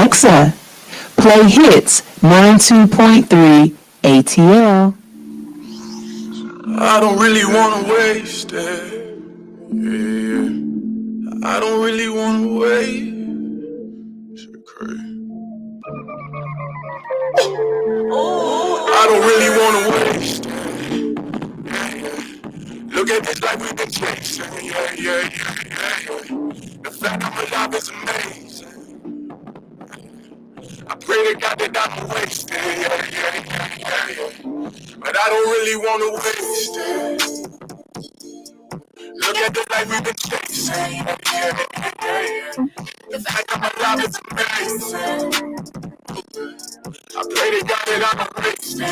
Alexa, play Hits 92.3 ATL. I don't really wanna waste it. Yeah. I don't really wanna wait. Shit crazy. I don't really wanna waste it. Look at this life we've been chasing. Yeah. The fact I'm alive is amazing. I pray to God that I don't waste it. Yeah. But I don't really wanna waste it. Look at the life we've been chasing. Yeah. The fact I'm alive is amazing. I pray to God that I don't waste it.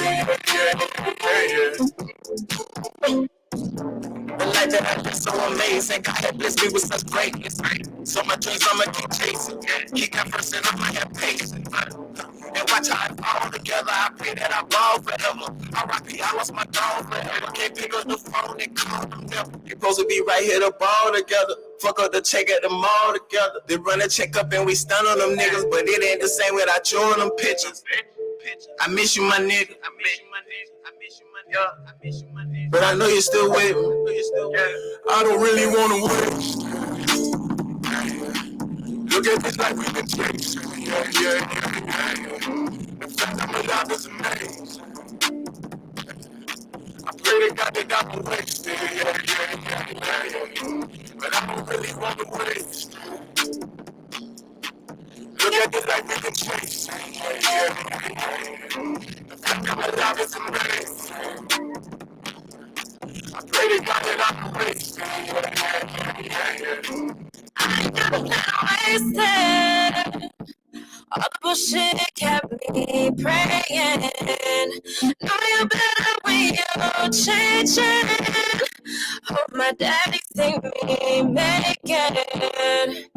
The life that I live so amazing. God had blessed me with such greatness. So my dreams I'ma keep chasing. Keep that first and I'ma have patience. And watch how I fall together. I pray that I ball forever. R.I.P. I lost my dog forever. Can't pick up the phone and call them never. You supposed to be right here to ball together. Fuck up the check at the mall together. They run a check up and we stun on them niggas. But it ain't the same without you on them pictures. I miss you, my nigga. I miss you, my nigga. But I know you're still with me. I don't really wanna waste. Look at this life we've been chasing. Yeah. The fact I'm alive is amazing. I pray to God that I don't waste it. Yeah. But I don't really wanna waste. Look at the life we've been chasing. Yeah. The fact I'm alive is amazing. I pray to God that I don't waste it. I ain't never plan on wasting. All the bullshit kept me praying. Know you better when you're changing. Hope my daddy see me make it.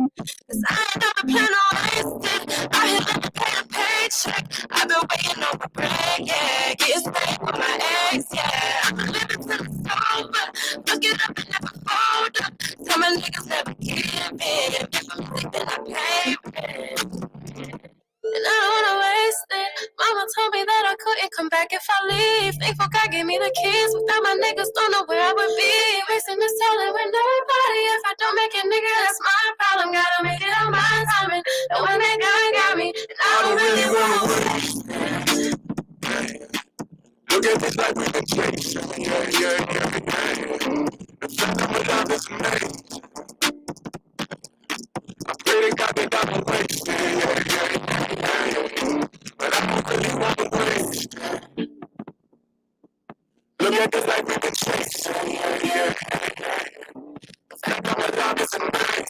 Cause I ain't never plan on wasting. I hit like a pay to paycheck. I've been waiting on my break, yeah. Getting straight with my ex, yeah. I'm living till it's over. Look it up and never fold up. Tell my niggas never give in. If I'm sick, then I pay rent. And I don't wanna waste it. Mama told me that I couldn't come back if I leave. Thankful God gave me the keys. Without my niggas, don't know where I would be. Racing this solid with nobody. If I don't make it, nigga, that's my problem. Gotta make it on my timing. Knowing that God got me, and I don't really wanna waste. Look at this life we've been chasing. Yeah. The fact I'm alive is amazing. I pray to God that I don't waste it. But I don't really wanna waste. Look at the life we've been chasing. Yeah. The fact I'm alive is amazing.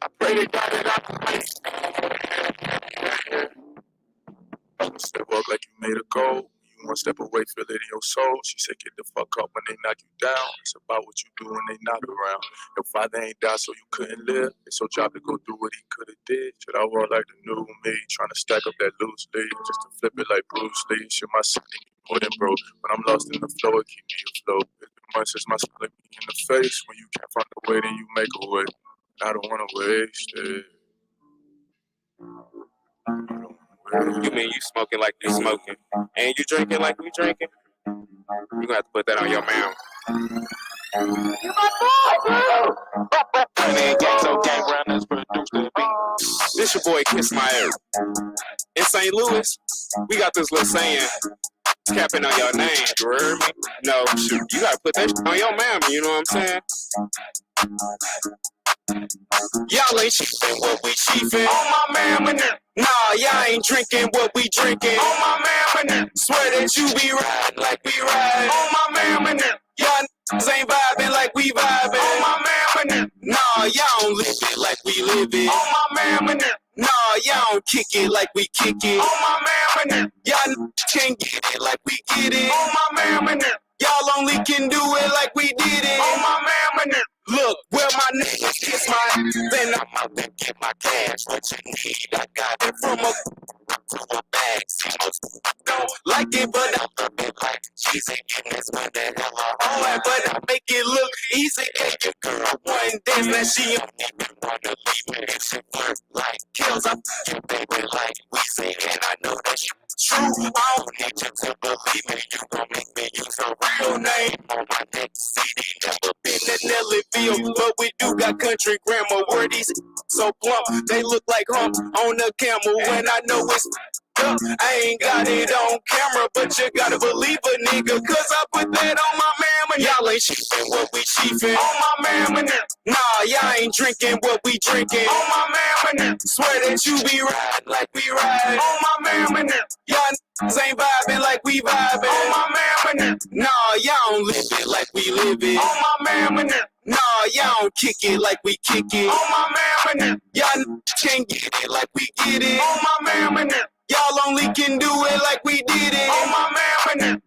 I pray to God that I don't waste. Step up like you made a goal. You one step away, feel it in your soul. She said, get the fuck up when they knock you down. It's about what you do when they not around. Your father ain't died, so you couldn't live. It's your job to go through what he could have did. Should I roll like the new me, trying to stack up that loose lead, just to flip it like Bruce Lee. Shit, my city more than broke. When I'm lost in the flow, it keep me afloat. It's been months since my split me in the face. When you can't find a way, then you make a way. I don't wanna waste it. You mean you smoking like you smoking, and you drinking like we drinking? You gonna have to put that on your mouth. You my boy, This your boy Kiss My Ear. In St. Louis, we got this little saying, capping on your name. You heard me? No, shoot, you gotta put that shit on your mama. You know what I'm saying? Y'all ain't chiefin' what we chiefin'. On my man, nah, y'all ain't drinking what we drinking. On my man, swear that you be riding like we ride. On my man, y'all ain't vibing like we vibing. On my man, nah, y'all don't live it like we live it. On my man, nah, y'all don't kick it like we kick it. On my man, y'all can't get it like we get it. On my man, y'all only can do it like we did it. On my man, look, where my niggas kiss my then I'm out there get my cash. What you need, I got it from a bag. Don't like it, but I love it like easy, and it's my that hella hard. But I make it look easy. Gave your girl one dance, now she don't even wanna leave me. If she flirt like kills, I fuck your baby like Weezy, and I know that you true. I don't need you to believe me. You gon' make me use her real name on my next CD. Never been to Nellyville, but we do got country grammar. Where these so plump, they look like humps on a camel. When I know it's up, I ain't got it on camera, but you gotta believe a nigga, cause I put that on my man. Y'all ain't chiefin' what we chiefin'. On my man, nah, y'all ain't drinking what we drinking. On my man, swear that you be riding like we ride. On my man, y'all ain't vibing like we vibing. On my man, nah, y'all don't live it like we live it. On my man, nah, y'all don't kick it like we kick it. On my man, y'all can't get it like we get it. On my man, y'all only can do it like we did it. On my man,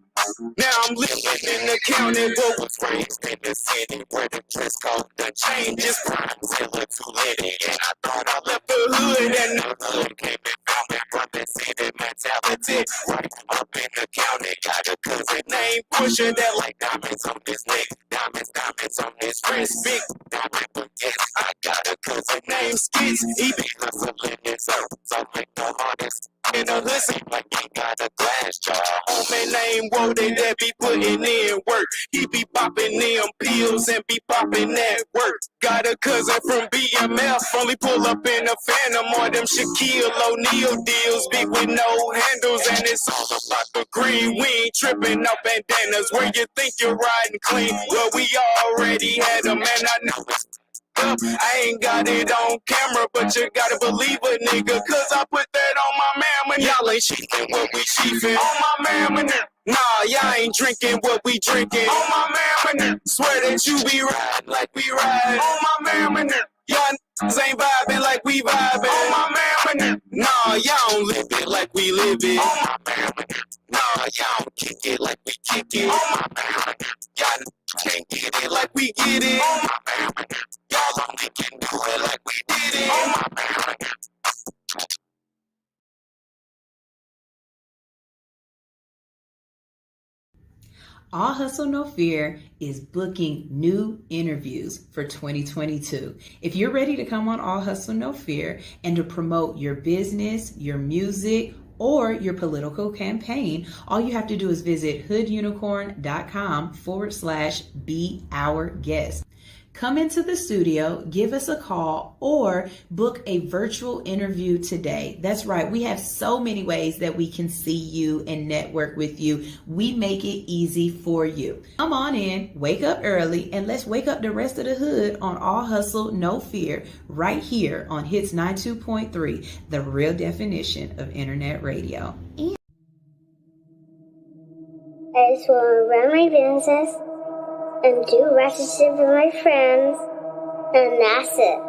now I'm living in the county, but was raised in the city where the dress code done changes. Prime zilla too litty, and I thought I left the hood, and the hood came and found me from the city mentality. Right up in the county, got a cousin named Pusha that like diamonds on this neck, diamonds on this wrist, big diamond, but yes, I got a cousin named Skits. He be hustling his earth, so make the hardest in the hood seem like he got a glass jar. Homie named Woden that be putting in work. He be popping them pills and be popping that work. Got a cousin from BMF, only pull up in a Phantom or them Shaquille O'Neal deals, big with no handles, and it's all about the green. We ain't tripping up bandanas where you think you're riding clean. Well, we already had them, and I know it's up. I ain't got it on camera, but you gotta believe a nigga, cause I put that on my man. Y'all ain't chiefin' what we chiefin'. On my man, nah, y'all ain't drinking what we drinking. On my man, swear that you be riding like we ride. On my man, y'all ain't vibing like we vibing. On my man, nah, y'all don't live it like we live it. On my man, nah, y'all don't kick it like we kick it. On my man, y'all can't get it like we get it. On my man, y'all only can do it like we did it. On my man. All Hustle No Fear is booking new interviews for 2022. If you're ready to come on All Hustle No Fear and to promote your business, your music, or your political campaign, all you have to do is visit hoodunicorn.com/be our guest. Come into the studio, give us a call, or book a virtual interview today. That's right. We have so many ways that we can see you and network with you. We make it easy for you. Come on in, wake up early, and let's wake up the rest of the hood on All Hustle No Fear right here on Hits 92.3, the real definition of internet radio. I just want to run my business and do relationship with my friends, and that's it.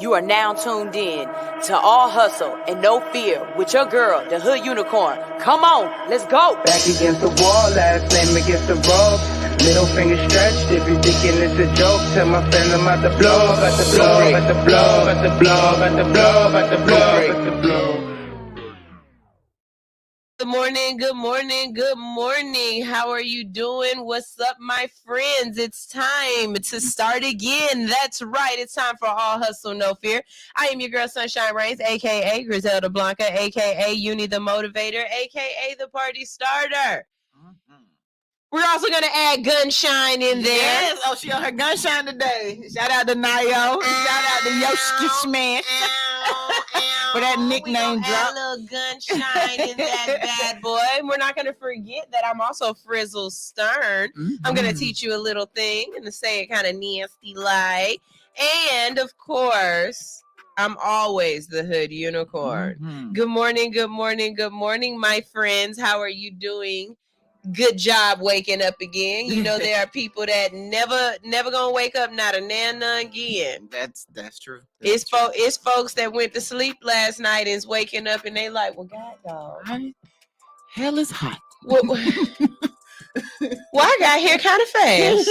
You are now tuned in to All Hustle and No Fear with your girl, the Hood Unicorn. Come on, let's go. Back against the wall, last name against the rope. Middle finger stretched, if you thinking it's a joke, tell my friend I'm about to blow, about to blow, about to blow, about to blow, about to blow, about to blow, about to blow. Good morning. How are you doing? What's up, my friends? It's time to start again. That's right. It's time for All Hustle, No Fear. I am your girl, Sunshine Reigns, a.k.a. Griselda Blanca, a.k.a. Uni the Motivator, a.k.a. the Party Starter. We're also going to add Gunshine in there. Yes. Oh, she on her Gunshine today. Shout out to Nayo. Shout out to Yoshki Man. For that nickname drop. Add a little Gunshine in that bad boy. We're not going to forget that I'm also Frizzle Stern. I'm going to teach you a little thing and to say it kind of nasty like. And, of course, I'm always the Hood Unicorn. Good morning, my friends. How are you doing? Good job waking up again. You know, there are people that never gonna wake up, not a nana again. That's true. It's folks that went to sleep last night and is waking up and they like, well, God, dog. Hell is hot. Well, I got here kind of fast.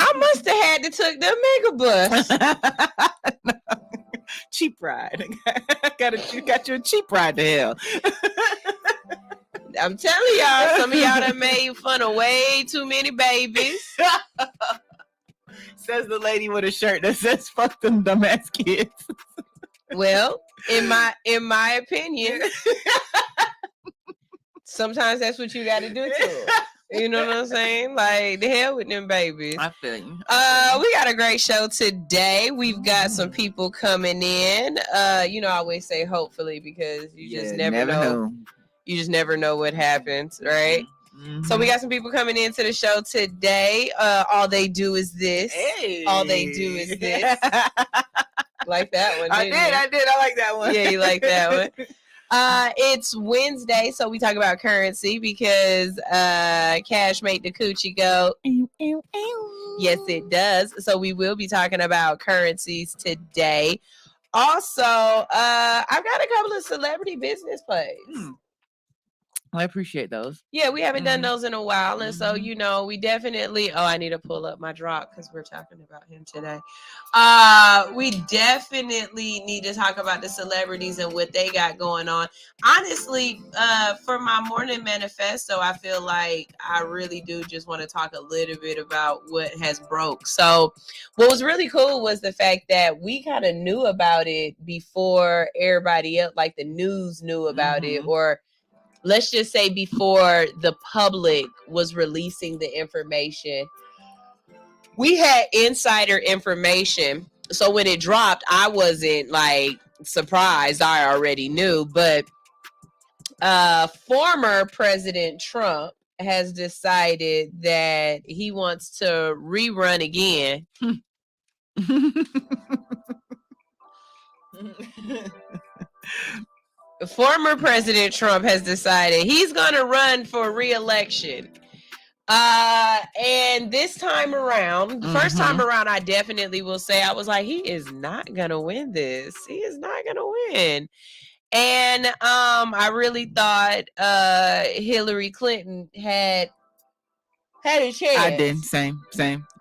I must have had to took the mega bus. Cheap ride. got you a cheap ride to hell. I'm telling y'all, some of y'all done made fun of way too many babies. Says the lady with a shirt that says "fuck them dumbass kids." Well, in my opinion, sometimes that's what you got to do to them. You know what I'm saying? Like, the hell with them babies. I feel you. We got a great show today. We've got some people coming in. I always say hopefully, because you just never know. You just never know what happens, right? Mm-hmm. So we got some people coming into the show today. All they do is this. Hey. All they do is this. Like that one. I did. I like that one. Yeah, you like that one. It's Wednesday, so we talk about currency because cash make the coochie go. Yes, it does. So we will be talking about currencies today. Also, I've got a couple of celebrity business plays. I appreciate those. Yeah, we haven't done those in a while. And so, we definitely, I need to pull up my drop because we're talking about him today. We definitely need to talk about the celebrities and what they got going on. Honestly, for my morning manifesto, I feel like I really do just want to talk a little bit about what has broke. So what was really cool was the fact that we kind of knew about it before everybody else, like the news knew about it, or let's just say before the public was releasing the information. We had insider information. So when it dropped, I wasn't like surprised. I already knew. But former President Trump has decided that he wants to rerun again. Former President Trump has decided he's going to run for re-election. And this time around, the first time around, I definitely will say, I was like, he is not going to win this. He is not going to win. And I really thought Hillary Clinton had a chance. I did. Same.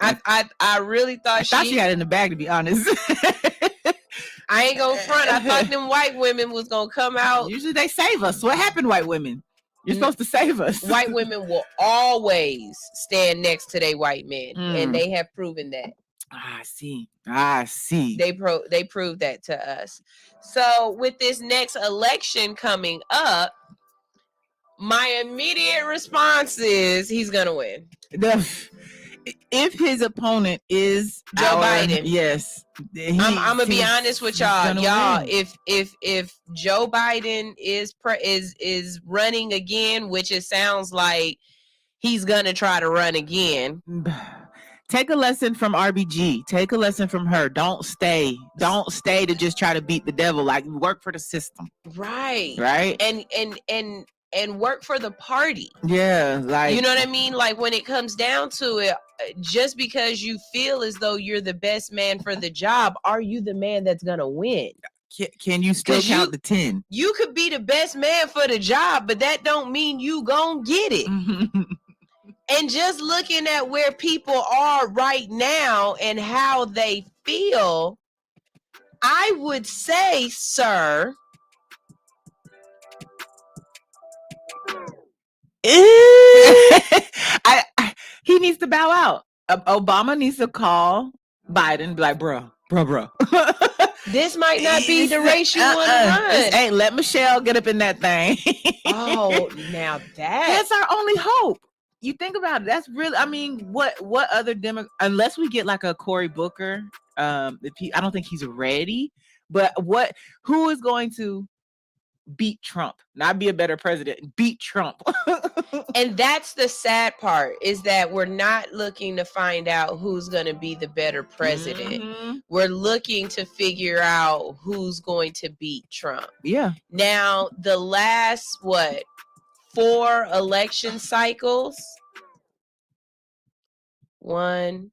I really thought she had it in the bag, to be honest. I ain't gonna front. I thought them white women was gonna come out. Usually they save us. What happened, white women? You're supposed to save us. White women will always stand next to their white men, and they have proven that. I see. They proved that to us. So with this next election coming up, my immediate response is he's gonna win. If his opponent is Joe Biden, yes, I'm gonna be honest with y'all. If Joe Biden is running again, which it sounds like he's gonna try to run again. Take a lesson from RBG. Take a lesson from her. Don't stay to just try to beat the devil. Like, work for the system. Right. And work for the party. Yeah, like, you know what I mean? Like, when it comes down to it, just because you feel as though you're the best man for the job, are you the man that's gonna win? Can you still count the 10? You could be the best man for the job, but that don't mean you gonna get it. And just looking at where people are right now and how they feel, I would say, sir, he needs to bow out. Obama needs to call Biden, be like, bro. This might not be the race you want to run. Hey, let Michelle get up in that thing. Oh, now that's our only hope. You think about it. That's really, I mean, what other unless we get like a Cory Booker, I don't think he's ready. But who is going to beat Trump? Not be a better president, beat Trump. And that's the sad part, is that we're not looking to find out who's going to be the better president. We're looking to figure out who's going to beat Trump. Yeah. Now, the last 4 election cycles, 1,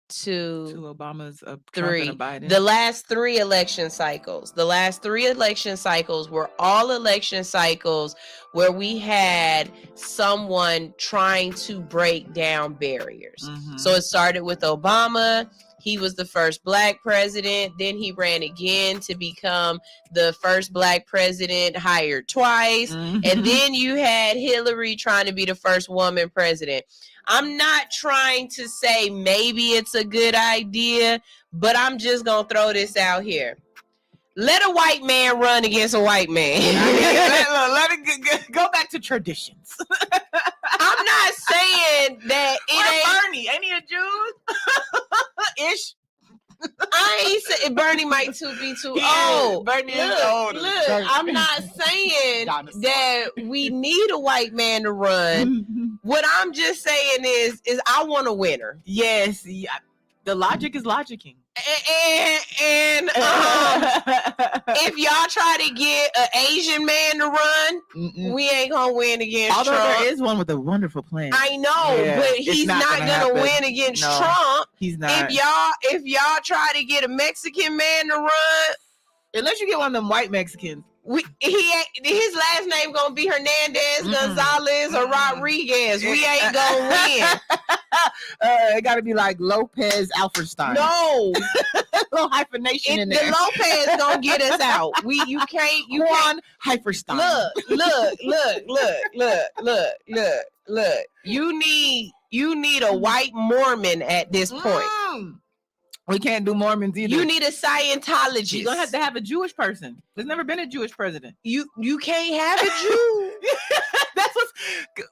2, Obama's, 3. Trump and Biden. The last 3 election cycles. The last 3 election cycles were all election cycles where we had someone trying to break down barriers. So it started with Obama. He was the first black president. Then he ran again to become the first black president hired twice. Mhm. And then you had Hillary trying to be the first woman president. I'm not trying to say maybe it's a good idea, but I'm just going to throw this out here. Let a white man run against a white man. let it go back to traditions. I'm not saying that it Bernie, ain't he a Jew? Ish. I ain't saying Bernie might be too He old. is. Bernie is Look, old. I'm not saying Dinosaur. that we need a white man to run. What I'm just saying is I want a winner. Yes, yeah. The logic is logicking. And if y'all try to get an Asian man to run, we ain't gonna win against Although Trump. there is one with a wonderful plan. I know, Yeah, but it's he's not not gonna gonna happen. win against No, Trump. He's not. If y'all try to get a Mexican man to run, unless you get one of them white Mexicans. His last name gonna be Hernandez, Gonzalez, or Rodriguez. We ain't gonna win. It got to be like Lopez Alfredstein. No, a little hyphenation in there. The Lopez gonna get us out. You can't. Juan Hyperstein. Look. You need a white Mormon at this point. We can't do Mormons either. You need a Scientologist. You're gonna have to have a Jewish person. There's never been a Jewish president. You can't have a Jew. That's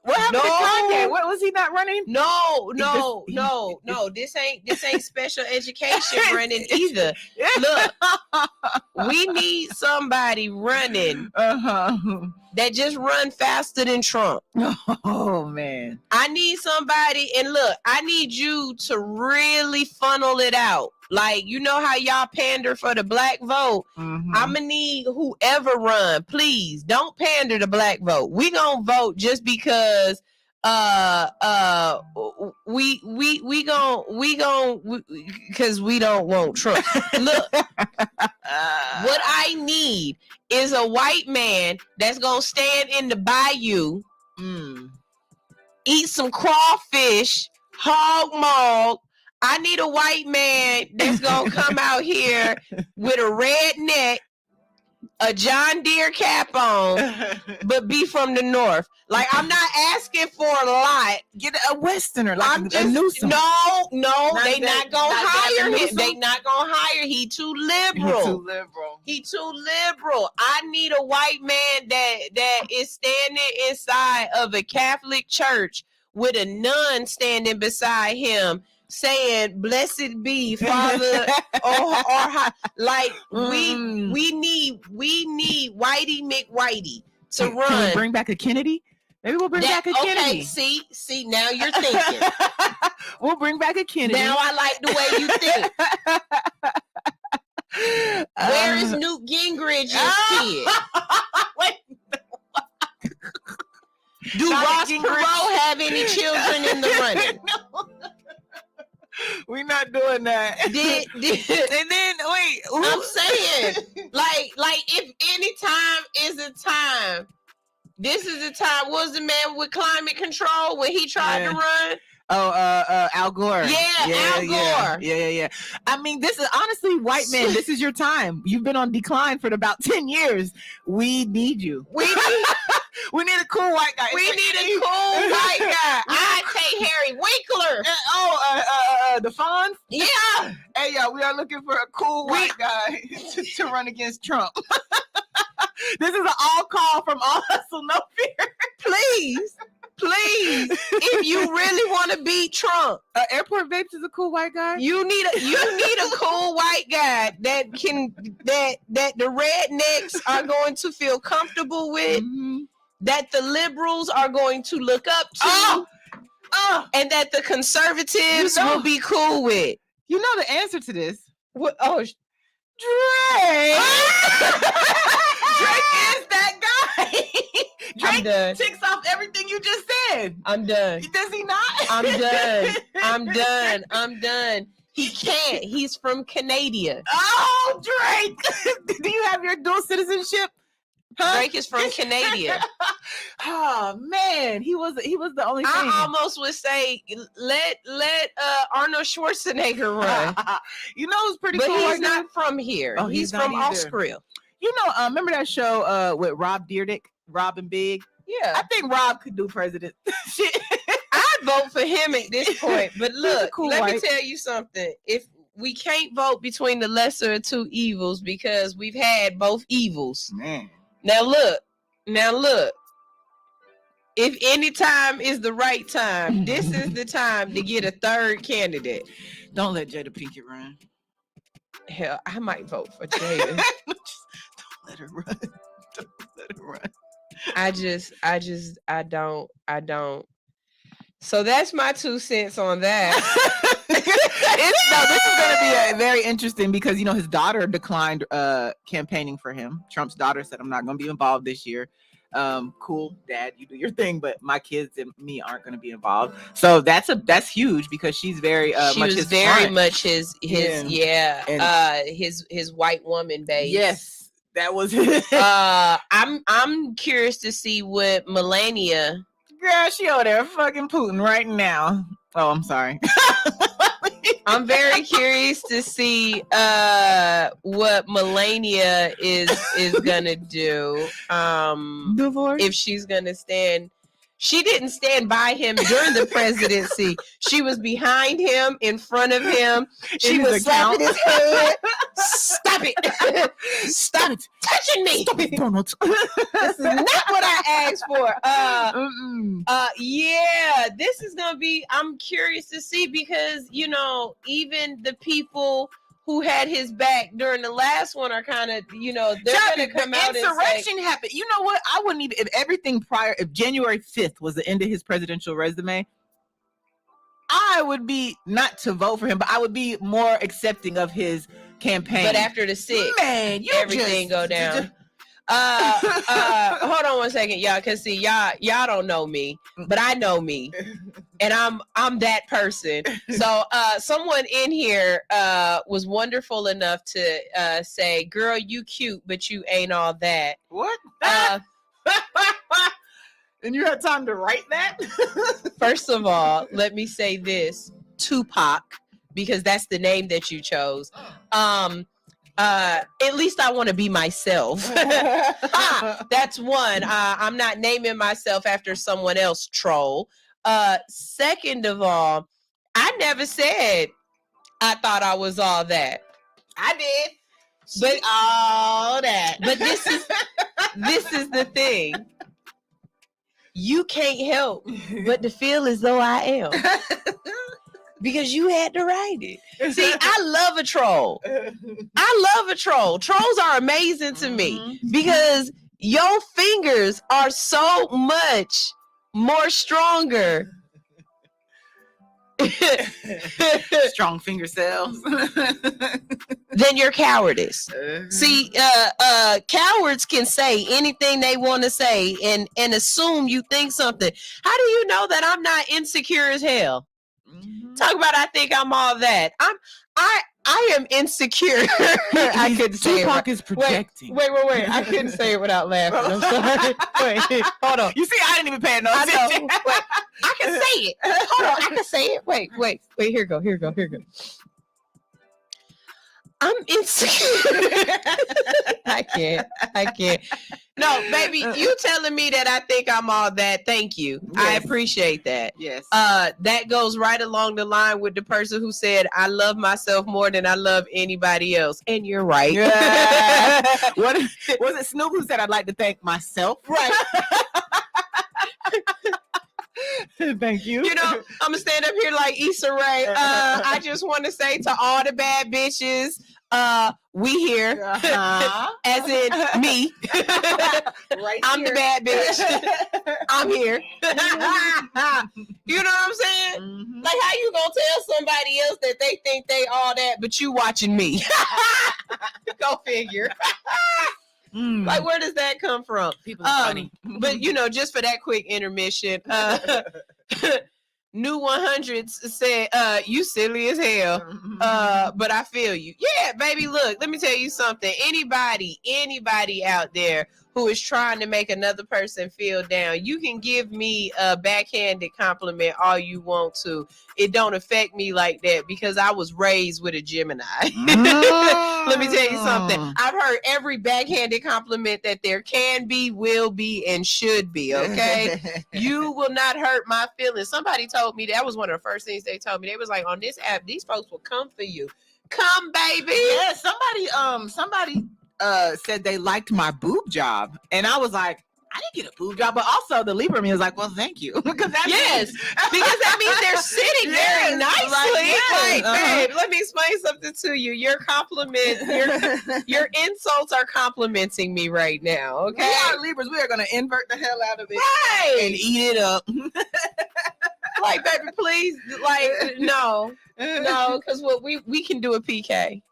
what happened to Kanye? What was he not running? No. This ain't special education running either. Look, we need somebody running that just run faster than Trump. Oh man. I need somebody, and look, I need you to really funnel it out. Like, you know how y'all pander for the black vote? I'ma need whoever run. Please don't pander the black vote. We gonna vote just because because we don't want Trump. Look, what I need is a white man that's gonna stand in the bayou, eat some crawfish, hog maul. I need a white man that's gonna come out here with a red neck, a John Deere cap on, but be from the north. Like, I'm not asking for a lot. Get a Westerner, like I'm just, Newsom. No, they not gonna hire him. Newsom? They not gonna hire. He too liberal. He too liberal. I need a white man that is standing inside of a Catholic church with a nun standing beside him, saying, "Blessed be Father," we need Whitey McWhitey to run. Can we bring back a Kennedy? Maybe we'll bring back a Kennedy. See, now you're thinking. We'll bring back a Kennedy. Now I like the way you think. Where is Newt Gingrich's kid? Do Ross Perot have any children in the running? No. We're not doing that. And then wait, I'm saying, like if any time is a time, this is the time. Was the man with climate control when he tried to run? Al Gore. Al Gore. Yeah. I mean, this is honestly, white man, this is your time. You've been on decline for about 10 years. We need you. We need a cool white guy. We need a cool white guy. I take Harry Winkler. The Fonz? Yeah. Hey, y'all, we are looking for a cool white guy to run against Trump. This is an all call from All Hustle, No Fear. Please, if you really want to beat Trump, Airport Vapes is a cool white guy. You need a cool white guy that the rednecks are going to feel comfortable with, that the liberals are going to look up to, and that the conservatives will be cool with. You know the answer to this. What? Oh, Drake. Drake is that guy. Drake ticks off everything you just said. I'm done. Does he not? I'm done. He can't. He's from Canada. Oh, Drake. Do you have your dual citizenship? Huh? Drake is from Canada. Oh man, he was the only thing. I almost would say let Arnold Schwarzenegger run. You know who's pretty but cool? He's not from here. Oh, he's not from either. Austria. You know, remember that show with Rob Dyrdek, Rob and Big? Yeah. I think Rob could do president. I'd vote for him at this point. But look, cool let me white. tell you something. If we can't vote between the lesser of two evils because we've had both evils. Man. Now look. If any time is the right time, this is the time to get a third candidate. Don't let Jada Pinkett run. Hell, I might vote for Jada. Don't let her run. Don't let her run. I don't. So that's my 2 cents on that. This is going to be very interesting because, you know, his daughter declined campaigning for him. Trump's daughter said, I'm not going to be involved this year. Cool, Dad, you do your thing, but my kids and me aren't going to be involved. So that's much because she's very she much was his very front. much his his white woman base. Yes, that was it. I'm curious to see what Melania. Girl, she over there fucking Putin right now. Oh, I'm sorry. I'm very curious to see what Melania is gonna do. Divorce? If she's gonna stand. She didn't stand by him during the presidency. She was behind him, in front of him. She was slapping his head. Stop it! Stop touching me! Stop it, Donald. This is not what I asked for. Yeah, this is gonna be. I'm curious to see because you know even the people who had his back during the last one are kind of, you know, they're going to come out and say... Insurrection happened. You know what? I wouldn't even... If everything prior... If January 5th was the end of his presidential resume, I would be, not to vote for him, but I would be more accepting of his campaign. But after the 6th, man, everything go down. Hold on one second, y'all, because see, y'all don't know me, but I know me, and I'm that person. So someone in here was wonderful enough to say, girl, you cute, but you ain't all that. What? And you had time to write that? First of all, let me say this, Tupac, because that's the name that you chose. At least I want to be myself. That's one. I'm not naming myself after someone else, troll. Second of all, I never said I thought I was all that. I did. But all that. But this is the thing. You can't help but to feel as though I am. Because you had to write it. See, I love a troll. Trolls are amazing to me because your fingers are so much more stronger. Strong finger cells. Than your cowardice. See, cowards can say anything they want to say and assume you think something. How do you know that I'm not insecure as hell? Talk about I think I'm all that. I am insecure. I couldn't say Tupac it. Is projecting. Wait. I couldn't say it without laughing. I'm sorry. Wait, hold on. You see, I didn't even pay no attention. Wait, I can say it. Hold on, I can say it. Wait. Here go. I'm insecure. I can't. No, baby, you telling me that I think I'm all that. Thank you. Yes. I appreciate that. Yes. That goes right along the line with the person who said, I love myself more than I love anybody else. And you're right. Yeah. Was it Snoop who said, I'd like to thank myself? Right. Thank you. You know, I'm gonna stand up here like Issa Rae. I just want to say to all the bad bitches, we here, as in me. Right I'm here. the bad bitch. I'm here. You know what I'm saying? Mm-hmm. Like, how you gonna tell somebody else that they think they all that, but you watching me? Go figure. Like, where does that come from? People are funny. But you know, just for that quick intermission, New 100s said, you silly as hell. But I feel you. Yeah, baby, look, let me tell you something. Anybody out there who is trying to make another person feel down. You can give me a backhanded compliment all you want to. It don't affect me like that because I was raised with a Gemini. Let me tell you something. I've heard every backhanded compliment that there can be, will be, and should be, okay? You will not hurt my feelings. Somebody told me, that was one of the first things they told me. They was like, on this app, these folks will come for you. Come, baby. Yeah, somebody said they liked my boob job, and I was like, I didn't get a boob job, but also the Libra me was like, well, thank you. Because that yes, because that means they're sitting very nicely. Babe, let me explain something to you. Your insults are complimenting me right now. Okay, we are Libras. We are going to invert the hell out of it, right, and eat it up. Like, baby, please, like, no, because what we can do a PK.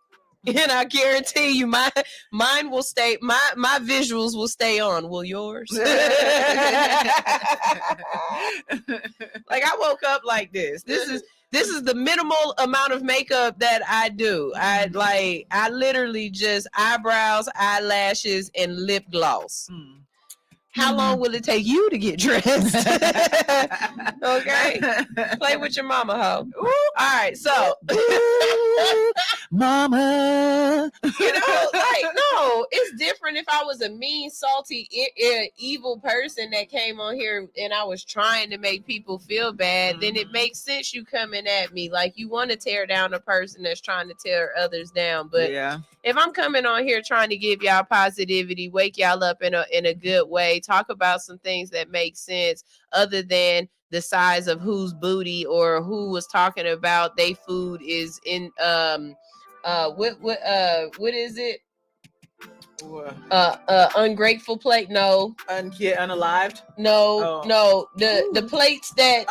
And I guarantee you, mine will stay. My visuals will stay on. Will yours? Like, I woke up like this. This is the minimal amount of makeup that I do. I literally just eyebrows, eyelashes, and lip gloss. How long will it take you to get dressed? Okay. Play with your mama, ho. All right, so mama. You know, like, no, it's different if I was a mean, salty, evil person that came on here and I was trying to make people feel bad, then it makes sense you coming at me. Like, you want to tear down a person that's trying to tear others down. But if I'm coming on here trying to give y'all positivity, wake y'all up in a good way, talk about some things that make sense other than the size of whose booty or who was talking about they food is in what is it? Ungrateful plate? No. Unalived? No, no. The plates that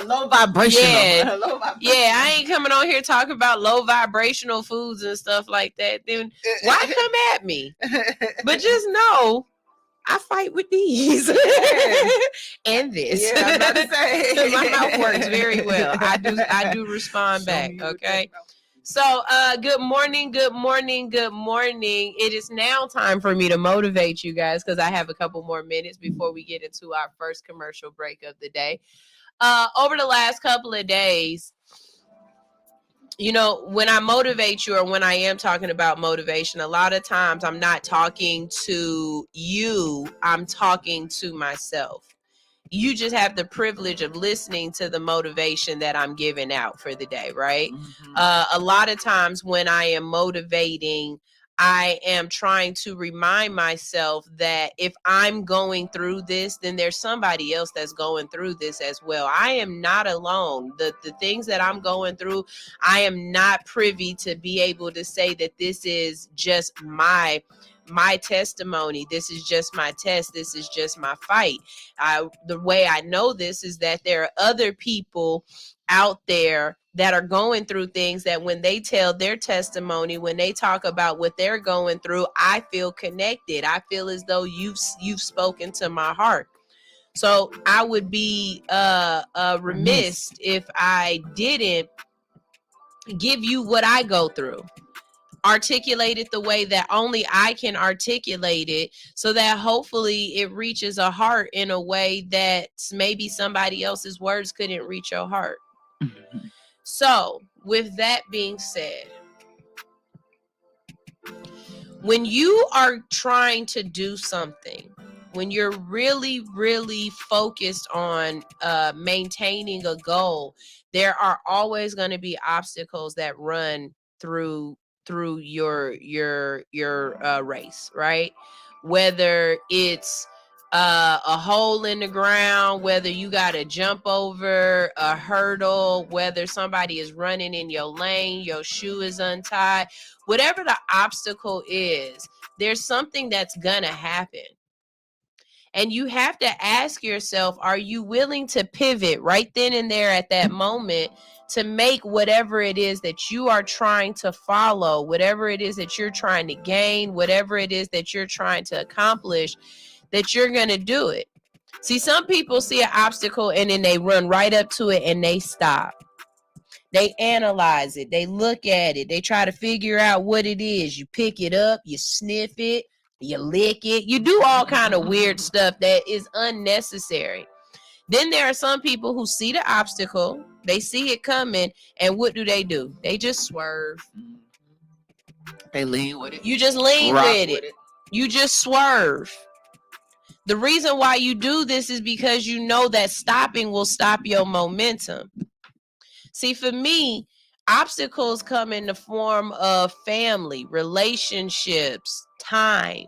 low vibrational. Yeah. Low vibrational. Yeah, I ain't coming on here talking about low vibrational foods and stuff like that. Then why come at me? But just know I fight with these and this. Yeah, I'm about to say. My mouth works very well. I do respond back. Okay. So, good morning. It is now time for me to motivate you guys because I have a couple more minutes before we get into our first commercial break of the day. Over the last couple of days, you know, when I motivate you or when I am talking about motivation, a lot of times I'm not talking to you, I'm talking to myself. You just have the privilege of listening to the motivation that I'm giving out for the day, right? A lot of times when I am motivating, I am trying to remind myself that if I'm going through this, then there's somebody else that's going through this as well. I am not alone. The things that I'm going through, I am not privy to be able to say that this is just my testimony. This is just my test. This is just my fight. The way I know this is that there are other people out there that are going through things that when they tell their testimony, when they talk about what they're going through, I feel connected. I feel as though you've spoken to my heart. So I would be remiss if I didn't give you what I go through. Articulate it the way that only I can articulate it so that hopefully it reaches a heart in a way that maybe somebody else's words couldn't reach your heart. So, with that being said, when you are trying to do something, when you're really, really focused on maintaining a goal, there are always going to be obstacles that run through your race, right? Whether it's a hole in the ground, whether you got to jump over a hurdle, whether somebody is running in your lane, your shoe is untied, whatever the obstacle is, there's something that's gonna happen. And you have to ask yourself, are you willing to pivot right then and there at that moment to make whatever it is that you are trying to follow, whatever it is that you're trying to gain, whatever it is that you're trying to accomplish, that you're going to do it? See, some people see an obstacle and then they run right up to it and they stop. They analyze it. They look at it. They try to figure out what it is. You pick it up, you sniff it, You lick it. You do all kind of weird stuff that is unnecessary. Then there are some people who see the obstacle, they see it coming, and what do? They just swerve. They lean with it. You just lean with it. You just swerve. The reason why you do this is because you know that stopping will stop your momentum. See, for me, obstacles come in the form of family, relationships, time.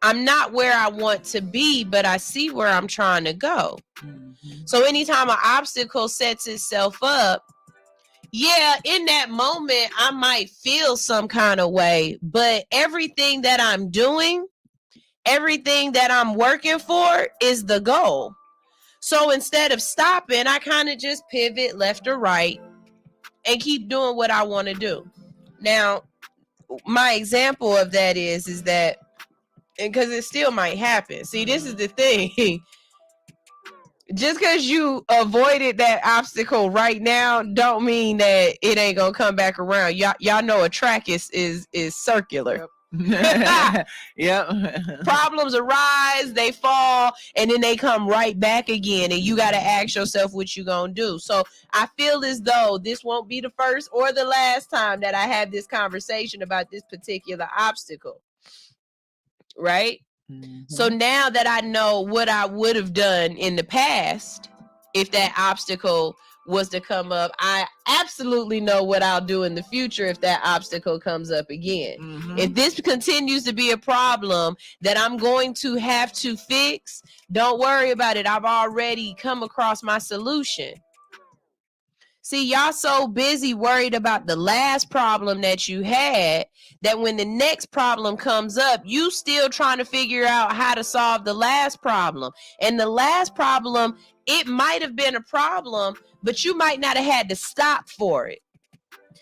I'm not where I want to be, but I see where I'm trying to go. So anytime an obstacle sets itself up, yeah, in that moment, I might feel some kind of way, but everything that I'm doing, everything that I'm working for is the goal. So instead of stopping, I kind of just pivot left or right and keep doing what I want to do. Now, my example of that is that, because it still might happen. See, this is the thing. Just because you avoided that obstacle right now don't mean that it ain't gonna come back around. Y'all know a track is circular. Yep. Problems arise, they fall, and then they come right back again, and you got to ask yourself what you gonna do. So I feel as though this won't be the first or the last time that I have this conversation about this particular obstacle, right? So now that I know what I would have done in the past if that obstacle was to come up, I absolutely know what I'll do in the future if that obstacle comes up again. If this continues to be a problem that I'm going to have to fix, don't worry about it. I've already come across my solution. See, y'all so busy worried about the last problem that you had that when the next problem comes up, you still trying to figure out how to solve the last problem. And the last problem, it might have been a problem, but you might not have had to stop for it.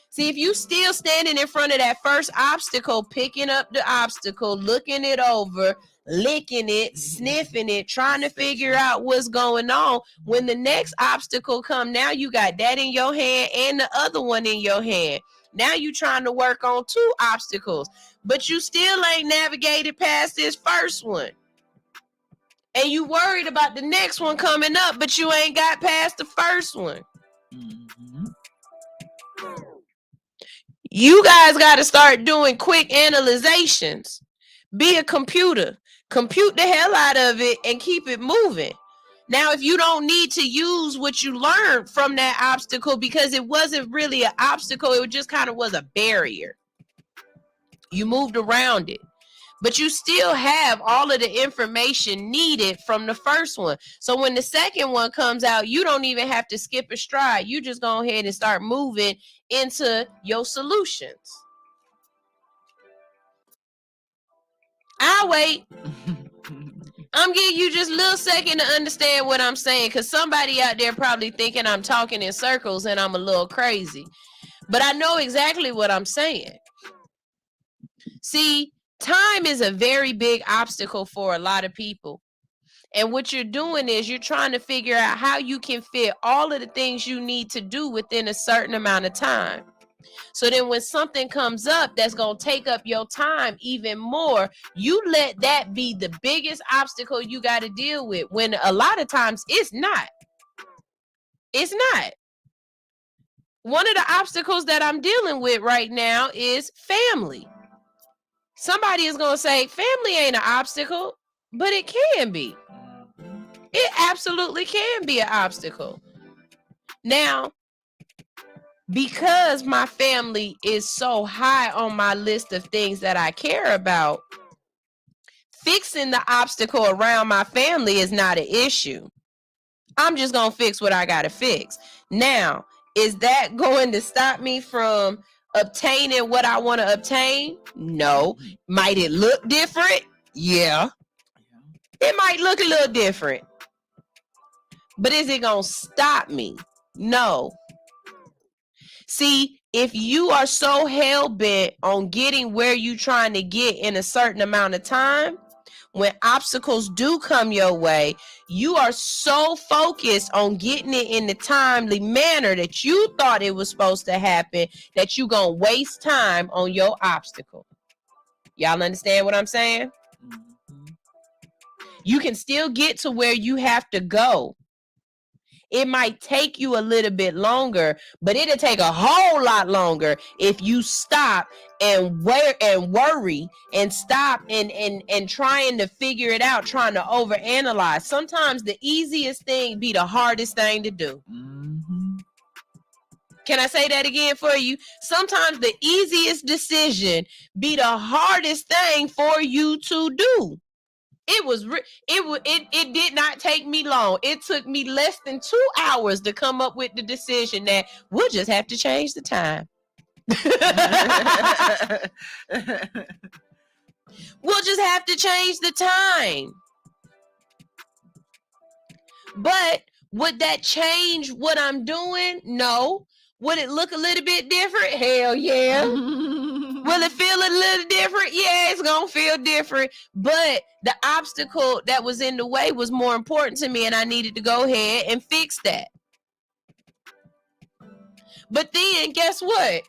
See, if you still standing in front of that first obstacle, picking up the obstacle, looking it over, licking it, sniffing it, trying to figure out what's going on, when the next obstacle come, now you got that in your hand and the other one in your hand. Now you trying to work on two obstacles, but you still ain't navigated past this first one. And you worried about the next one coming up, but you ain't got past the first one. You guys got to start doing quick analyzations. Be a computer. Compute the hell out of it and keep it moving. Now, if you don't need to use what you learned from that obstacle because it wasn't really an obstacle, it just kind of was a barrier. You moved around it. But you still have all of the information needed from the first one. So when the second one comes out, you don't even have to skip a stride. You just go ahead and start moving into your solutions. I'll wait. I'm giving you just a little second to understand what I'm saying, because somebody out there probably thinking I'm talking in circles and I'm a little crazy. But I know exactly what I'm saying. See, time is a very big obstacle for a lot of people. And what you're doing is you're trying to figure out how you can fit all of the things you need to do within a certain amount of time. So then when something comes up that's going to take up your time even more, you let that be the biggest obstacle you got to deal with, when a lot of times it's not. It's not. One of the obstacles that I'm dealing with right now is family. Somebody is going to say family ain't an obstacle, but it can be. It absolutely can be an obstacle. Now, because my family is so high on my list of things that I care about, fixing the obstacle around my family is not an issue. I'm just going to fix what I got to fix. Now, is that going to stop me from obtaining what I want to obtain? No. Might it look different? Yeah. It might look a little different. But is it going to stop me? No. See, if you are so hell-bent on getting where you're trying to get in a certain amount of time, when obstacles do come your way, you are so focused on getting it in the timely manner that you thought it was supposed to happen that you're going to waste time on your obstacle. Y'all understand what I'm saying? You can still get to where you have to go. It might take you a little bit longer, but it'll take a whole lot longer if you stop and worry and stop and trying to figure it out, trying to overanalyze. Sometimes the easiest thing be the hardest thing to do. Can I say that again for you? Sometimes the easiest decision be the hardest thing for you to do. It did not take me long. It took me less than 2 hours to come up with the decision that we'll just have to change the time. We'll just have to change the time. But would that change what I'm doing? No. Would it look a little bit different? Hell yeah. Will it feel a little different? Yeah, it's going to feel different. But the obstacle that was in the way was more important to me, and I needed to go ahead and fix that. But then, guess what?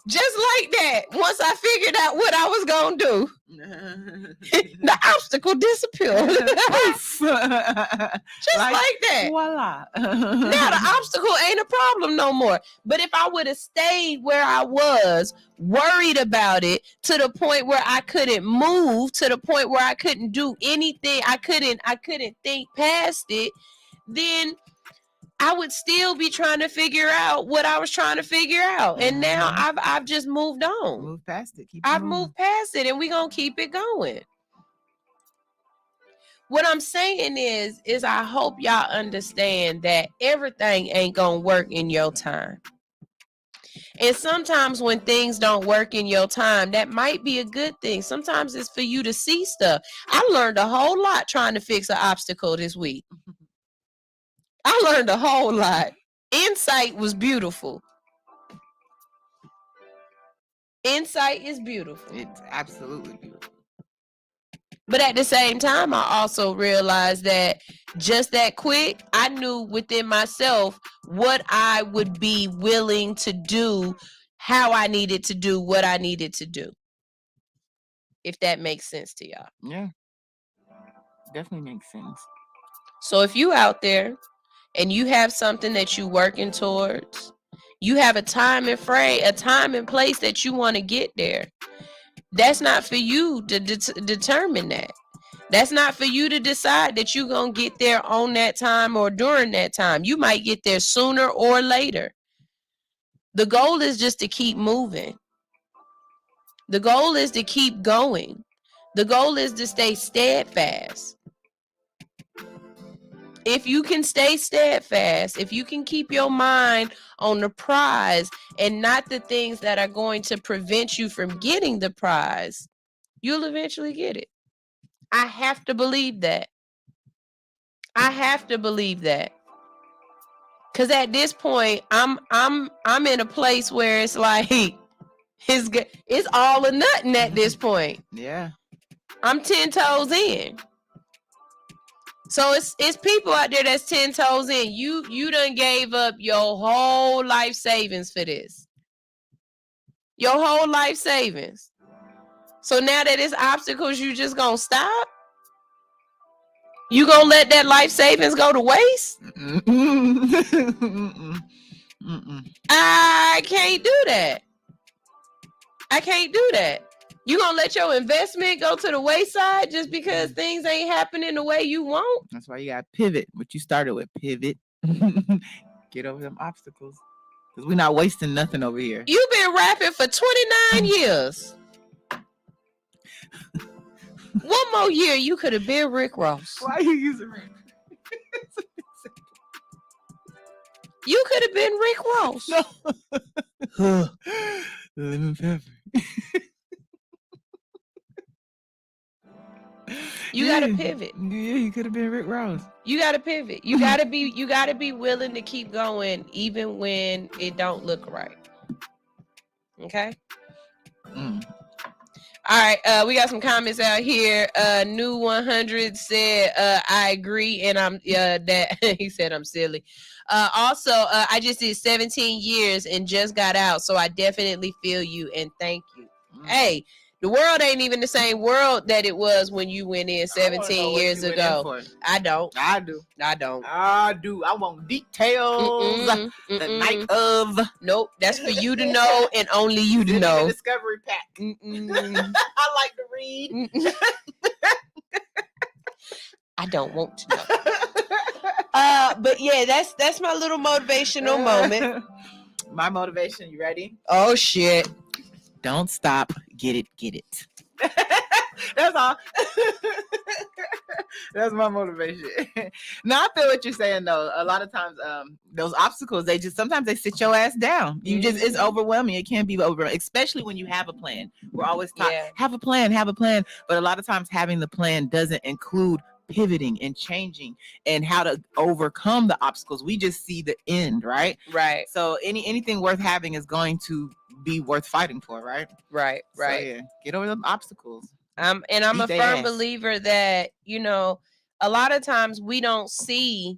Just like that, once I figured out what I was going to do, the obstacle disappeared. Just like that. Voila. Now the obstacle ain't a problem no more. But if I would have stayed where I was, worried about it to the point where I couldn't move, to the point where I couldn't do anything, I couldn't think past it, then I would still be trying to figure out what I was trying to figure out. And now I've just moved on. Move past it. I've moved past it, and we're going to keep it going. What I'm saying is I hope y'all understand that everything ain't going to work in your time. And sometimes when things don't work in your time, that might be a good thing. Sometimes it's for you to see stuff. I learned a whole lot trying to fix an obstacle this week. I learned a whole lot. Insight was beautiful. Insight is beautiful. It's absolutely beautiful. But at the same time, I also realized that just that quick, I knew within myself what I would be willing to do, how I needed to do what I needed to do. If that makes sense to y'all. Yeah. Definitely makes sense. So if you out there and you have something that you working towards, you have a time and place that you want to get there. That's not for you to determine that. That's not for you to decide that you're going to get there on that time or during that time. You might get there sooner or later. The goal is just to keep moving. The goal is to keep going. The goal is to stay steadfast. If you can stay steadfast, if you can keep your mind on the prize and not the things that are going to prevent you from getting the prize, you'll eventually get it. I have to believe that. I have to believe that. Cause at this point, I'm in a place where it's like it's all or nothing at this point. Yeah. I'm 10 toes in. So it's people out there that's 10 toes in. You done gave up your whole life savings for this. Your whole life savings. So now that it's obstacles, you just gonna stop? You gonna let that life savings go to waste? I can't do that. I can't do that. You gonna let your investment go to the wayside just because things ain't happening the way you want? That's why you gotta pivot. What you started with, pivot. Get over them obstacles. Because we're not wasting nothing over here. You've been rapping for 29 years. One more year, you could have been Rick Ross. Why are you using Rick? You could have been Rick Ross. No. Lemon pepper. You gotta pivot. Yeah, you could have been Rick Ross. You gotta pivot. You gotta be willing to keep going even when it don't look right. Okay? All right, we got some comments out here. New 100 said, I agree, and I'm that he said I'm silly. Also, I just did 17 years and just got out, so I definitely feel you and thank you. Hey, The world ain't even the same world that it was when you went in 17 years ago. I don't. I do. I don't. I do. I want details. The night of. Nope. That's for you to know and only you to know. Discovery pack. I like to read. I don't want to know. But yeah, that's my little motivational moment. My motivation. You ready? Oh shit. Don't stop. Get it. That's all. That's my motivation. Now I feel what you're saying though. A lot of times, those obstacles, sometimes they sit your ass down. It's overwhelming. It can be overwhelming, especially when you have a plan. We're always taught, have a plan. But a lot of times having the plan doesn't include pivoting and changing and how to overcome the obstacles. We just see the end, right? Right. So anything worth having is going to be worth fighting for, right? Right. So, yeah, get over the obstacles. I'm a firm believer that, a lot of times we don't see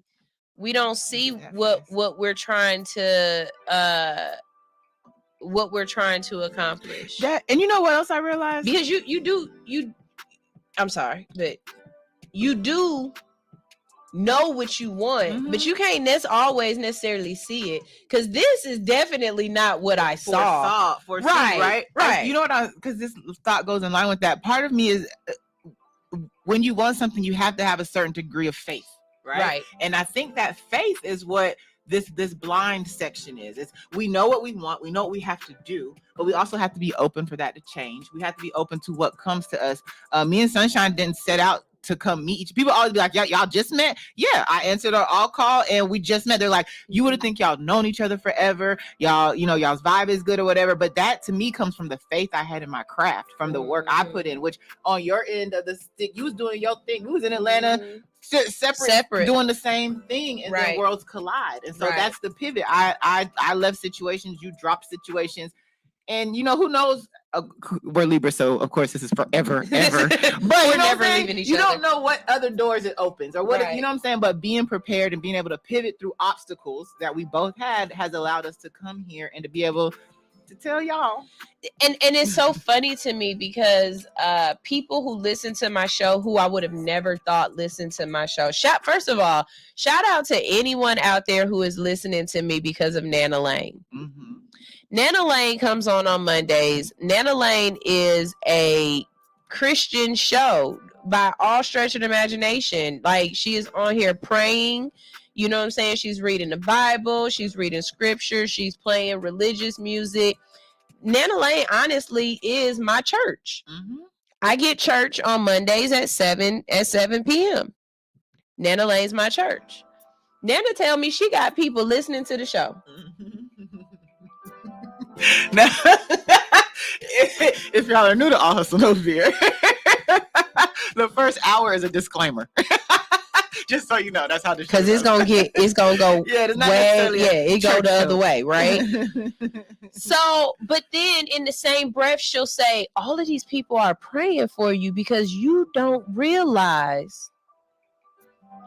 what we're trying to accomplish. And you know what else I realized? Because I'm sorry, but you do know what you want, but you can't always necessarily see it, because this is definitely not what I saw. Right. You know what? Because this thought goes in line with that. Part of me is when you want something, you have to have a certain degree of faith, right? And I think that faith is what this blind section is. We know what we want, we know what we have to do, but we also have to be open for that to change. We have to be open to what comes to us. Me and Sunshine didn't set out to come meet. People always be like, y'all just met? Yeah, I answered our all call and we just met. They're like, you would have think y'all known each other forever. Y'all, y'all's vibe is good or whatever. But that to me comes from the faith I had in my craft, from the work I put in, which on your end of the stick, you was doing your thing. We was in Atlanta, separate, doing the same thing, and then worlds collide. And so that's the pivot. I left situations, you dropped situations. And who knows? We're Libra, so of course this is forever, ever. But we're never leaving each other. You don't know what other doors it opens, or what you know what I'm saying. But being prepared and being able to pivot through obstacles that we both had has allowed us to come here and to be able to tell y'all. And it's so funny to me because people who listen to my show, who I would have never thought listened to my show. First of all, shout out to anyone out there who is listening to me because of Nana Lane. Mm-hmm. Nana Lane comes on Mondays. Nana Lane is a Christian show by all stretch of the imagination. Like, she is on here praying. You know what I'm saying? She's reading the Bible. She's reading scripture. She's playing religious music. Nana Lane, honestly, is my church. Mm-hmm. I get church on Mondays at 7 p.m. Nana Lane's my church. Nana tell me she got people listening to the show. Now, if y'all are new to All Hustle No Fear, the first hour is a disclaimer. Just so you know, that's how the show. Because it's gonna go it go the other way, right? So, but then in the same breath, she'll say, all of these people are praying for you because you don't realize,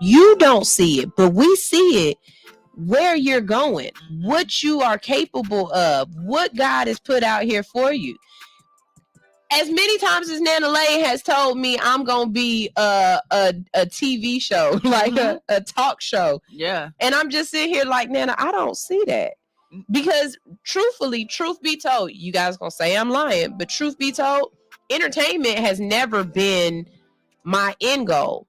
you don't see it, but we see it. Where you're going, what you are capable of, what God has put out here for you. As many times as Nana Lane has told me I'm gonna be a TV show, like a talk show. Yeah. And I'm just sitting here like, Nana, I don't see that. Because truthfully, truth be told, you guys gonna say I'm lying, but truth be told, entertainment has never been my end goal.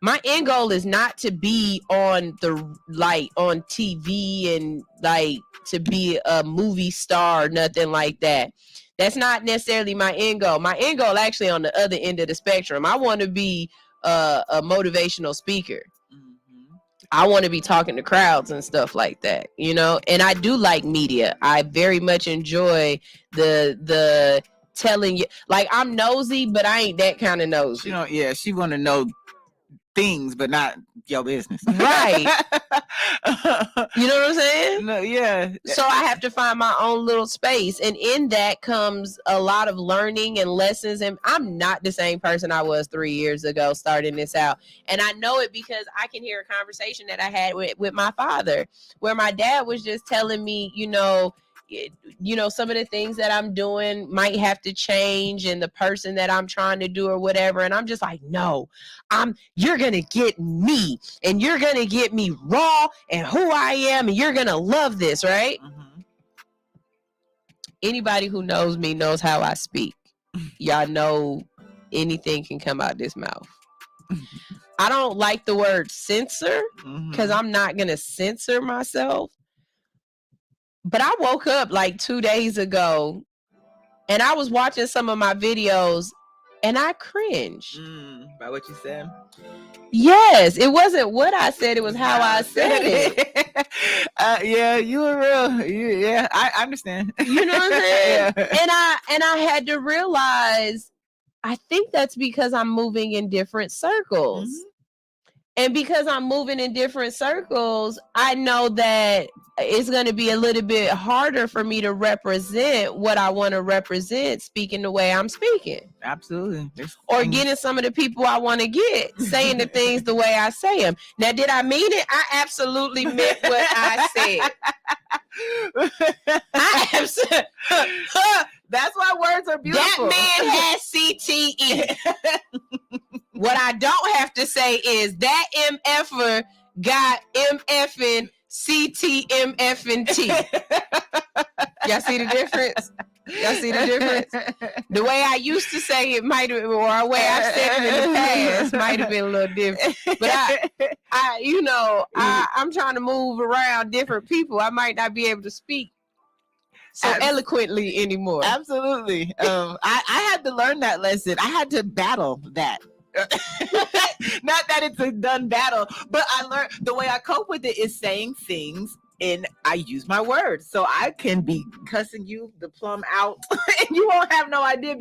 My end goal is not to be on TV and like to be a movie star or nothing like that. That's not necessarily my end goal. My end goal actually on the other end of the spectrum. I want to be a motivational speaker. Mm-hmm. I want to be talking to crowds and stuff like that, and I do like media. I very much enjoy the telling you, like, I'm nosy, but I ain't that kind of nosy. She want to know things, but not your business. Right. You know what I'm saying? No, yeah. So I have to find my own little space. And in that comes a lot of learning and lessons. And I'm not the same person I was 3 years ago starting this out. And I know it because I can hear a conversation that I had with my father, where my dad was just telling me, you know, some of the things that I'm doing might have to change, and the person that I'm trying to do or whatever. And I'm just like, no, you're going to get me, and you're going to get me raw and who I am, and you're going to love this, right? Anybody who knows me knows how I speak. Y'all know anything can come out this mouth. I don't like the word censor because I'm not going to censor myself. But I woke up like 2 days ago and I was watching some of my videos and I cringed. By what you said? Yes, it wasn't what I said, it was how I said it. Yeah, you were real. Yeah, I understand. You know what I'm saying? Yeah. And I had to realize, I think that's because I'm moving in different circles. And because I'm moving in different circles, I know that it's going to be a little bit harder for me to represent what I want to represent, speaking the way I'm speaking. Absolutely. Or getting some of the people I want to get, saying the things the way I say them. Now, did I mean it? I absolutely meant what I said. That's why words are beautiful. That man has CTE. What I don't have to say is that MFer got MFing CTMFing T. Y'all see the difference? Y'all see the difference? The way I used to say it might have, or the way I've said it in the past might have been a little different. But I'm trying to move around different people. I might not be able to speak so eloquently anymore. Absolutely. I had to learn that lesson. I had to battle that. Not that it's a done battle, but I learned the way I cope with it is saying things and I use my words. So I can be cussing you the plum out and you won't have no idea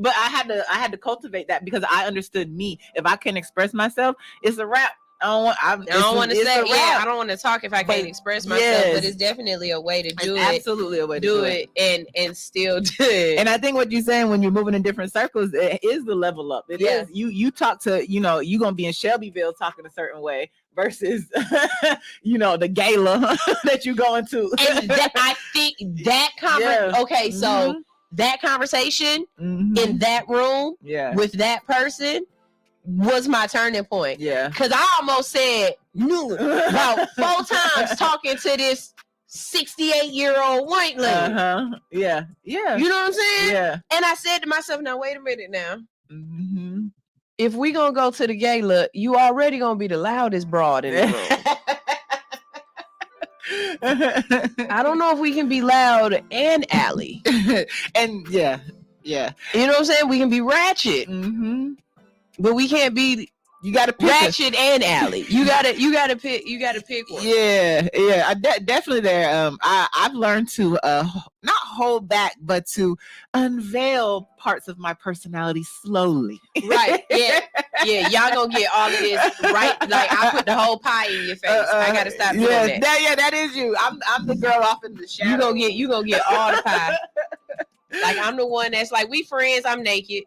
but I had to cultivate that because I understood me. If I can express myself, it's a wrap. I don't want to say, I don't want to talk if I can't express myself, but it's definitely a way to do it. Absolutely a way to do it. And still do it. And I think what you're saying when you're moving in different circles, it is the level up. It is. You talk to, you're going to be in Shelbyville talking a certain way versus, the gala that you're going to. And I think that okay, so that conversation in that room with that person was my turning point. Yeah. Because I almost said no about 4 times talking to this 68-year-old white lady. Yeah. Yeah. You know what I'm saying? Yeah. And I said to myself, now wait a minute now. If we gonna go to the gala, you already gonna be the loudest broad in the room. I don't know if we can be loud and alley. And yeah. You know what I'm saying? We can be ratchet. But we can't be. You got to pick ratchet and alley. You gotta pick one. Yeah. I definitely there. I've learned to not hold back, but to unveil parts of my personality slowly. Right. Yeah. Y'all gonna get all of this right. Like I put the whole pie in your face. I gotta stop doing that. That is you. I'm the girl off in the shadow. You gonna get all the pie. Like I'm the one that's like, we friends. I'm naked.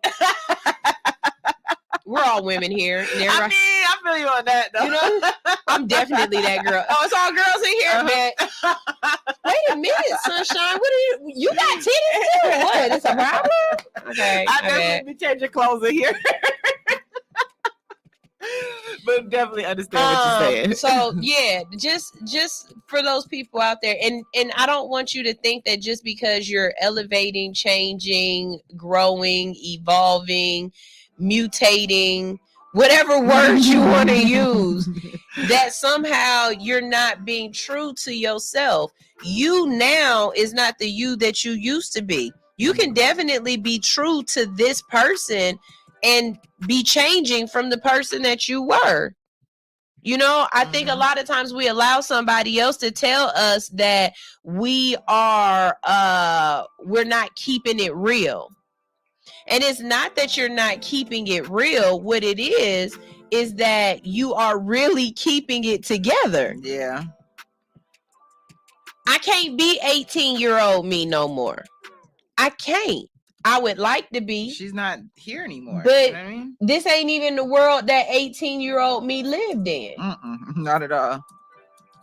We're all women here. I feel you on that, though. You know, I'm definitely that girl. Oh, it's all girls in here, but wait a minute, sunshine. What are you got titties too? What? It's a problem? Okay. I definitely be changing clothes in here. But definitely understand what you're saying. So yeah, just for those people out there, and I don't want you to think that just because you're elevating, changing, growing, evolving, mutating, whatever words you want to use, that somehow you're not being true to yourself. You now is not the you that you used to be. You can definitely be true to this person and be changing from the person that you were. You know, I think a lot of times we allow somebody else to tell us that we're not keeping it real. And it's not that you're not keeping it real. What it is that you are really keeping it together. Yeah. I can't be 18-year-old me no more. I can't. I would like to be. She's not here anymore. But you know what I mean? This ain't even the world that 18-year-old me lived in. Not at all.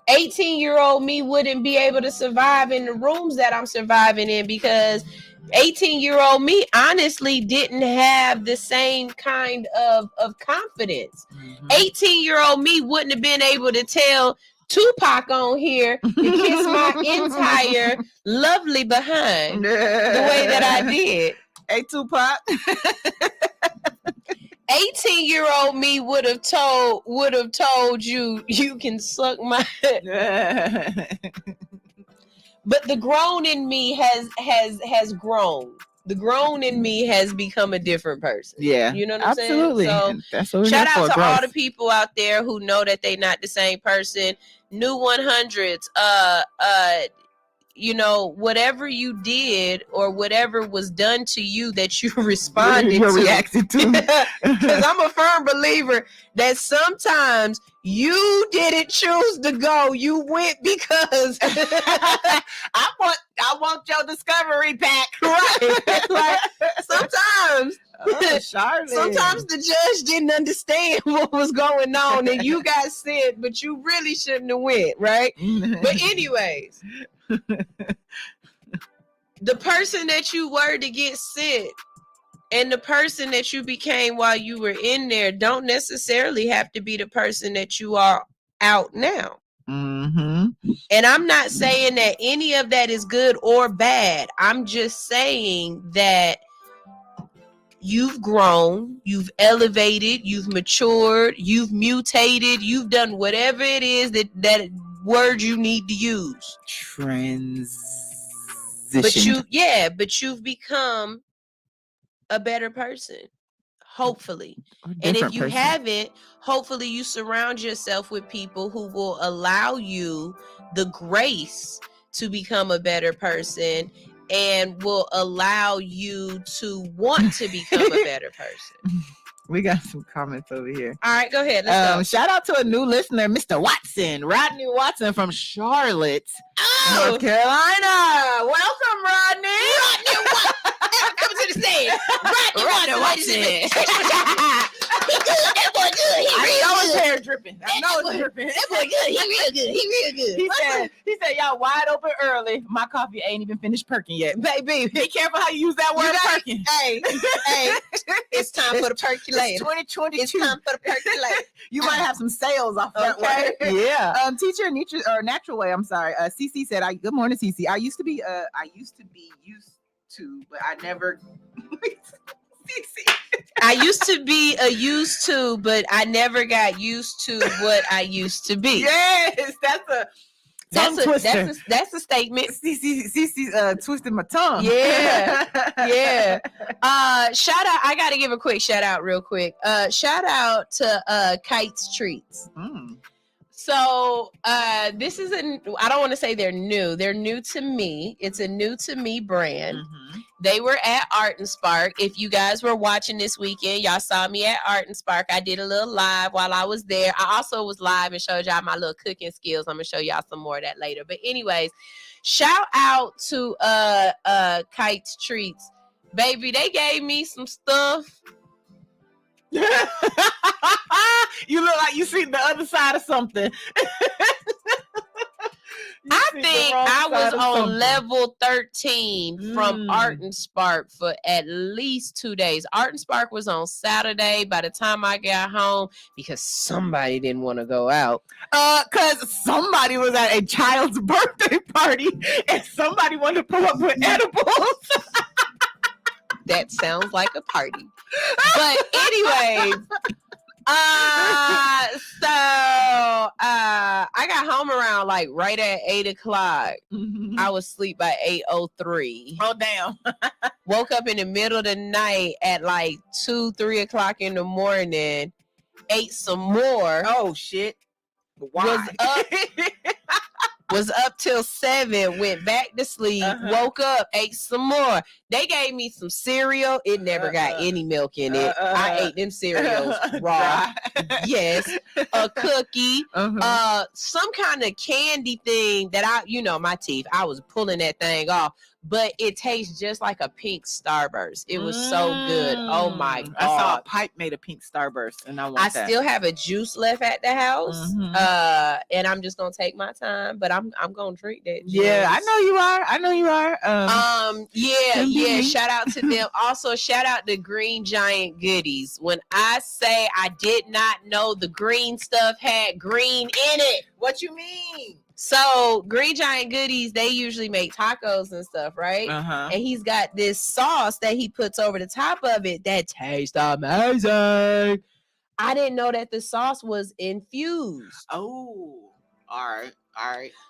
18-year-old me wouldn't be able to survive in the rooms that I'm surviving in, because 18-year-old me honestly didn't have the same kind of confidence. 18-year-old me wouldn't have been able to tell Tupac on here to kiss my entire lovely behind the way that I did. Hey, Tupac. 18-year-old me would have told you can suck my but the grown in me has grown. The grown in me has become a different person. Yeah. You know what I'm absolutely. saying? So that's what we're shout here out for, to all growth. the people out there who know that they're not the same person. New 100s, you know, whatever you did or whatever was done to you that you responded You're to. reacting to. Because I'm a firm believer that sometimes you didn't choose to go. You went because I want your discovery pack. Right. Like sometimes Charlotte. sometimes the judge didn't understand what was going on and you got sent, but you really shouldn't have went, right? But anyways, the person that you were to get sent and the person that you became while you were in there don't necessarily have to be the person that you are out now. Mm-hmm. And I'm not saying that any of that is good or bad. I'm just saying that you've grown, you've elevated, you've matured, you've mutated, you've done whatever it is that word you need to use. Transition. But you've become a better person, hopefully. And if you haven't, hopefully you surround yourself with people who will allow you the grace to become a better person and will allow you to want to become a better person. We got some comments over here. All right, go ahead. Let's go. Shout out to a new listener, Mr. Watson, Rodney Watson from Charlotte, North Carolina. Welcome, Rodney. Rodney Watson. Coming to the stage. Rodney Watson. He good. That boy good. He real good. His hair dripping. I know it's dripping. That boy good. He real good. He real good. He said, y'all wide open early. My coffee ain't even finished perking yet. Baby, be careful how you use that word perking. Hey, it's time for the percolator. It's 2022. It's time for the percolator. You might have some sales off that word. Yeah. Teacher Natural Way. I'm sorry. CC said, good morning, CC. I used to be used to, but I never. I used to be used to, but I never got used to what I used to be. Yes, that's a statement. CC twisted my tongue. Yeah. Shout out. I got to give a quick shout out real quick. Shout out to Kites Treats. So this is I don't want to say they're new. They're new to me. It's a new to me brand. Mm-hmm. They were at Art and Spark. If you guys were watching this weekend, y'all saw me at Art and Spark. I did a little live while I was there. I also was live and showed y'all my little cooking skills. I'm gonna show y'all some more of that later. But anyways, shout out to Kites Treats. Baby, they gave me some stuff. You look like you seen the other side of something. I think I was on level 13 from Art and Spark for at least 2 days. Art and Spark was on Saturday by the time I got home because somebody didn't want to go out. Because somebody was at a child's birthday party and somebody wanted to pull up with edibles. That sounds like a party. But anyways, I got home around like right at 8:00. Mm-hmm. I was asleep by 8:03. Oh damn! Woke up in the middle of the night at like 2-3 o'clock in the morning. Ate some more. Oh shit! Why? Was up till 7, went back to sleep, woke up, ate some more. They gave me some cereal. It never got any milk in it. I ate them cereals raw. Yes. A cookie, some kind of candy thing that my teeth, I was pulling that thing off. but it tastes just like a pink Starburst. It was so good. Oh my God. I saw a pipe made a pink Starburst, and I want that. Still have a juice left at the house. Mhm. And I'm just gonna take my time, but I'm gonna drink that juice. Yeah, I know you are. Yeah. Shout out to them. Also, shout out to Green Giant Goodies. When I say I did not know the green stuff had green in it. What you mean? So Green Giant Goodies, they usually make tacos and stuff, right? Uh-huh. And he's got this sauce that he puts over the top of it that tastes amazing. I didn't know that the sauce was infused. Oh, all right.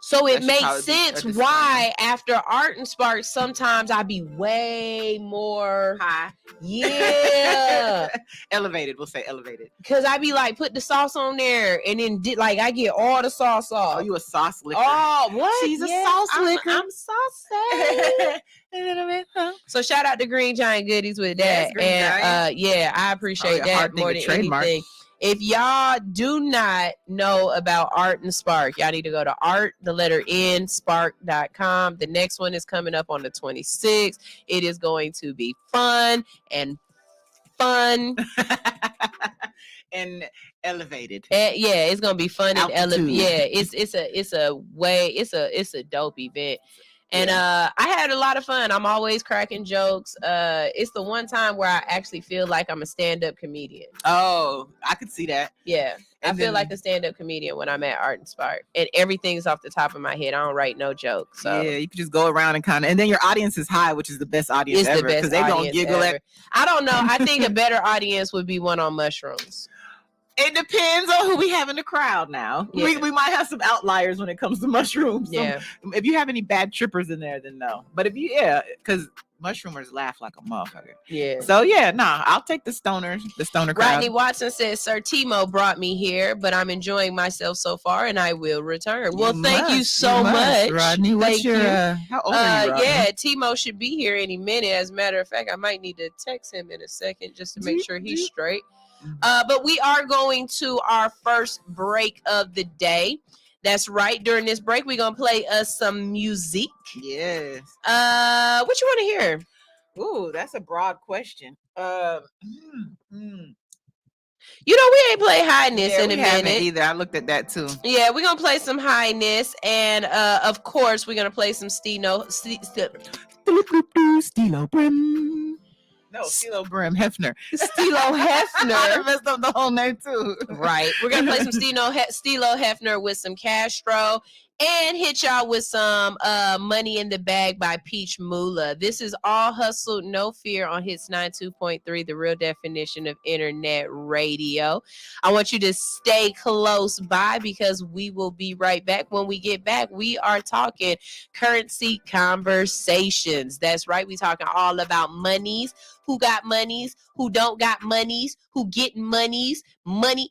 So it makes sense why after Art and Spark, sometimes I be way more high. Yeah. Elevated. We'll say elevated. Because I be like, put the sauce on there and then I get all the sauce off. Oh, you a sauce licker. Oh, what? She's a sauce licker. I'm saucy. A little bit, huh? So shout out to Green Giant Goodies with that. Yes, I appreciate that more than anything. If y'all do not know about Art and Spark, y'all need to go to spark.com. The next one is coming up on the 26th. It is going to be fun and elevated. Yeah, it's gonna be fun and elevated. Yeah, it's a dope event. And I had a lot of fun. I'm always cracking jokes. It's the one time where I actually feel like I'm a stand-up comedian. Oh, I could see that. Yeah. I feel like a stand-up comedian when I'm at Art and Spark. And everything's off the top of my head. I don't write no jokes. So yeah, you can just go around and and then your audience is high, which is the best audience ever. Because they don't giggle at. I don't know. I think a better audience would be one on mushrooms. It depends on who we have in the crowd now. Yeah. We might have some outliers when it comes to mushrooms. Yeah. If you have any bad trippers in there, then no. But if you, because mushroomers laugh like a motherfucker. Yeah. So I'll take the stoner crowd. Rodney Watson says, Sir Timo brought me here, but I'm enjoying myself so far and I will return. Well, thank you so much. Rodney, what's your, how old are you, Rodney? Yeah, Timo should be here any minute. As a matter of fact, I might need to text him in a second just to make sure he's straight. But we are going to our first break of the day. That's right. During this break, we're going to play us some music. Yes. What you want to hear? Ooh, that's a broad question. You know, we ain't play Highness in a minute either. I looked at that too. Yeah, we're going to play some Highness. And of course, we're going to play some Stilo Brim. No, Stilo Brim Hefner. Stilo Hefner. I messed up the whole name too. Right. We're going to play some Stilo Hefner with some Castro and hit y'all with some Money in the Bag by Peach Moolah. This is All Hustle, No Fear on Hits 92.3, the real definition of internet radio. I want you to stay close by because we will be right back. When we get back, we are talking currency conversations. That's right. We talking all about monies. Who got monies, who don't got monies, who getting monies, money.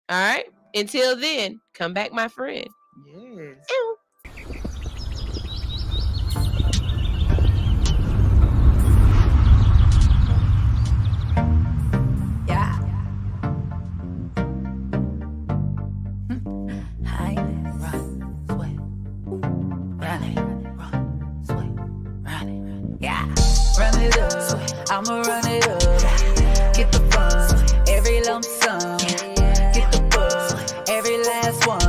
All right. Until then, come back, my friend. Yes. Ew. Yeah. Highness. Run, sweat. Run it. Run, sweat. Run it. Yeah. Run it up. I'ma run it up. Get the funds. Every lump sum. Every last one,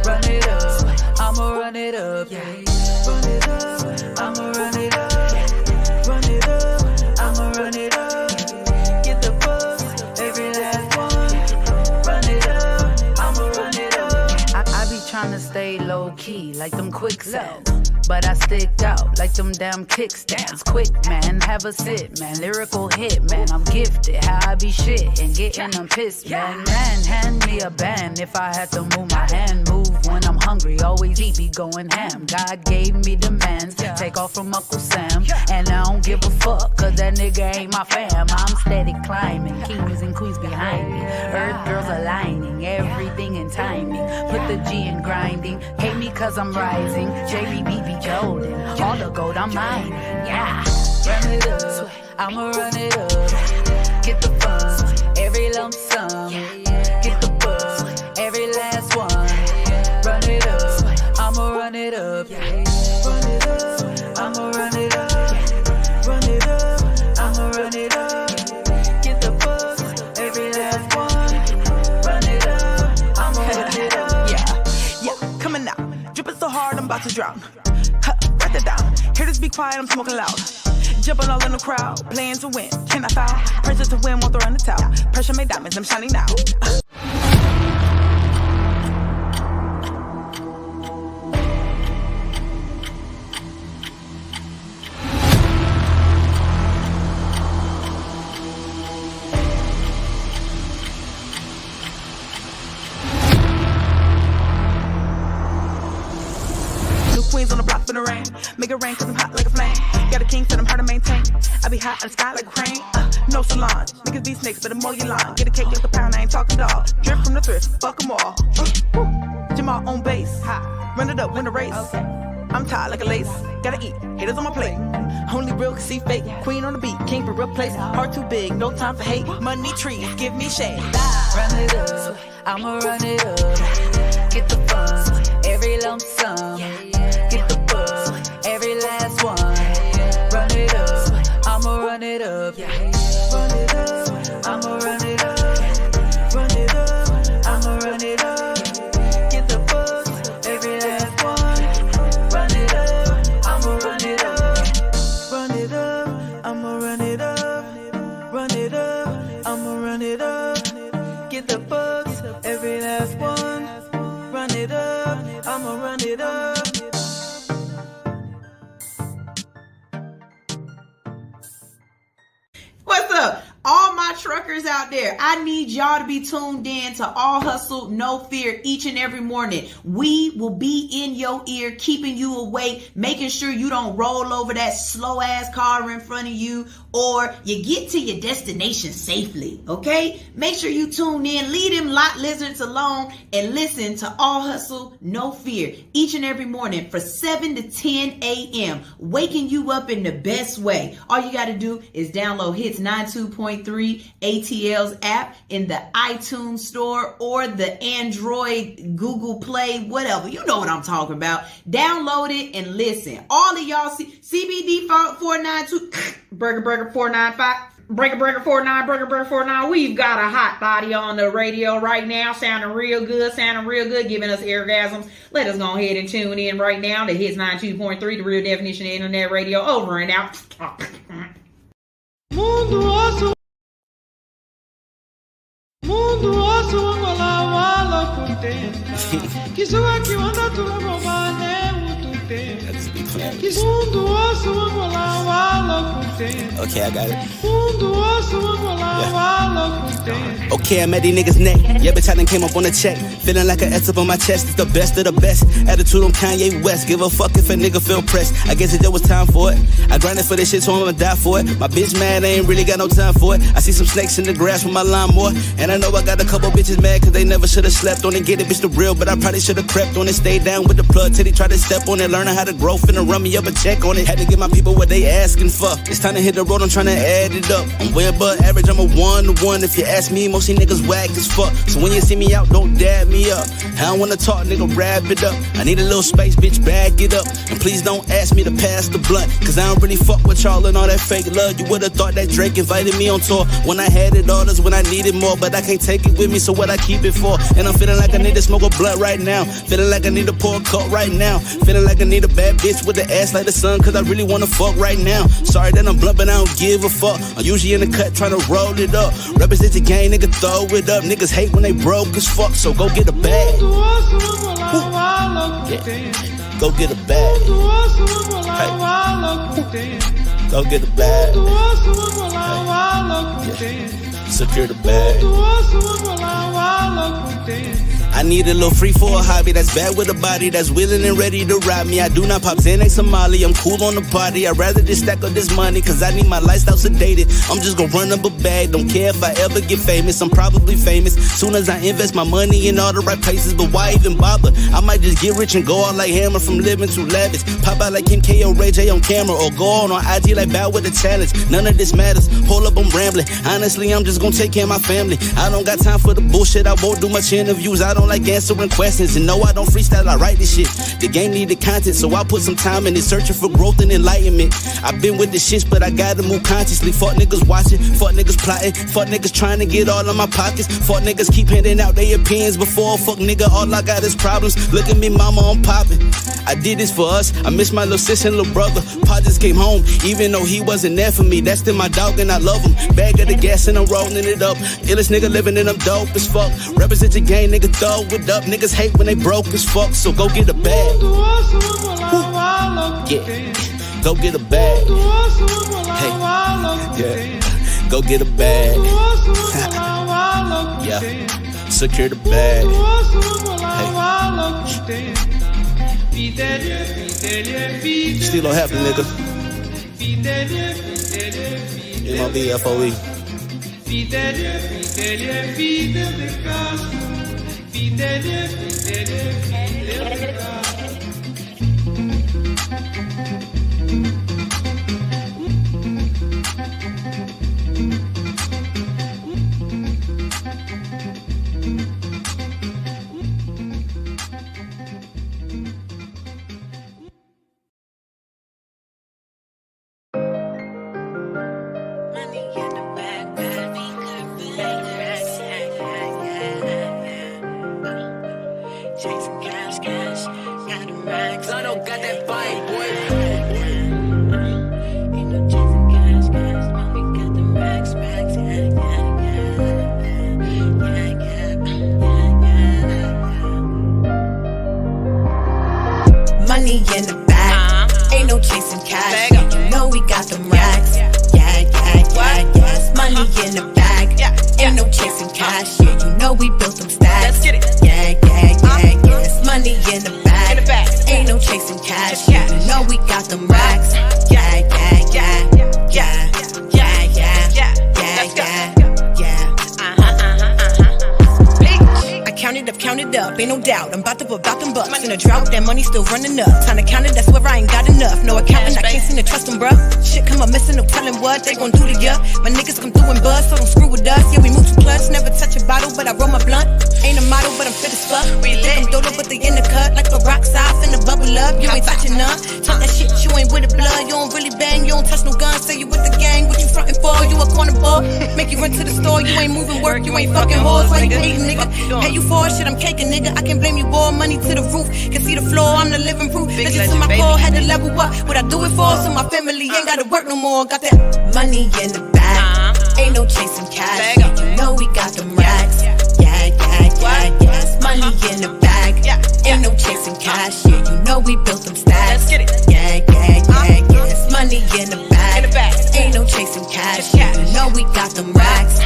run it up, I'ma run it up, yeah. Run it up, I'ma run it up, run it up, I'ma run it up, get the buzz, every last one, run it up, I'ma run it up. I be tryna stay low key like them quicksands. But I stick out like them damn kickstands. Quick, man, have a sit, man. Lyrical hit, man. I'm gifted. How I be shit and getting them pissed, man. Man, hand me a band if I had to move my hand. Move when I'm hungry, always he be going ham. God gave me demands. Take off from Uncle Sam. And I don't give a fuck, cause that nigga ain't my fam. I'm steady climbing, kings and queens behind me. Earth girls aligning, everything in timing. Put the G in grinding. Hate me cause I'm rising. JBB be golden. All the gold I'm mining. Yeah. Run it up. I'ma run it up. Get the funds. Every lump sum. Get the buzz. Every last one. Run it up. I'ma run about to drown. Write that down. Hear this, be quiet, I'm smoking loud. Jumping all in the crowd, playing to win. Can I foul? Pressure to win, won't throw in the towel. Pressure made diamonds, I'm shining now. Queens on the block for the rain. Make it rain cause I'm hot like a flame. Got a king, said I'm hard to maintain. I be hot in the sky like a crane. No salon. Niggas be snakes, better mow your line. Get a cake like a pound, I ain't talking dog. Drip from the thrift, fuck them all. Jamal on base. Run it up, win the race. I'm tired like a lace. Gotta eat, haters on my plate. Only real can see fake. Queen on the beat, king for real place. Heart too big, no time for hate. Money trees, give me shade. Run it up, I'ma run it up. Get the funds, every lump sum. Get the buzz, every last one. Run it up, I'ma run it up. Run it up, I'ma run it up. Run it up, I'ma run it up. Get the buzz, every last one. Run it up, I'ma run it up. Run it up, I'ma run it up. Run it up, I'ma run it up. Get the bucks, every last one. Run it up, I'ma run it up. What's up? All my truckers out there, I need y'all to be tuned in to All Hustle, No Fear each and every morning. We will be in your ear, keeping you awake, making sure you don't roll over that slow ass car in front of you, or you get to your destination safely, okay? Make sure you tune in, leave them lot lizards alone, and listen to All Hustle, No Fear each and every morning for 7 to 10 a.m., waking you up in the best way. All you got to do is download Hits 92.3 ATL's app in the iTunes store or the Android, Google Play, whatever. You know what I'm talking about. Download it and listen. All of y'all CBD 492 Burger 495. Breaker 49, Burger 49. We've got a hot body on the radio right now, sounding real good, giving us orgasms. Let us go ahead and tune in right now to Hits 92.3, the real definition of internet radio. Over and out. Mundo osso angola wala contente. Que sua que anda tu romane muito tempo. Que mundo osso angola wala contente. Okay, I got it. Mundo osso angola wala contente. Okay, I'm at these niggas' neck. Yeah, bitch, I done came up on the check. Feeling like an S up on my chest. It's the best of the best. Attitude on Kanye West. Give a fuck if a nigga feel pressed. I guess it just was time for it. I grinded for this shit, so I'ma die for it. My bitch mad, I ain't really got no time for it. I see some snakes in the grass with my lawnmower. And I know I got a couple bitches mad cause they never should've slept on it. Get it, bitch, the real, but I probably should've crept on it. Stay down with the plug till they try to step on it. Learning how to grow, finna run me up a check on it. Had to give my people what they asking for. It's time to hit the road, I'm trying to add it up. I'm way above average, I'm a 1-to-1. If you ask me, most of these niggas whack as fuck. So when you see me out, don't dab me up. I don't wanna talk, nigga, wrap it up. I need a little space, bitch, bag it up. And please don't ask me to pass the blunt, cause I don't really fuck with y'all and all that fake love. You would've thought that Drake invited me on tour. When I had it all, that's when I needed more. But I can't take it with me, so what I keep it for? And I'm feeling like I need to smoke a blunt right now. Feeling like I need to pour a cup right now. Feeling like I need a bad bitch with the ass like the sun, cause I really wanna fuck right now. Sorry that I'm blunt, but I don't give a fuck. I'm usually in the cut trying to roll it up. Represent the game, nigga, throw it up. Niggas hate when they broke as fuck, so go get a bag. Yeah. Go get a bag. Hey. Go get a bag. Hey. Yeah. Secure the bag. I need a little free for a hobby that's bad with a body that's willing and ready to ride me. I do not pop Xanax or Molly, I'm cool on the party. I'd rather just stack up this money, cause I need my lifestyle sedated. I'm just gonna run up a bag, don't care if I ever get famous. I'm probably famous soon as I invest my money in all the right places. But why even bother? I might just get rich and go out like Hammer from living too lavish. Pop out like Kim K or Ray J on camera, or go on IG like Bow with a challenge. None of this matters, hold up, I'm rambling. Honestly, I'm just gonna take care of my family. I don't got time for the bullshit, I won't do much interviews. I don't like answering questions, and no, I don't freestyle, I write this shit. The game needed content, so I put some time in it, searching for growth and enlightenment. I've been with the shits, but I gotta move consciously. Fuck niggas watching, fuck niggas plotting, fuck niggas trying to get all of my pockets. Fuck niggas keep handing out their opinions before. Fuck nigga, all I got is problems. Look at me, mama, I'm popping. I did this for us. I miss my little sis and little brother. Pa just came home, even though he wasn't there for me. That's still my dog and I love him. Bag of the gas and I'm rolling it up. Illest nigga living and I'm dope as fuck. Represent your gang, nigga, throw it up. Niggas hate when they broke as fuck, so go get a bag. Yeah, go get a bag. Hey, yeah, go get a bag. Yeah, secure the bag. Hey. Still don't happen, nigga. MLB-FOE. Money in the bag, ain't no chasing cash. You know we got them racks. Yes. Money in the bag, ain't no chasing cash. Yeah, you know we built them stacks. Yes. Money in the bag, ain't no chasing cash. Yeah, you know we got them racks. Yeah. Count it up, ain't no doubt. I'm about to put them bucks in a drought. That money still running up. Time to count it, that's where I ain't got enough. No accountant, I can't seem to trust them, bruh. Shit come up missing, no telling what they gon' do to ya. My niggas come through and buzz, so don't screw with us. Yeah, we move too clutch, never touch a bottle, but I roll my blunt. Ain't a model, but I'm fit as fuck. We lit, I'm dodo, but they in the cut. Like a rock soft in the bubble up. You ain't touching none. Talk that shit, you ain't with the blood. You don't really bang, you don't touch no guns. Say you with the gang, what you frontin' for? You a corner ball. Make you run to the store, you ain't moving work, you ain't fucking hoes. Why you hating, nigga? Pay you for shit, I'm caking, nigga. I can't blame you, boy. Money to the roof. Can see the floor, I'm the living proof. Listen to my call, had to level up. What I do it for, so my family ain't gotta work no more. Got that money in the bag, ain't no chasing cash. You know we got them racks. Yes. Money in the bag, ain't no chasing cash. Yeah, you know we built them stacks. Yes. Money in the bag, ain't no chasing cash. Yeah, you know we got them racks.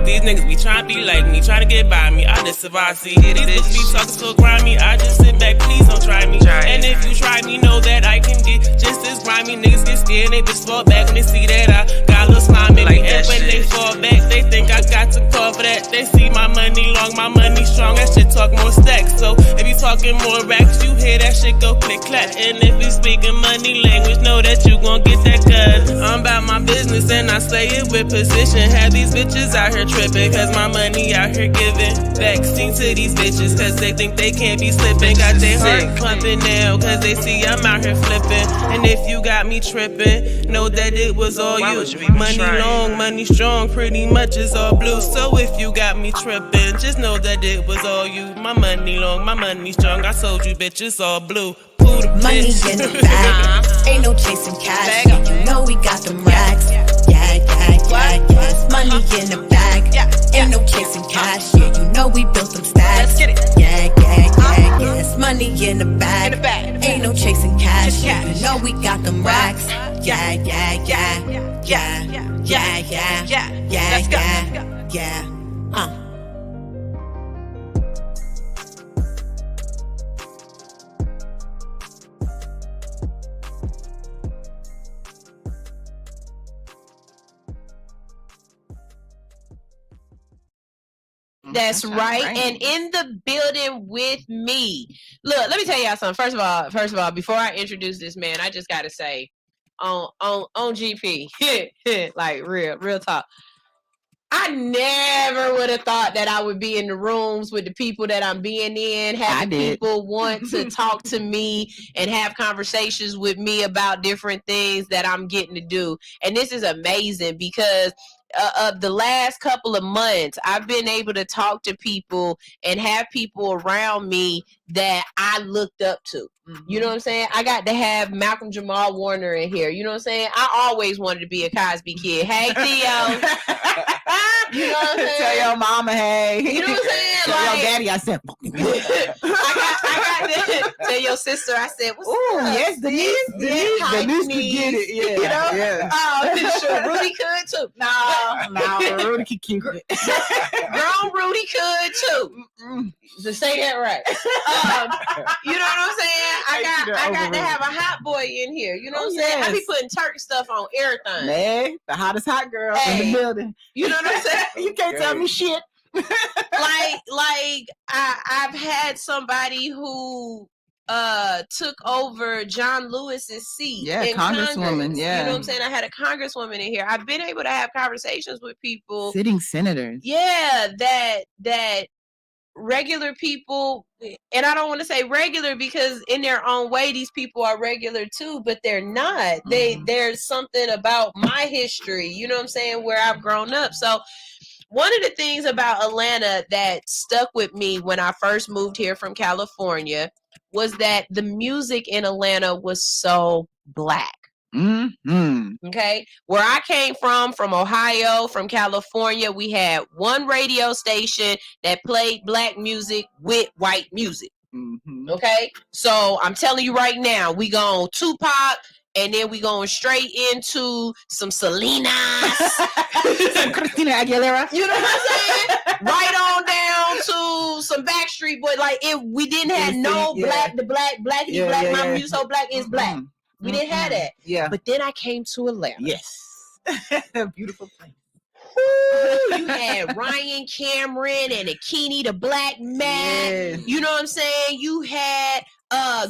These niggas be trying to be like me, trying to get by me. I just survive, see. These bitches be talking so grimy. I just sit back, please don't try me. And if you try me, know that I can get just as grimy. Niggas get scared, they just fall back when they see that I got a little slime in me. And when they fall back, they think I got to call for that. They see my money long, my money strong. That shit talk more stacks. So if you talking more racks, you hear that shit go click clack. And if you speaking money language, know that you gon' get that cut. I'm about my business and I say it with position. Have these bitches out here tripping, cause my money out here giving vaccine to these bitches, cause they think they can't be slipping. Got their heart clumping now, cause they see I'm out here flipping. And if you got me tripping, know that it was all you. Money long, money strong, pretty much is all blue. So if you got me tripping, just know that it was all you. My money long, my money strong, I sold you bitches all blue. Money in the bag, ain't no chasing cash. You know we got them racks. Yes. Money in the bag, ain't no chasing cash. Yeah, you know we built them stacks. Yes. Money in the bag, ain't no chasing cash. Yeah, you know we got them racks. Yeah. That's right. And in the building with me. Look, let me tell y'all something. First of all, before I introduce this man, I just gotta say, on GP, like real talk. I never would have thought that I would be in the rooms with the people that I'm being in, having people want to talk to me and have conversations with me about different things that I'm getting to do. And this is amazing because of the last couple of months, I've been able to talk to people and have people around me that I looked up to. You know what I'm saying? I got to have Malcolm Jamal Warner in here. You know what I'm saying? I always wanted to be a Cosby kid. Hey, Theo. You know what I'm saying? Tell your mama, hey. You know what I'm saying? Tell your daddy, I said. I got to tell your sister, I said, what's Ooh, up? yes, Denise could get it. Yeah, you know? yeah. Sure, Rudy could too. No, Rudy could keep it. Grown Rudy could too. To say that right. You know what I'm saying? I got to have a hot boy in here. You know what I'm saying? I be putting Turk stuff on everything. Man, the hottest hot girl in the building. You know what I'm saying? You can't tell me shit. like I've had somebody who took over John Lewis's seat. Yeah, in Congresswoman. Congress. Yeah. You know what I'm saying? I had a congresswoman in here. I've been able to have conversations with people. Sitting senators. Yeah, that regular people, and I don't want to say regular because in their own way these people are regular too, but they're not. There's something about my history, you know what I'm saying, where I've grown up. So one of the things about Atlanta that stuck with me when I first moved here from California was that the music in Atlanta was so Black. Okay, where I came from Ohio, from California, we had one radio station that played Black music with white music. Okay, so I'm telling you right now, we going Tupac, and then we going straight into some Selena, some Christina Aguilera. You know what I'm saying? Right on down to some Backstreet Boys. Like we didn't have no black mama music so black is black. We didn't have that. Yeah. But then I came to Atlanta. Yes. Beautiful place. Ooh, you had Ryan Cameron and Akini the Black Man. Yes. You know what I'm saying? You had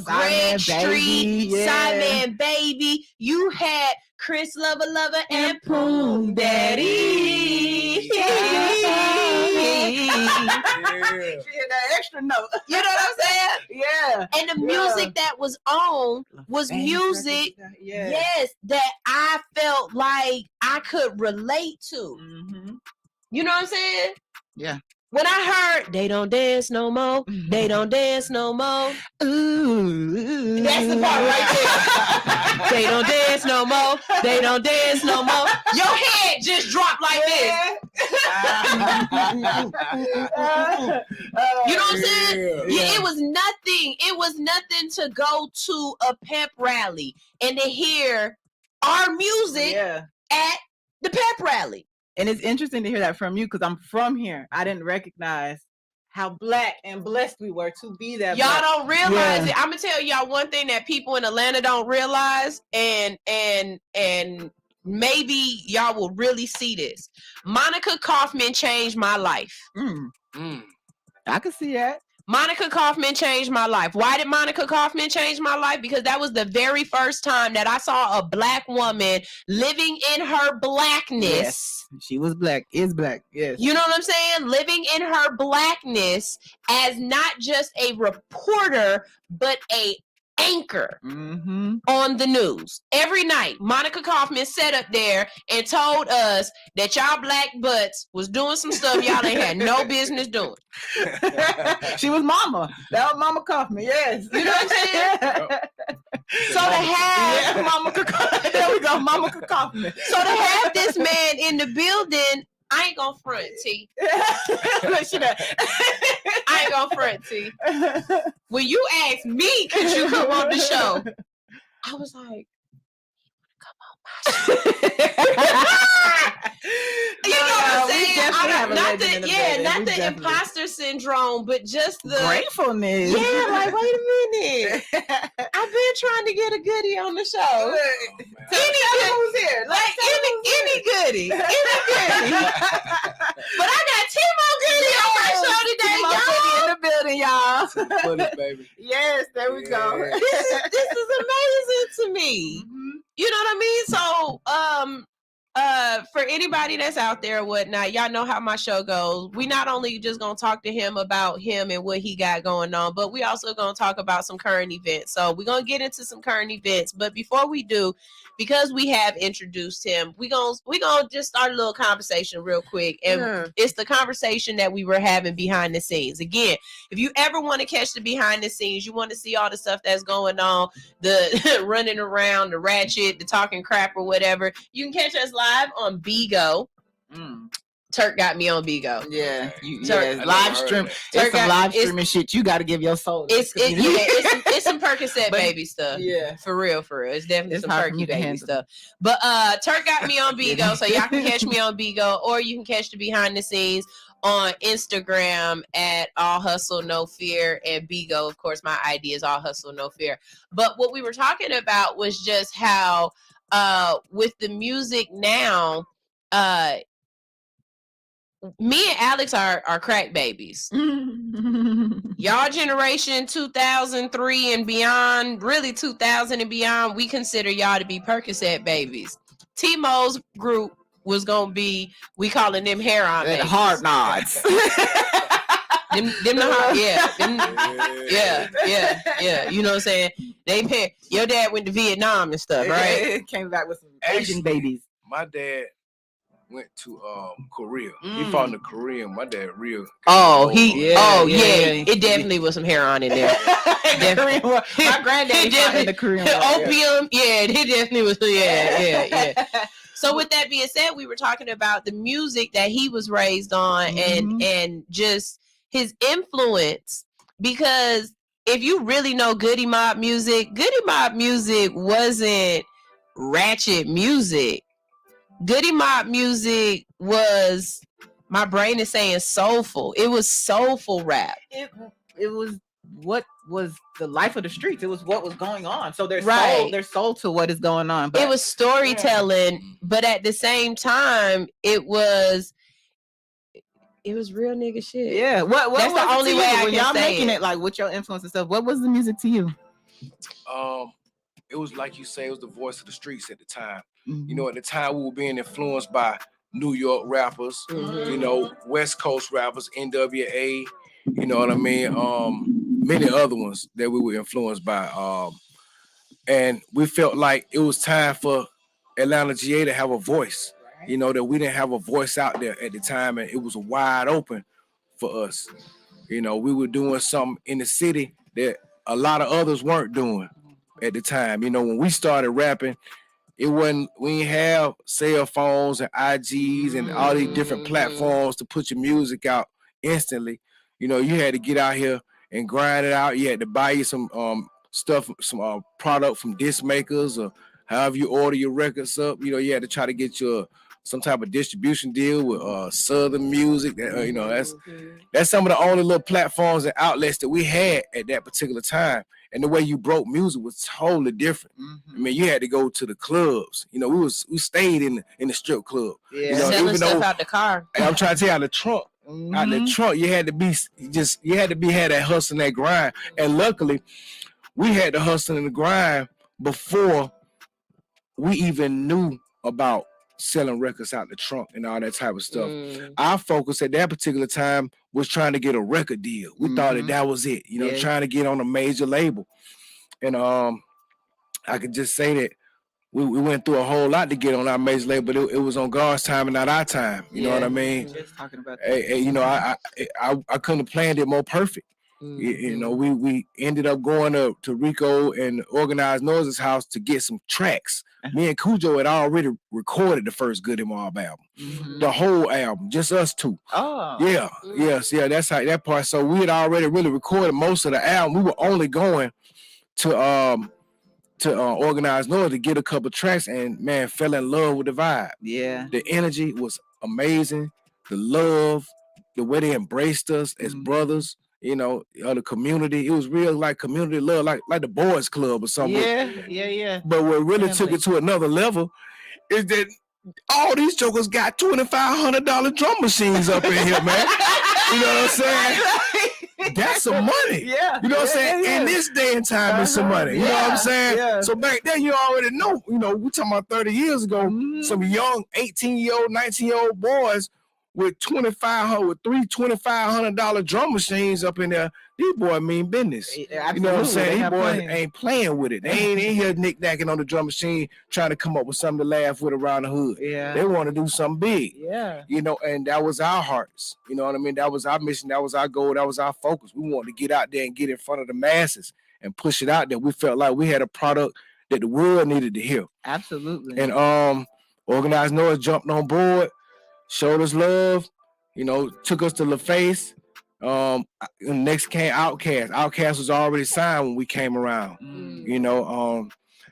Greg Street, Simon Baby. You had Chris Lover and Poon Daddy. That extra note. You know what I'm saying? Yeah. And the music that was on was music, yes, that I felt like I could relate to. You know what I'm saying? Yeah. When I heard they don't dance no more, they don't dance no more. Ooh, that's the part right there. They don't dance no more, they don't dance no more. Your head just dropped like this. You know what I'm saying? Yeah, it was nothing. It was nothing to go to a pep rally and to hear our music at the pep rally. And it's interesting to hear that from you because I'm from here. I didn't recognize how Black and blessed we were to be that. Y'all Black. don't realize it. I'm gonna tell y'all one thing that people in Atlanta don't realize, and maybe y'all will really see this. Monica Kaufman changed my life. I could see that. Monica Kaufman changed my life. Why did Monica Kaufman change my life? Because that was the very first time that I saw a Black woman living in her Blackness. Yes, she was Black, is Black. Yes. You know what I'm saying? Living in her Blackness as not just a reporter, but a anchor on the news. Every night, Monica Kaufman sat up there and told us that y'all Black butts was doing some stuff y'all ain't had no business doing. She was Mama. That was Mama Kaufman. Yes. You know what I'm saying? So to have Mama Kaufman. There we go, Mama Kaufman. So to have this man in the building, I ain't gonna front, T. I ain't gonna front, T. When you asked me, could you come on the show? I was like, come on my show. You know what I'm saying? Not the imposter syndrome, but just the gratefulness. Yeah, like, wait a minute. I've been trying to get a goodie on the show. Any goodie. But I got 10 more goodies on my show today, y'all. In the building, y'all. Put it, baby. Yes, there we go. This is amazing to me. You know what I mean? So, For anybody that's out there or whatnot, y'all know how my show goes. We not only just gonna talk to him about him and what he got going on, but we also gonna talk about some current events. So we're gonna get into some current events. But before we do, because we have introduced him, we gonna just start a little conversation real quick. And it's the conversation that we were having behind the scenes. Again, if you ever want to catch the behind the scenes, you want to see all the stuff that's going on, the running around, the ratchet, the talking crap or whatever, you can catch us live on Bigo. Turk got me on Bigo. Yeah, live stream. It's some live streaming shit. You got to give your soul. It's some Percocet baby stuff. Yeah, for real. It's definitely some Perky baby stuff. But Turk got me on Bigo, so y'all can catch me on Bigo, or you can catch the behind the scenes on Instagram at All Hustle No Fear, and Bigo, of course, my ID is All Hustle No Fear. But what we were talking about was just how with the music now, me and Alix are crack babies. Y'all generation 2003 and beyond, really 2000 and beyond, we consider y'all to be Percocet babies. T-Mo's group was gonna be, we calling them hair on babies. Hard nods. Yeah. You know what I'm saying? Your dad went to Vietnam and stuff, right? Came back with some Asian babies. My dad went to Korea. He fought in the Korean. My dad real. It definitely was some hair on in there. My granddad fought in the Korean. Opium, it definitely was. Yeah. So with that being said, we were talking about the music that he was raised on and just his influence, because if you really know Goody Mob music wasn't ratchet music. Goody Mob music was, my brain is saying soulful. It was soulful rap. It was what was the life of the streets. It was what was going on. So there's soul to what is going on. But it was storytelling, but at the same time, it was real nigga shit. Yeah. What That's the only way I when can y'all say making it like with your influence and stuff. What was the music to you? It was like you say, it was the voice of the streets at the time. You know, at the time we were being influenced by New York rappers, you know, West Coast rappers, NWA, you know what I mean? Many other ones that we were influenced by. And we felt like it was time for Atlanta GA to have a voice, you know, that we didn't have a voice out there at the time, and it was wide open for us. You know, we were doing something in the city that a lot of others weren't doing at the time. You know, when we started rapping, we didn't have cell phones and IGs and all these different platforms to put your music out instantly. You know, you had to get out here and grind it out. You had to buy you some stuff, some product from disc makers, or however you order your records up. You know, you had to try to get some type of distribution deal with Southern Music. You know, that's some of the only little platforms and outlets that we had at that particular time. And the way you broke music was totally different. I mean, you had to go to the clubs. You know, we stayed in the strip club. Yeah, you know, selling stuff out the car. And I'm trying to tell you, out the trunk. Out the trunk, you had to had that hustle and that grind. And luckily, we had the hustle and the grind before we even knew about selling records out the trunk and all that type of stuff. Our focus at that particular time was trying to get a record deal. We thought that was it, you know, trying to get on a major label. And I could just say that we went through a whole lot to get on our major label, but it was on God's time and not our time. You know what I mean? Just talking about that. You know, I couldn't have planned it more perfect. You know, we ended up going to Rico and Organized Noise's house to get some tracks. Me and Cujo had already recorded the first Goody Mob album, the whole album, just us two. Yes, that's how that part. So we had already really recorded most of the album. We were only going to Organized Noise to get a couple tracks, and man, fell in love with the vibe. Yeah, the energy was amazing. The love, the way they embraced us as brothers. You know, the community. It was real like community love, like the boys club or something. Yeah. But what really took it to another level is that all these jokers got $2,500 drum machines up in here, man. You know what I'm saying? That's some money. Yeah. You know what I'm saying? Yeah. In this day and time, it's some money. You know what I'm saying? Yeah. So back then, you already know, we talking about 30 years ago, some young 18-year-old, 19-year-old boys with three $2,500 drum machines up in there. These boys mean business. Absolutely. You know what I'm saying? These boys playing. ain't playing with it. They ain't in here knick-knacking on the drum machine trying to come up with something to laugh with around the hood. Yeah. They want to do something big. Yeah. And that was our hearts. You know what I mean? That was our mission. That was our goal. That was our focus. We wanted to get out there and get in front of the masses and push it out there. We felt like we had a product that the world needed to hear. Absolutely. And Organized Noise jumped on board, showed us love, took us to LaFace. Next came Outkast. Outkast was already signed when we came around.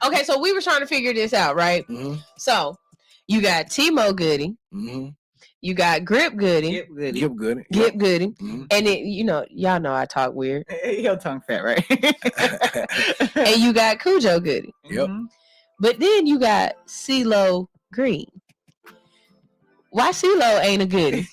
Okay, so we were trying to figure this out, right? So you got Timo Goody, you got Grip Goody, Gip Goody, and then y'all know I talk weird. Your tongue fat, right? And you got Cujo Goody. Yep. But then you got CeeLo Green. Why CeeLo ain't a goodie?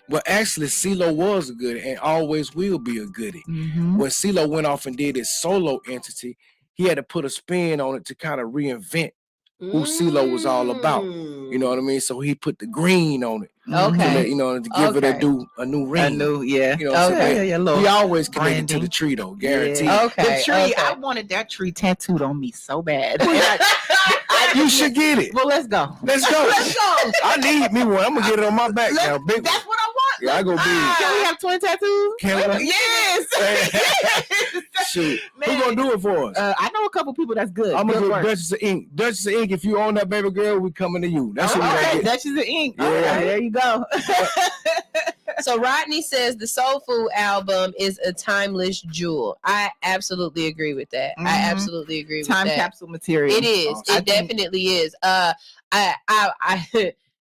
Well, actually, CeeLo was a goodie and always will be a goodie. When CeeLo went off and did his solo entity, he had to put a spin on it to kind of reinvent who CeeLo was all about. You know what I mean? So he put the green on it. Okay. To give it a new ring. He always connected to the tree though, guaranteed. Yeah. Okay. The tree, I wanted that tree tattooed on me so bad. You should get it. Well, let's go. Let's go. I need me one. I'm gonna get it on my back now. Big That's one. what I want. Yeah, I go big. Can we have twin tattoos? Can we? Yes. Shoot. Who gonna do it for us? I know a couple people that's good. I'm gonna Good go work. Duchess of Ink. Duchess of Ink, if you own that baby girl, we coming to you. That's what we gotta get. Duchess of Ink. Yeah. Okay, there you go. So Rodney says the Soul Food album is a timeless jewel. I absolutely agree with that. I absolutely agree with that. Time capsule material. It is. It definitely is. I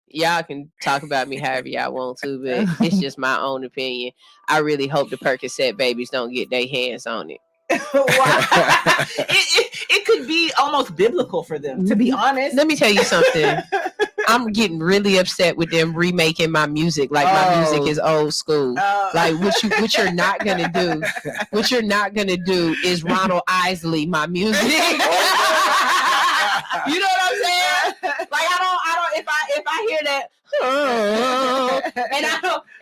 y'all can talk about me however y'all want to, but it's just my own opinion. I really hope the Percocet babies don't get their hands on it. It could be almost biblical for them, to be honest. Let me tell you something. I'm getting really upset with them remaking my music like my music is old school. Like what you're not gonna do. What you're not gonna do is Ronald Isley my music. You know what I'm saying? Like I don't if I hear that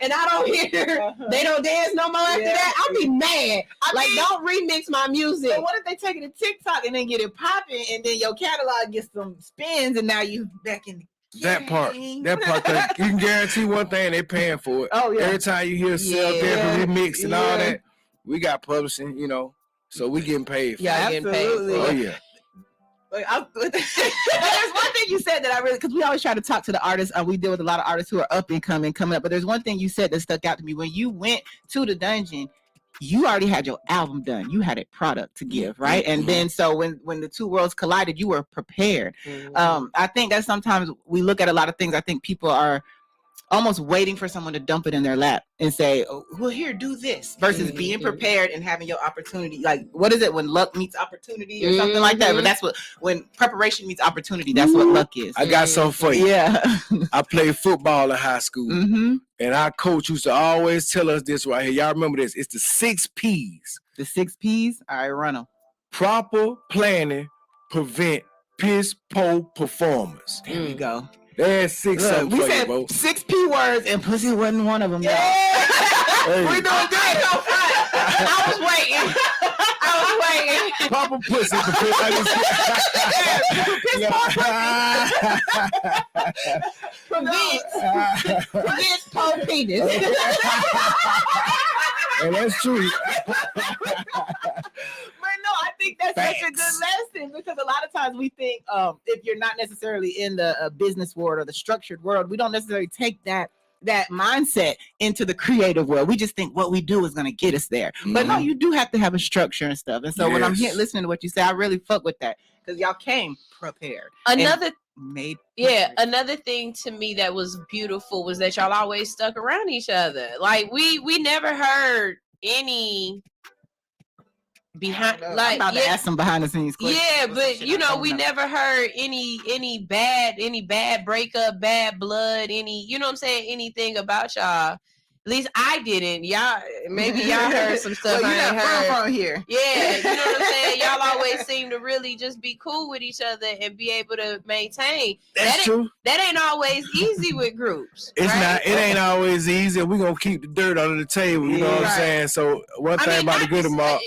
and I don't hear they don't dance no more after that, I'll be mad. Don't remix my music. So what if they take it to TikTok and then get it popping and then your catalog gets some spins and now you back in the That part, you can guarantee one thing, they paying for it. Oh, yeah. Every time you hear Cell Therapy remix and all that, we got publishing, so we getting paid for it. Yeah, getting paid. Oh, yeah. There's one thing you said that I really, because we always try to talk to the artists. We deal with a lot of artists who are up and coming up. But there's one thing you said that stuck out to me. When you went to the dungeon, you already had your album done. You had a product to give, right? And then so when the two worlds collided, you were prepared. I think that sometimes we look at a lot of things. I think people are almost waiting for someone to dump it in their lap and say, oh, well, here, do this, versus being prepared and having your opportunity. Like, what is it when luck meets opportunity or something like that? But that's when preparation meets opportunity, that's what luck is. I got something for you. Yeah. I played football in high school, and our coach used to always tell us this right here. Y'all remember this? It's the 6 P's. The 6 P's? All right, run them. Proper planning prevent piss poor performance. There we go. There's 6 something we for said you, bro. 6 P words and pussy wasn't one of them. Hey. We doing good. I was waiting. Proper pussy. Prevents poor penis. And that's true. But no, I think that's such a good lesson, because a lot of times we think if you're not necessarily in the business world or the structured world, we don't necessarily take that mindset into the creative world. We just think what we do is going to get us there. But no, you do have to have a structure and stuff. And so when I'm here listening to what you say, I really fuck with that, because y'all came prepared. Another thing to me that was beautiful was that y'all always stuck around each other. Like we never heard any behind, like, I'm about to ask some behind the scenes questions. Yeah, but we never heard any bad breakup, bad blood, you know what I'm saying, anything about y'all. At least I didn't. Y'all, maybe y'all heard some stuff Well, I ain't heard. from here. Yeah, you know what I'm saying? Y'all always seem to really just be cool with each other and be able to maintain. That's true. That ain't always easy with groups. It's right? not. It ain't always easy. We're gonna keep the dirt under the table. You know what I'm saying? So one thing about the good about,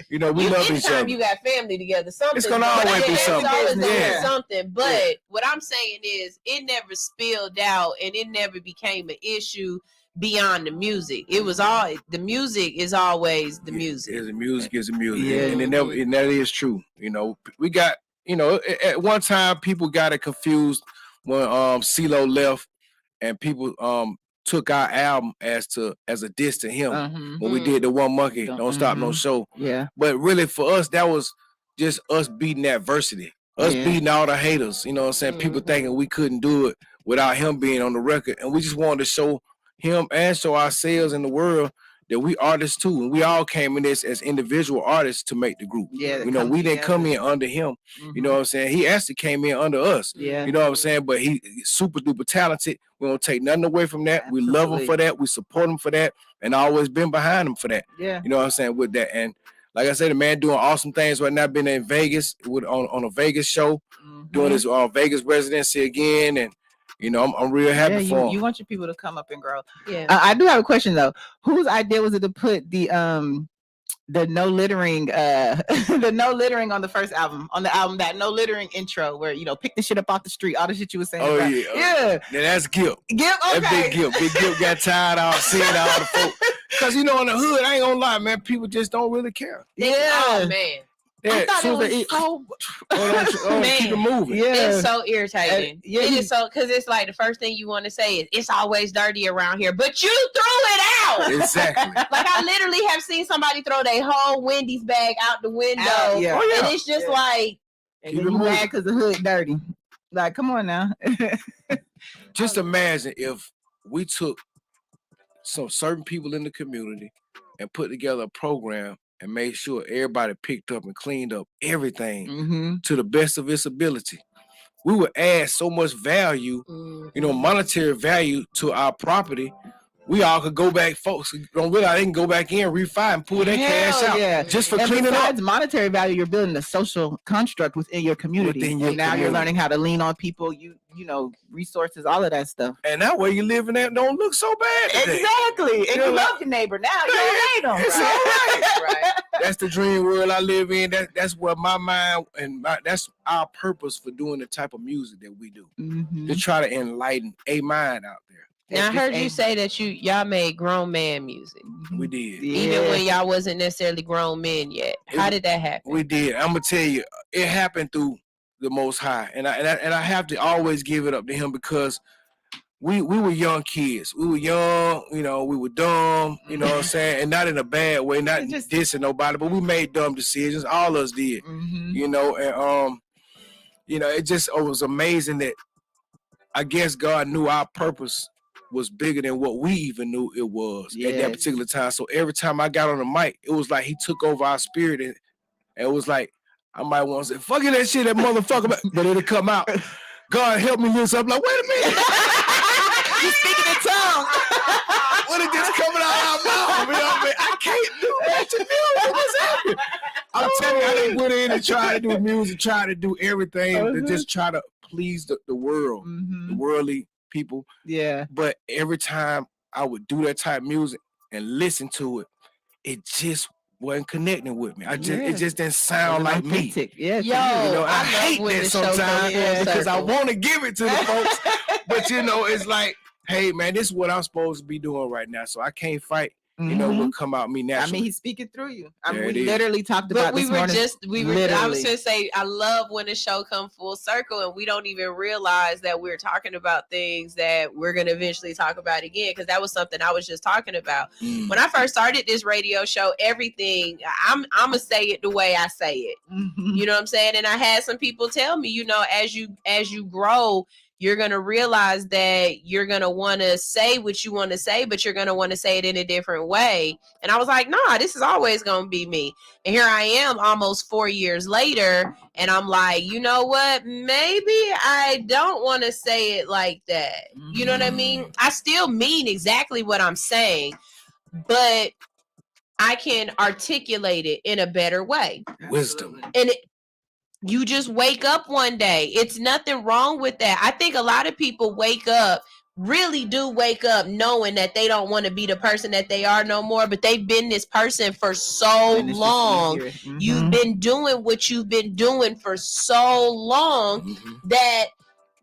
we love each other. Anytime you got family together, something. It's gonna always be something. It's always gonna be Yeah. something. But what I'm saying is, it never spilled out and it never became an issue beyond the music. It was all the music is always the music. Is the music is the music, Yeah. and it never. And that is true. You know, we got. You know, at one time people got it confused when CeeLo left, and people took our album as a diss to him when we did the One Monkey Don't Stop No Show. Yeah. But really for us, that was just us beating adversity, us beating all the haters. You know what I'm saying? People thinking we couldn't do it without him being on the record, and we just wanted to show him and show ourselves in the world that we artists too, and we all came in this as individual artists to make the group. Yeah, you know, we didn't come in under him. You know what I'm saying? He actually came in under us. Yeah. You know what I'm saying? But he's super duper talented. We don't take nothing away from that. We love him for that. We support him for that, and always been behind him for that. Yeah. You know what I'm saying? With that, and like I said, the man doing awesome things right now. Been in Vegas on a Vegas show, doing his Vegas residency again, and you know, I'm real happy for him. You want your people to come up and grow. Yeah. I do have a question though. Whose idea was it to put the no littering the no littering on the first album, on the album, that no littering intro where, you know, pick the shit up off the street, all the shit you were saying about. Yeah, that's Gip. Gip, okay. That Big Gip got tired of seeing all the folks. Because you know, in the hood, I ain't gonna lie, man, people just don't really care. Oh man. Yeah, I thought it was so man, keep it moving. It's so irritating. Yeah, it is so, because it's like the first thing you want to say is it's always dirty around here, but you threw it out. Exactly. Like I literally have seen somebody throw their whole Wendy's bag out the window, and it's just like, and then you mad because the hood dirty. Like, come on now. Just imagine if we took some certain people in the community and put together a program and made sure everybody picked up and cleaned up everything to the best of its ability. We would add so much value, you know, monetary value to our property. We all could go back, folks don't realize they can go back in, refi, and pull that cash out just for cleaning up. Besides monetary value, you're building a social construct within your community. And now you're learning how to lean on people, you know, resources, all of that stuff. And that way you living there don't look so bad today. Exactly. And you love your neighbor now. You hate them. It's all right. Right. That's the dream world I live in. That's where my mind and that's our purpose for doing the type of music that we do. To try to enlighten a mind out there. Now I heard you say that y'all made grown man music. We did. Even when y'all wasn't necessarily grown men yet. How did that happen? We did. I'm gonna tell you, it happened through the Most High, and I have to always give it up to him, because we were young kids. We were young, you know, we were dumb, you know what I'm saying, and not in a bad way, not dissing nobody, but we made dumb decisions. All of us did, you know, and you know, it was amazing that I guess God knew our purpose was bigger than what we even knew it was at that particular time. So every time I got on the mic, it was like he took over our spirit, and it was like I might want to say, fuck that shit, that motherfucker, but it'll come out. God help me listen. I'm like, wait a minute. You speaking in tongues. What is this coming out of our mouth? You know what I mean? I can't do that to music. What's happening? I'm telling you, I didn't put in and try to do music, try to do everything to just try to please the world, the worldly people. Yeah. But every time I would do that type of music and listen to it, it just wasn't connecting with me. It just didn't sound like me. Yeah. Yo, you know, I hate when that the show sometimes comes full because I circle. want to give it to the folks, but you know, it's like, hey man, this is what I'm supposed to be doing right now, so I can't fight. You know what come out me naturally. I mean, he's speaking through you. I mean, There it we is. literally talked about this morning. I was gonna say, I love when the show comes full circle and we don't even realize that we're talking about things that we're gonna eventually talk about again, because that was something I was just talking about. When I first started this radio show, everything I'm gonna say it the way I say it. You know what I'm saying? And I had some people tell me, you know, as you grow, you're going to realize that you're going to want to say what you want to say, but you're going to want to say it in a different way. And I was like, nah, this is always going to be me. And here I am almost 4 years later. And I'm like, you know what? Maybe I don't want to say it like that. You know what I mean? I still mean exactly what I'm saying, but I can articulate it in a better way. Wisdom. And you just wake up one day. It's nothing wrong with that. I think a lot of people really do wake up knowing that they don't want to be the person that they are no more, but they've been this person for so long. You've been doing what you've been doing for so long that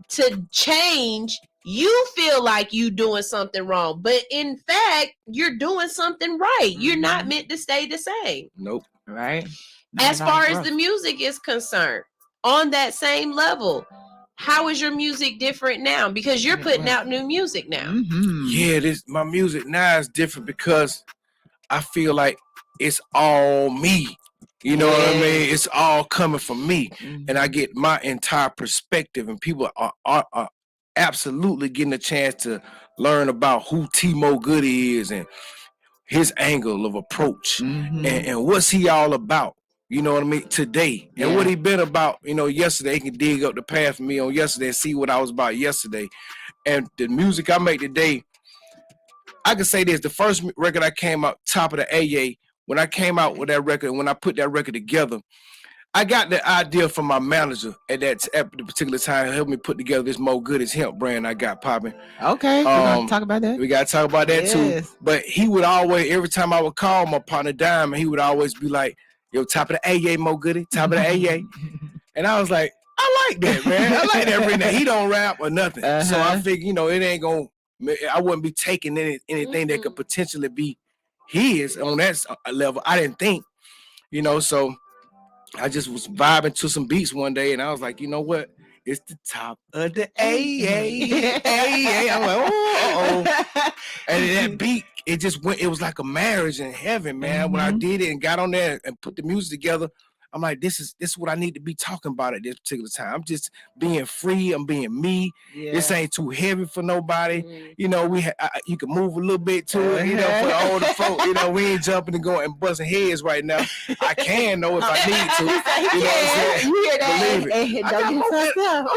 to change, you feel like you doing something wrong, but in fact, you're doing something right. You're not meant to stay the same. Nope. Right. As far as the music is concerned, on that same level, how is your music different now? Because you're putting out new music now. Yeah, my music now is different because I feel like it's all me. You know what I mean? It's all coming from me, and I get my entire perspective, and people are absolutely getting a chance to learn about who T-Mo Goody is and his angle of approach and what's he all about. You know what I mean? Today. And what he been about, yesterday. He can dig up the path for me on yesterday and see what I was about yesterday. And the music I make today, I can say this, the first record I came out, Top of the AA, when I came out with that record, and when I put that record together, I got the idea from my manager at the particular time, who helped me put together this Mo Goodies hemp brand I got popping. Okay, we're gonna talk about that. We gotta talk about that too. But he would always, every time I would call my partner Diamond, he would always be like, yo, top of the AA, Mo Goody, top of the AA. And I was like, I like that, man. I like that brand. He don't rap or nothing. So I figured, it ain't gonna, I wouldn't be taking anything that could potentially be his on that level. I didn't think, so I just was vibing to some beats one day, and I was like, you know what? It's the top of the AA. I'm like, oh. And that beat, it just went, it was like a marriage in heaven, man. When I did it and got on there and put the music together, I'm like, this is what I need to be talking about at this particular time. I'm just being free. I'm being me. Yeah. This ain't too heavy for nobody. You can move a little bit to it, for the older folk. We ain't jumping and going and busting heads right now. I can, though, if I need to. You know what I'm saying? You hear that? Believe it. I'm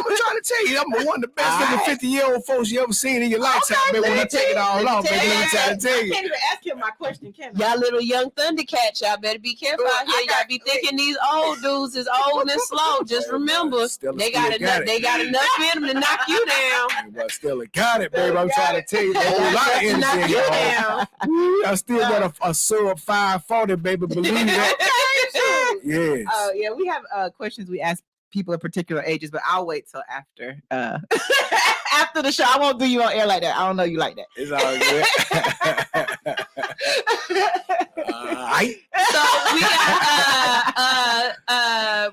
trying to tell you, I'm one of the best looking 50-year-old folks you ever seen in your lifetime. Baby, when I take it all off, baby, let me try to tell you. I can't even ask him my question, can I? Y'all little young Thundercats, y'all better be careful out here. Y'all be thinking these old dudes is old and slow. Just remember, they got enough in them to knock you down. I still got it, baby. I'm trying to tell you, there's a lot of energy. I still got a sub 540, baby. Believe that. Yes. Yeah, we have questions we ask people of particular ages, but I'll wait till after after the show. I won't do you on air like that. I don't know you like that. It's all good. So we got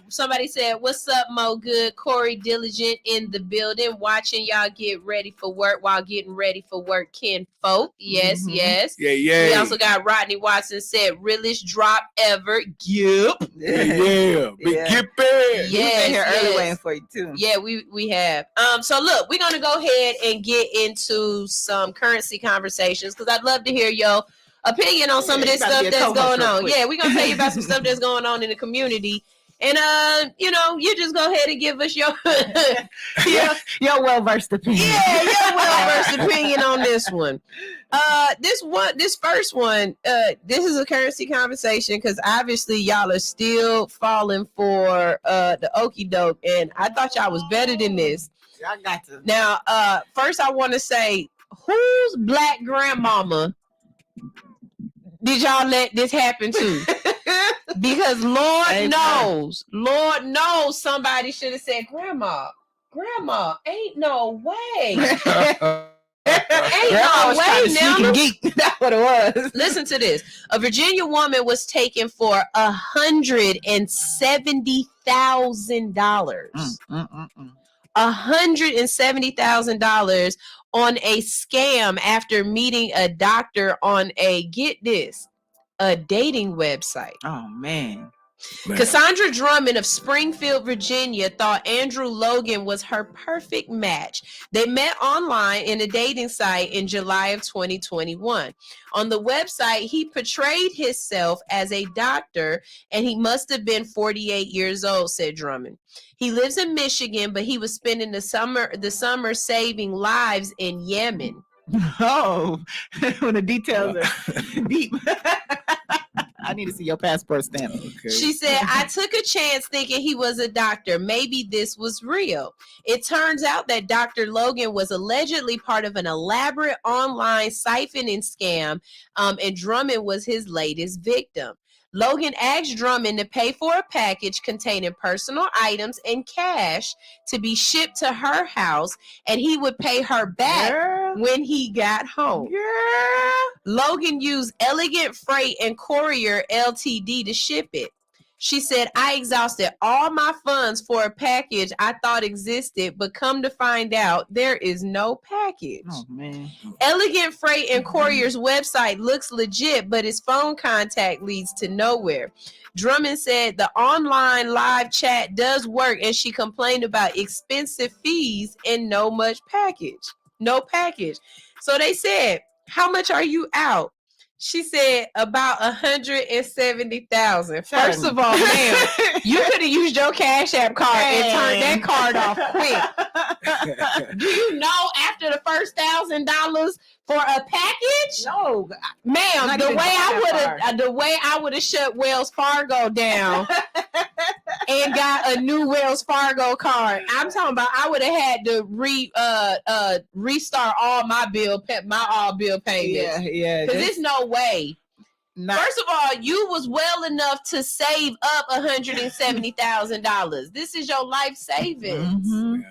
somebody said, what's up, Mo Good? Corey Diligent in the building, watching y'all get ready for work while getting ready for work. Ken Folk, yes. Yeah. We also got Rodney Watson said, realest drop ever. Yep. Yeah. Get back. We've been here early waiting for you too. Yeah, we have. So look, we're gonna go ahead and get into some currency conversations because I'd love to hear your opinion on some of this stuff that's going on. Yeah, we're gonna tell you about some stuff that's going on in the community. And you just go ahead and give us your your well-versed opinion. Yeah, your well-versed opinion on this one. This first one, this is a currency conversation because obviously y'all are still falling for the okie doke, and I thought y'all was better than this. I got to. Now, first I want to say, whose black grandmama did y'all let this happen to? Because Lord knows somebody should have said, Grandma, ain't no way. Ain't no way now. That's what it was. Listen to this. A Virginia woman was taken for $170,000. $170,000 on a scam after meeting a doctor on a, get this, a dating website. Oh man. Cassandra Drummond of Springfield, Virginia, thought Andrew Logan was her perfect match. They met online in a dating site in July of 2021. On the website, he portrayed himself as a doctor, and he must have been 48 years old, said Drummond. He lives in Michigan, but he was spending the summer saving lives in Yemen. Oh, when the details are deep. I need to see your passport stamp. Okay. She said, I took a chance thinking he was a doctor. Maybe this was real. It turns out that Dr. Logan was allegedly part of an elaborate online siphoning scam, and Drummond was his latest victim. Logan asked Drummond to pay for a package containing personal items and cash to be shipped to her house, and he would pay her back when he got home. Logan used Elegant Freight and Courier Ltd to ship it. She said, I exhausted all my funds for a package I thought existed, but come to find out there is no package. Oh, man. Elegant Freight and Courier's website looks legit, but his phone contact leads to nowhere. Drummond said the online live chat does work, and she complained about expensive fees and no package. So they said, how much are you out? She said about 170,000. First of all, ma'am, you could have used your Cash App card and turned that card off quick. Do you know after the first $1,000 for a package? No, ma'am. The way I would have shut Wells Fargo down and got a new Wells Fargo card. I'm talking about I would have had to restart all my bill payments. Yeah. Because there's no way. First of all, you was well enough to save up $170,000. This is your life savings.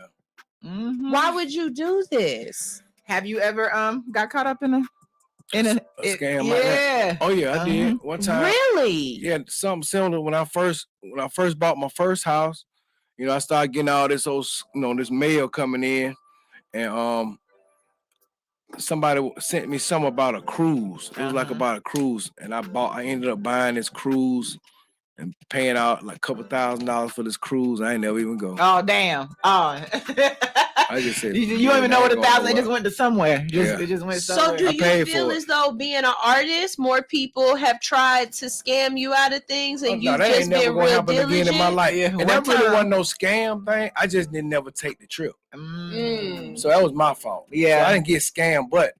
Why would you do this? Have you ever got caught up in a scam like that? Oh yeah, I did one time. Really? Yeah, something similar. When I first bought my first house, I started getting all this this mail coming in, and somebody sent me something about a cruise. It was like about a cruise, and I ended up buying this cruise and paying out like a couple $1,000s for this cruise. I ain't never even go. Oh damn! Oh, I just said you don't even know what $1,000. It just went to somewhere. It just went So somewhere. do you feel as though being an artist, more people have tried to scam you out of things, and you've just been real diligent? Again in my life. And that really wasn't no scam thing. I just didn't never take the trip. So that was my fault. Yeah, so I didn't get scammed, but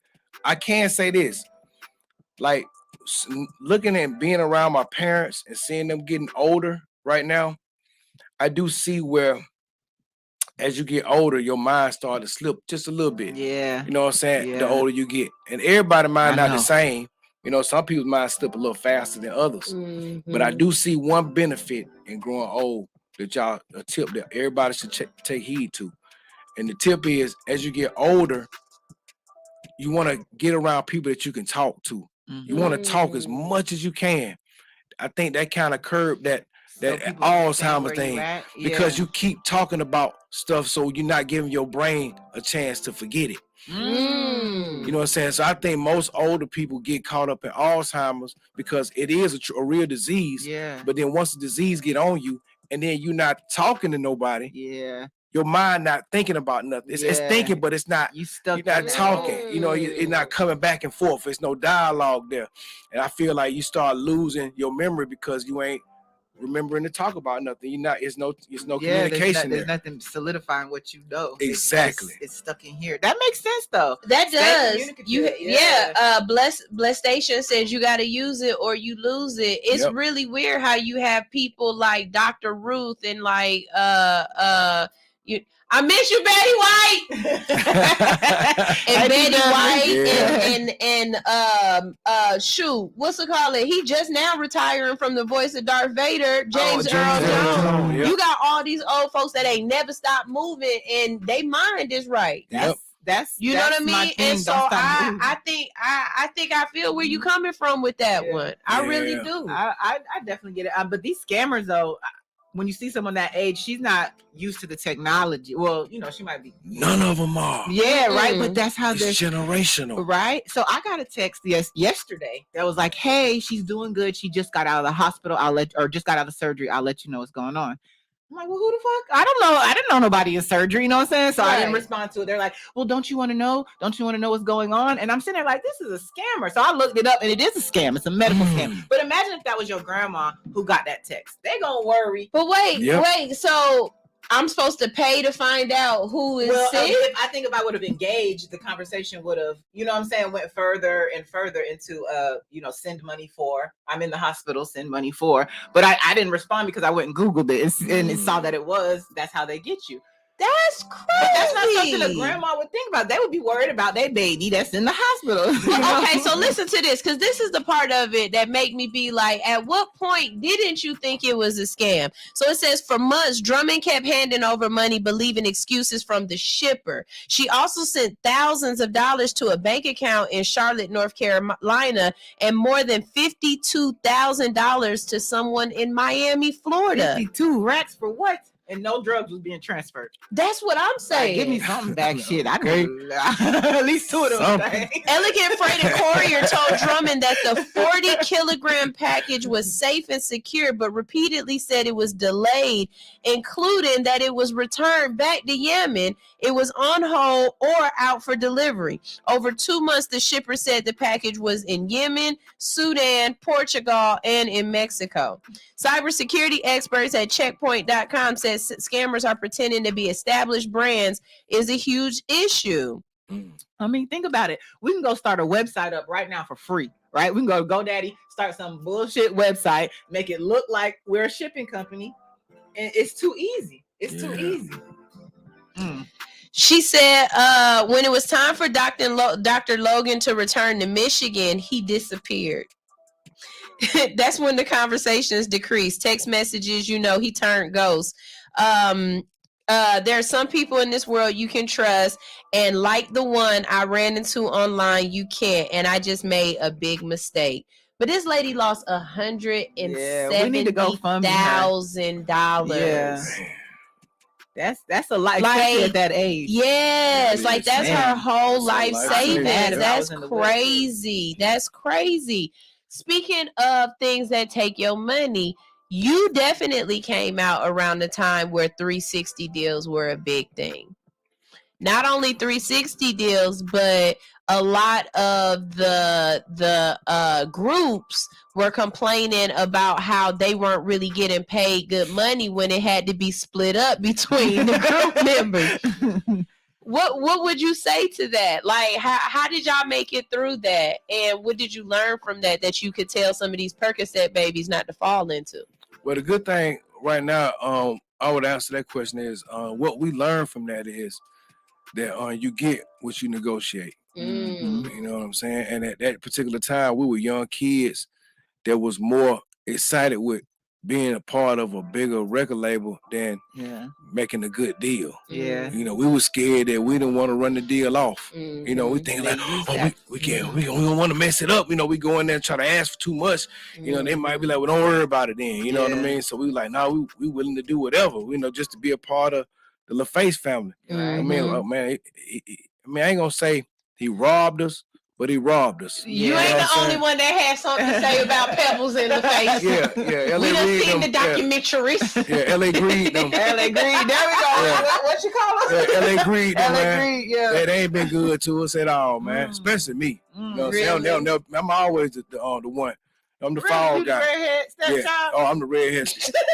I can say this: like looking at being around my parents and seeing them getting older right now, I do see where, as you get older, your mind starts to slip just a little bit. Yeah. You know what I'm saying? Yeah. The older you get. And everybody's mind not the same. Some people's mind slip a little faster than others. But I do see one benefit in growing old that a tip that everybody should take heed to. And the tip is, as you get older, you want to get around people that you can talk to. You want to talk as much as you can. I think that kind of curbed that Alzheimer's thing, because you keep talking about stuff, so you're not giving your brain a chance to forget it. You know what I'm saying? So I think most older people get caught up in Alzheimer's because it is a real disease. Yeah. But then once the disease get on you, and then you're not talking to nobody. Yeah. Your mind not thinking about nothing. It's thinking, but it's not. You're not talking. It's not coming back and forth. There's no dialogue there, and I feel like you start losing your memory because you ain't remembering to talk about nothing. It's no communication. There's nothing solidifying what you know. Exactly. It's stuck in here. That makes sense though. That does. Bless Station says you got to use it or you lose it. It's really weird how you have people like Dr. Ruth and like I miss you, Betty White. And Betty White and shoot, what's it called? He just now retiring from the voice of Darth Vader, James Earl Jones. You got all these old folks that ain't never stopped moving, and they mind is right. That's you know what I mean. And so I think I feel where you coming from with that one. I really do. I definitely get it. But these scammers though, when you see someone that age, she's not used to the technology. Well, she might be. None of them are. Yeah, right. But that's how it's generational, right? So I got a text yesterday that was like, "Hey, she's doing good. She just got out of the hospital. Just got out of surgery. I'll let you know what's going on." I'm like, well, who the fuck? I don't know. I didn't know nobody in surgery. You know what I'm saying? So I didn't respond to it. They're like, well, don't you want to know? Don't you want to know what's going on? And I'm sitting there like, this is a scammer. So I looked it up, and it is a scam. It's a medical scam. But imagine if that was your grandma who got that text. They gonna worry. But wait. So I'm supposed to pay to find out who is sick? I think if I would have engaged, the conversation would have, went further and further into, send money for. I'm in the hospital, send money for. But I didn't respond because I went and Googled it and saw that that's how they get you. That's crazy. But that's not something a grandma would think about. They would be worried about their baby that's in the hospital. Okay, so listen to this, because this is the part of it that make me be like, at what point didn't you think it was a scam? So it says, for months, Drummond kept handing over money, believing excuses from the shipper. She also sent thousands of dollars to a bank account in Charlotte, North Carolina, and more than $52,000 to someone in Miami, Florida. 52 racks for what? And no drugs was being transferred. That's what I'm saying. Give me something back, shit. I know at least two of them. Elegant Freight and Courier told Drummond that the 40-kilogram package was safe and secure, but repeatedly said it was delayed, including that it was returned back to Yemen, it was on hold, or out for delivery. Over 2 months, the shipper said the package was in Yemen, Sudan, Portugal, and in Mexico. Cybersecurity experts at checkpoint.com said scammers are pretending to be established brands is a huge issue. I mean, think about it. We can go start a website up right now for free, right? We can go to GoDaddy, start some bullshit website, make it look like we're a shipping company, and it's too easy. It's too easy. She said when it was time for Dr. Logan to return to Michigan, he disappeared. That's when the conversations decreased. Text messages, he turned ghost. There are some people in this world you can trust, and like the one I ran into online, you can't. And I just made a big mistake. But this lady lost $170,000. Yeah. That's a life, especially at that age. Yes, that's her whole life savings. That's crazy. That's crazy. Speaking of things that take your money, you definitely came out around the time where 360 deals were a big thing. Not only 360 deals, but a lot of the groups were complaining about how they weren't really getting paid good money when it had to be split up between the group members. What would you say to that? Like, how did y'all make it through that? And what did you learn from that you could tell some of these Percocet babies not to fall into? Well, the good thing right now, I would answer that question is what we learned from that is that you get what you negotiate. You know what I'm saying? And at that particular time, we were young kids that was more excited with being a part of a bigger record label than making a good deal. Yeah. We were scared that we didn't want to run the deal off. We think like, we don't want to mess it up. We go in there and try to ask for too much. They might be like, well, don't worry about it then. You know what I mean? So we were like, no, we willing to do whatever, just to be a part of the LaFace family. I mean, I ain't gonna say he robbed us, but he robbed us. You ain't the only one that had something to say about Pebbles in the face. Yeah. We done seen the documentaries. Yeah, L.A. Greed. L.A. Greed. There we go. Yeah. What you call us? Yeah, L.A. Greed. L.A. Greed. Yeah. They ain't been good to us at all, man. Especially me. Really? I'm always the one. I'm the fall guy. The redhead stepchild? Oh, I'm the redhead.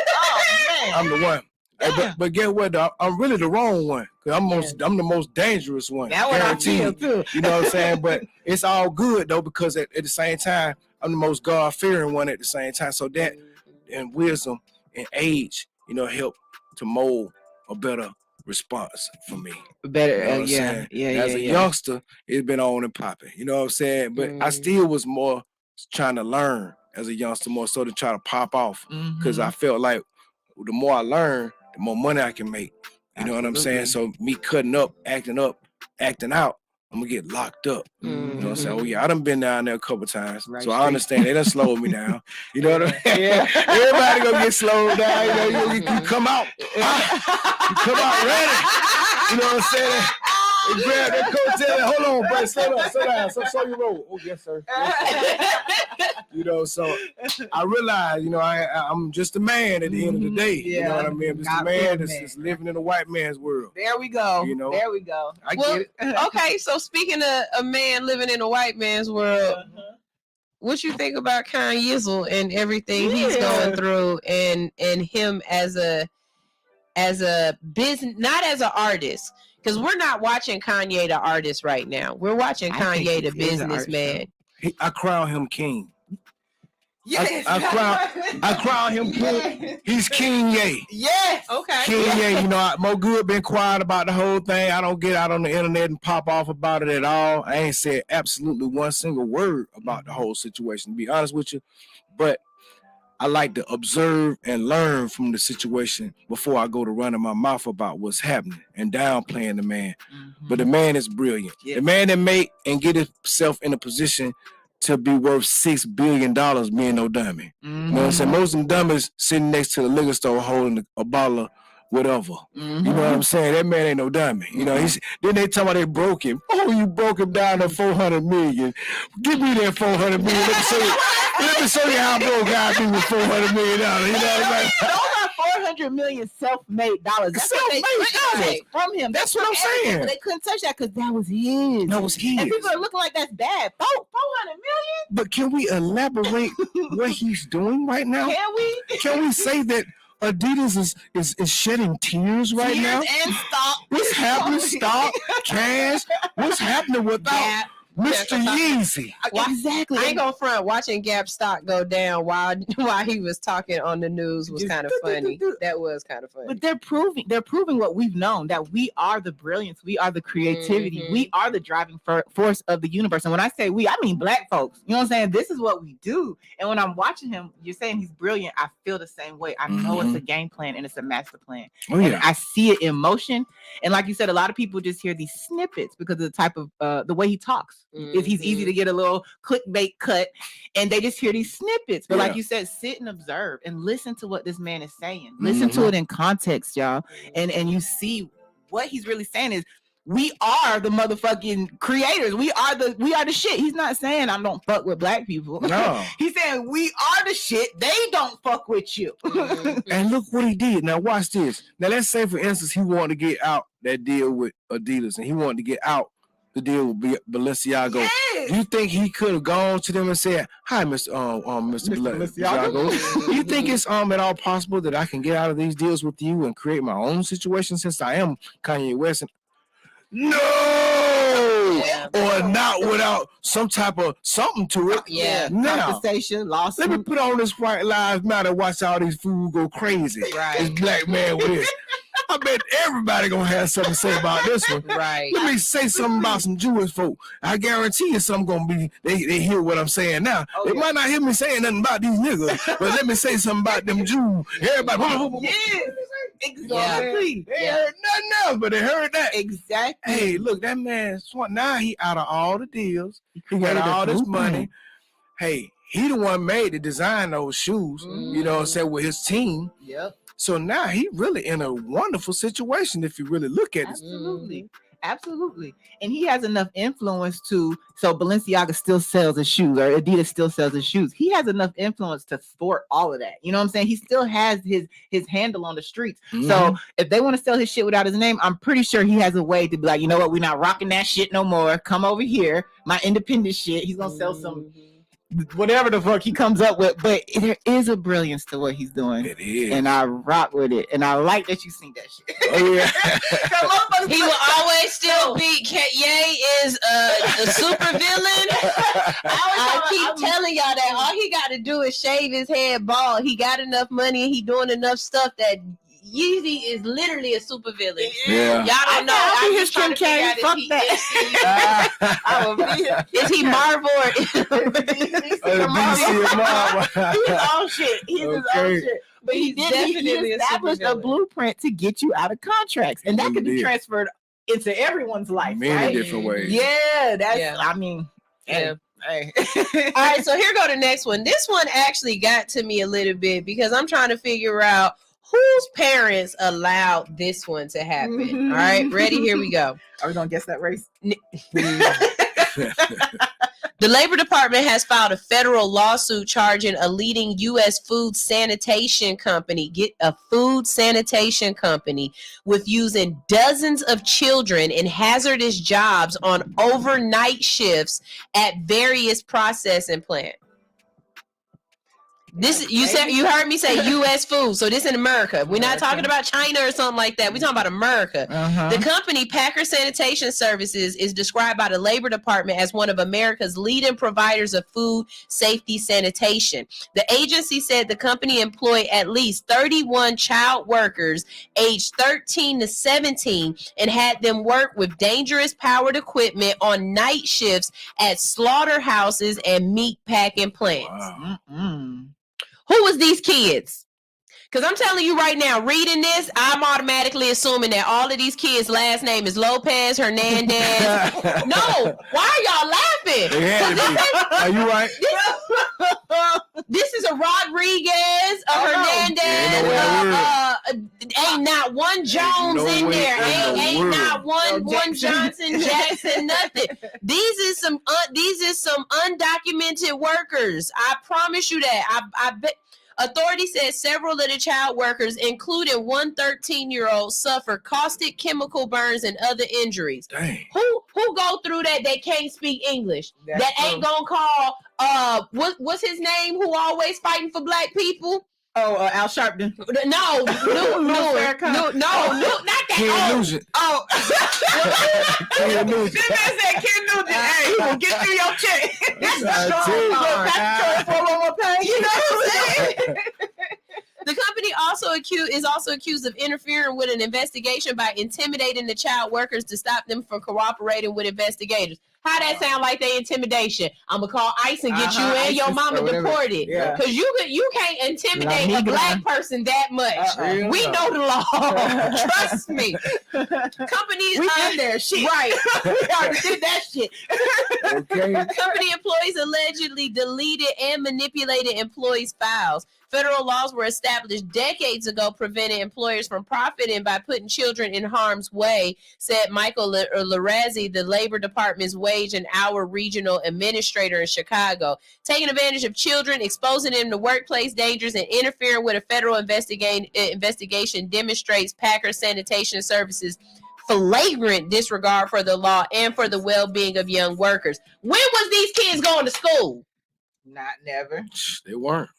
Oh man. I'm the one. Hey, but guess what? Though? I'm really the wrong one because I'm the most dangerous one. That one I feel too. You know what I'm saying? But it's all good though because at the same time I'm the most God-fearing one at the same time. So that and wisdom and age, help to mold a better response for me. Better, As a youngster, it's been on and popping. You know what I'm saying? But I still was more trying to learn as a youngster, more so to try to pop off because I felt like the more I learn, the more money I can make. You know what I'm saying? So me cutting up, acting out, I'm gonna get locked up. You know what I'm saying? Oh Mm-hmm. yeah, I done been down there a couple times, Right so I street. understand. They done slowed me down. You know what I mean? Yeah. Everybody gonna get slowed down. You know, you come out, you come out ready. You know what I'm saying? They grab that coat, tell them, hold on, bro, slow down, slow your roll. Oh yes, sir. You know, so I realize, you know, I'm just a man at the end of the day. You know what I mean? I'm just a man that's living in a white man's world. There we go. You know? There we go. I get it. Okay, so speaking of a man living in a white man's world, what you think about Kanye and everything he's going through, and him as a business, not as an artist, because we're not watching Kanye the artist right now. We're watching Kanye the businessman. I crown him king. Yes. I crown him king. He's King Ye. Yes. Okay. King Ye, you know, Mo Good been quiet about the whole thing. I don't get out on the internet and pop off about it at all. I ain't said absolutely one single word about the whole situation, to be honest with you. But I like to observe and learn from the situation before I go to running my mouth about what's happening and downplaying the man. But the man is brilliant. The man that make and get himself in a position to be worth $6 billion being no dummy. You know what I'm saying? Most of them dummies sitting next to the liquor store holding a bottle of whatever. You know what I'm saying? That man ain't no dummy. You know, then they talk about they broke him. Oh, you broke him down to 400 million. Give me that 400 million. Let me show you how broke I be with $400 million. You know what I'm saying? Those are $400 million self-made dollars. That's what they took from him. That's what I'm saying. But they couldn't touch that because that was his. That was his. And people are looking like that's bad. 400 million? But can we elaborate what he's doing right now? Can we? Can we say that Adidas is shedding tears right now? And stock. What's happening? Stock, cash. What's happening without Mr. Yeezy? Exactly. I ain't gonna front. Watching Gap stock go down while he was talking on the news was kind of funny. That was kind of funny. But they're proving what we've known, that we are the brilliance, we are the creativity, we are the driving force of the universe. And when I say we, I mean black folks. You know what I'm saying? This is what we do. And when I'm watching him, you're saying he's brilliant. I feel the same way. I know it's a game plan and it's a master plan. Oh, yeah. And I see it in motion. And like you said, a lot of people just hear these snippets because of the type of the way he talks. If he's easy to get a little clickbait cut, and they just hear these snippets. But like you said, sit and observe and listen to what this man is saying. Listen to it in context, y'all. And you see what he's really saying is, we are the motherfucking creators. We are the shit. He's not saying I don't fuck with black people. No. He's saying we are the shit. They don't fuck with you. And look what he did. Now watch this. Now let's say, for instance, he wanted to get out that deal with Adidas, and he wanted to get out the deal with Balenciaga. Yes. Do you think he could have gone to them and said, "Hi, Mr. Balenciaga. Do you think it's at all possible that I can get out of these deals with you and create my own situation, since I am Kanye West?" And no, or not without some type of something to it. Yeah, now, compensation, lawsuit. let me put on this White Lives Matter. Watch all these fools go crazy. Right. This black man with this. I bet everybody gonna have something to say about this one. Right. Let me say something about some Jewish folk. I guarantee you some gonna be, they hear what I'm saying now. They might not hear me saying nothing about these niggas, but let me say something about them Jews. Everybody. Yes. Exactly. They heard nothing else, but they heard that. Exactly. Hey, look, that man, now he out of all the deals. He got all this money. Hey, he the one made to design those shoes, you know what I'm saying, with his team. Yep. So now he really in a wonderful situation if you really look at it. Absolutely. Absolutely. And he has enough influence so Balenciaga still sells his shoes, or Adidas still sells his shoes. He has enough influence to thwart all of that. You know what I'm saying? He still has his handle on the streets. So if they want to sell his shit without his name, I'm pretty sure he has a way to be like, you know what? We're not rocking that shit no more. Come over here. My independent shit. He's going to sell some whatever the fuck he comes up with, but there is a brilliance to what he's doing. It is. And I rock with it. And I like that you seen that shit. Oh, yeah. He will always still be. Ye is a super villain. I keep telling y'all that all he got to do is shave his head bald. He got enough money and he doing enough stuff that Yeezy is literally a super villain. Yeah. Y'all don't know. I'll be I'm his just trying to Kim figure out K. Fuck that. I will be Is he Marvel or He's all shit. He's his own shit. But he definitely established a blueprint to get you out of contracts. And that could be transferred into everyone's life. Many right? different ways. Yeah, that's. Yeah. I mean, Yeah. Hey. All right, so here go the next one. This one actually got to me a little bit because I'm trying to figure out whose parents allowed this one to happen. All right, ready? Here we go. Are we gonna guess that race? The Labor Department has filed a federal lawsuit charging a leading U.S. food sanitation company, with using dozens of children in hazardous jobs on overnight shifts at various processing plants. This you heard me say U.S. food, so this in America. We're not talking about China or something like that. We're talking about America. The company Packer Sanitation Services is described by the Labor Department as one of America's leading providers of food safety sanitation. The agency said the company employed at least 31 child workers aged 13 to 17 and had them work with dangerous powered equipment on night shifts at slaughterhouses and meat packing plants. Wow. Who was these kids? Because I'm telling you right now, reading this, I'm automatically assuming that all of these kids' last name is Lopez, Hernandez. No, why are y'all laughing? Are you right? This is a Rodriguez, a Hernandez. Ain't not one Jones in there. Ain't not one Johnson, Jackson, nothing. These is some undocumented workers. I promise you that. I bet. Authorities said several of the child workers, including one 13-year-old, suffered caustic chemical burns and other injuries. Dang. Who go through that can't speak English? That's that true. ain't gonna call what's his name? Who always fighting for black people? Oh, Al Sharpton. No, not that. Ken Nugent. Ken Nugent. This man said Ken Nugent. Hey, he will get through your check. This is That's strong. it. Patrick Troy for one more pay. You know what I'm saying? The company is also accused of interfering with an investigation by intimidating the child workers to stop them from cooperating with investigators. How that sound like they intimidation? I'm gonna call ICE and get you and your mama deported. Because you can't intimidate a black person that much. We know the law. Trust me. Companies We in there. Shit. Right. We already did that shit. Okay. Company employees allegedly deleted and manipulated employees' files. Federal laws were established decades ago preventing employers from profiting by putting children in harm's way, said Michael Larazzi, the Labor Department's wage and hour regional administrator in Chicago. Taking advantage of children, exposing them to workplace dangers, and interfering with a federal investigation demonstrates Packer Sanitation Services' flagrant disregard for the law and for the well-being of young workers. When was these kids going to school? Not never. They weren't.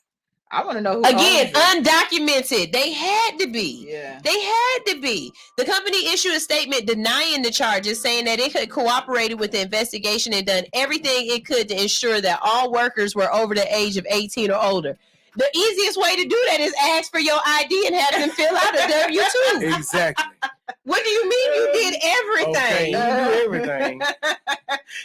I want to know who Again, owns it. undocumented. They had to be. Yeah. They had to be. The company issued a statement denying the charges, saying that it had cooperated with the investigation and done everything it could to ensure that all workers were over the age of 18 or older. The easiest way to do that is ask for your ID and have them fill out a W-2. Exactly. What do you mean you did everything? Okay, you do everything.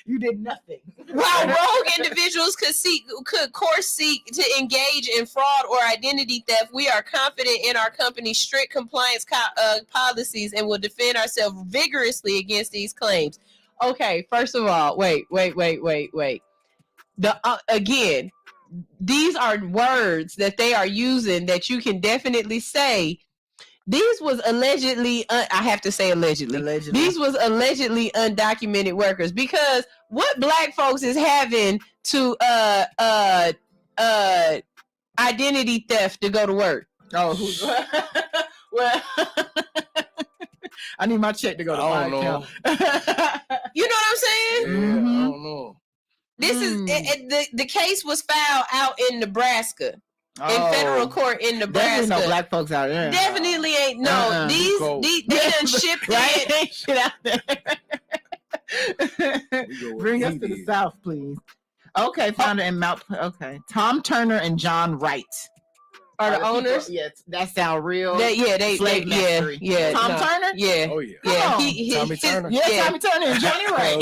You did nothing. While rogue individuals could seek to engage in fraud or identity theft, we are confident in our company's strict compliance policies and will defend ourselves vigorously against these claims. Okay, first of all, wait. Again, these are words that they are using that you can definitely say. These was allegedly, I have to say allegedly. These was allegedly undocumented workers, because what black folks is having to identity theft to go to work? Oh, well, I need my check to go to my account. You know what I'm saying? Yeah, I don't know. This is the case was filed out in Nebraska. In federal court in Nebraska. Definitely no black folks out there. Definitely ain't. No, these they done shipped right? in. Shit out there. Bring us to the South, please. Okay, founder and Mount. Okay, Tom Turner and John Wright are the owners. Yes, that sound real. They yeah. Tom Turner. Yeah. Oh yeah. Yeah. Tommy Turner. Yeah, Tommy Turner and Johnny Wright.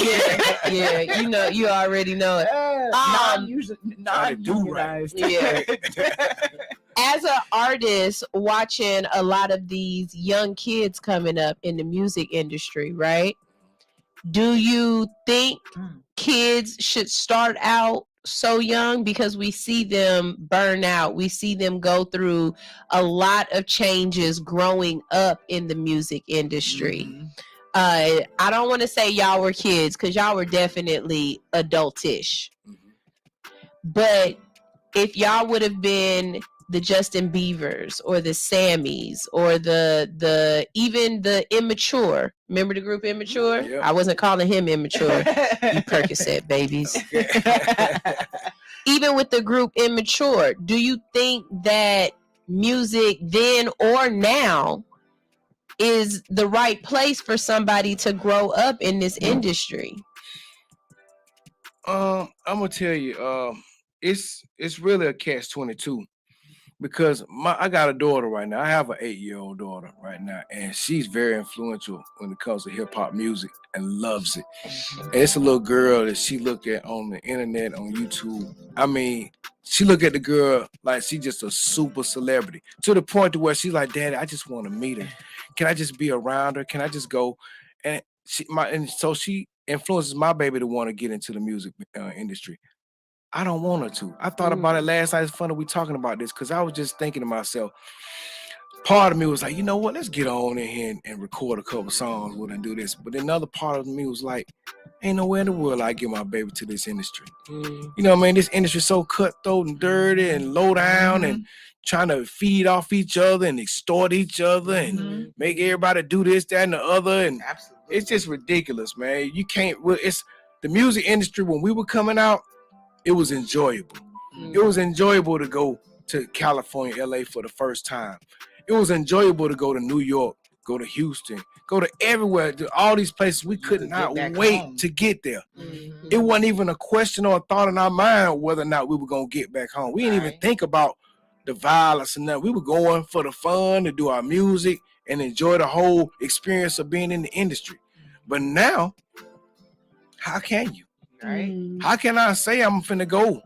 Yeah. You already know it. Non-unionized. Yeah. As an artist, watching a lot of these young kids coming up in the music industry, right? Do you think kids should start out so young? Because we see them burn out. We see them go through a lot of changes growing up in the music industry. I don't want to say y'all were kids, because y'all were definitely adultish. But if y'all would have been the Justin Biebers or the Sammys or the even the Immature. Remember the group Immature? Yep. I wasn't calling him immature. You Percocet babies. Even with the group Immature, do you think that music then or now is the right place for somebody to grow up in this industry? I'm gonna tell you, it's really a catch-22 because I got a daughter right now. I have an 8-year-old daughter right now, and she's very influential when it comes to hip hop music and loves it. And it's a little girl that she look at on the internet, on YouTube. I mean, she look at the girl like she just a super celebrity, to the point to where she's like, "Daddy, I just want to meet her. Can I just be around her? Can I just go?" And so she influences my baby to want to get into the music industry. I don't want her to. I thought about it last night. It's funny we talking about this because I was just thinking to myself, part of me was like, you know what, let's get on in here and record a couple songs with her and do this. But another part of me was like, ain't nowhere in the world I get my baby to this industry. You know what I mean? This industry is so cutthroat and dirty and low down and trying to feed off each other and extort each other and make everybody do this, that, and the other. And it's just ridiculous, man. You can't, it's the music industry when we were coming out, it was enjoyable. It was enjoyable to go to California, LA for the first time. It was enjoyable to go to New York, go to Houston, go to everywhere, to all these places. We could not wait to get there. It wasn't even a question or a thought in our mind whether or not we were going to get back home. We didn't even think about the violence and that. We were going for the fun, to do our music and enjoy the whole experience of being in the industry. But now, how can you? How can I say I'm finna go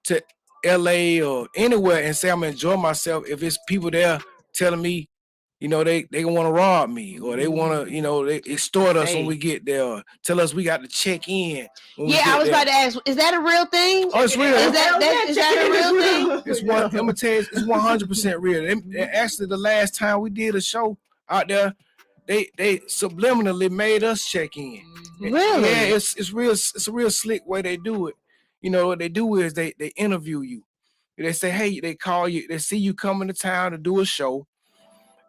to LA or anywhere and say I'm enjoying myself if it's people there telling me, you know, they want to rob me or they want to, you know, they extort us when we get there, or tell us we got to check in. Yeah, I was about to ask, is that a real thing? Oh, it's real. Is that a real thing? It's one. I'm gonna tell you, it's 100% real. And actually, the last time we did a show out there, they subliminally made us check in. Really? Yeah, it's real. It's a real slick way they do it. You know what they do is they interview you. They say, hey, they call you. They see you coming to town to do a show,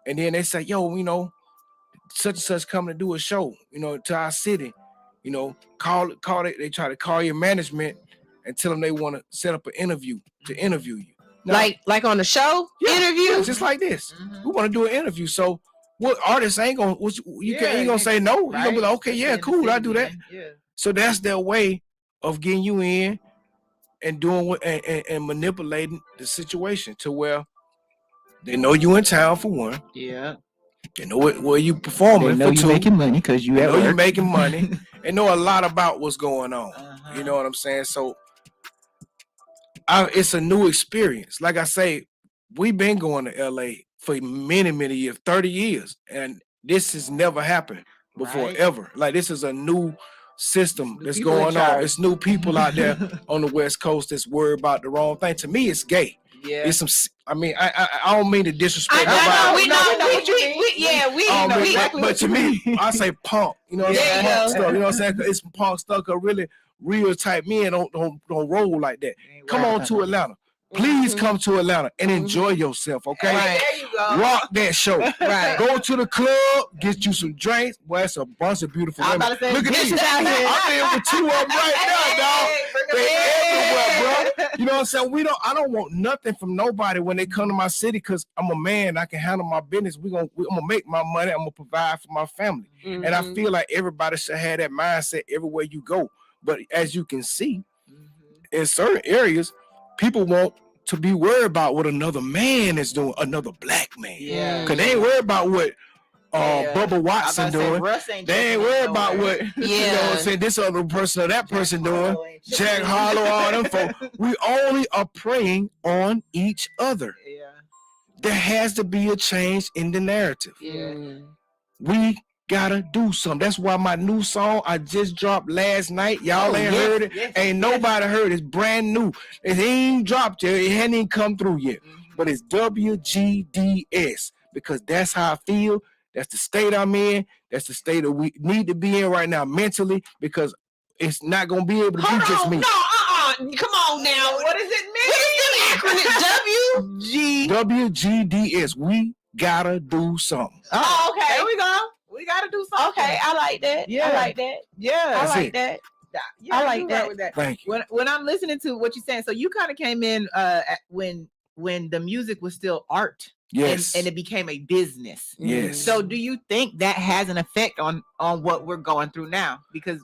and then they say, yo, you know, such and such coming to do a show, you know, to our city. You know, call it. They try to call your management and tell them they want to set up an interview to interview you. Now, like on the show interview, yeah, just like this. We want to do an interview, so. What artists ain't gonna? Ain't gonna say no. You're gonna be like, okay, yeah, cool, I do that. Yeah. So that's their way of getting you in and doing what and manipulating the situation to where they know you in town for one. Yeah. They know where you performing. They know for you two. making money because you know at you work. making money. They know a lot about what's going on. You know what I'm saying? So it's a new experience. Like I say, we've been going to LA for many, many years, 30 years. And this has never happened before, ever. Like, this is a new system that's going on. It's new people out there on the West Coast that's worried about the wrong thing. To me, it's gay. Yeah. It's some, I mean, I don't mean to disrespect nobody. But to me, I say punk. You know what I'm saying? Punk stuff. You know what I'm saying? It's punk stuff. Really real type men don't roll like that. Come on to Atlanta. Please come to Atlanta and enjoy yourself, okay? Right. There you go. Rock that show. Right. Go to the club, get you some drinks. Boy, it's a bunch of beautiful women. Look at these. I'm there with two of them right now, dog. They everywhere, bro. You know what I'm saying? I don't want nothing from nobody when they come to my city because I'm a man. I can handle my business. I'm gonna make my money. I'm gonna provide for my family. And I feel like everybody should have that mindset everywhere you go. But as you can see, in certain areas, people want to be worried about what another man is doing, another black man. Yeah. Because they ain't worried about what Bubba Watson doing. They ain't worried about what, you know what I'm saying, this other person or that person doing. Jack Harlow, all them folks. We only are preying on each other. Yeah. there has to be a change in the narrative. We gotta do something. That's why my new song I just dropped last night. Y'all ain't heard it. Ain't nobody heard it. It's brand new. It ain't dropped yet. It hadn't even come through yet. But it's WGDS because that's how I feel. That's the state I'm in. That's the state that we need to be in right now mentally because it's not gonna be able to be just me. Come on now. What does it mean? What is the acronym? WGDS. We gotta do something. Oh, okay. There we go. We gotta do something. Okay, I like that. Yeah. I like that. Yeah. I like that. Yeah, I like you're that. right with that. Thank you. When I'm listening to what you're saying, so you kind of came in when the music was still art. Yes. And it became a business. Yes. So do you think that has an effect on what we're going through now? Because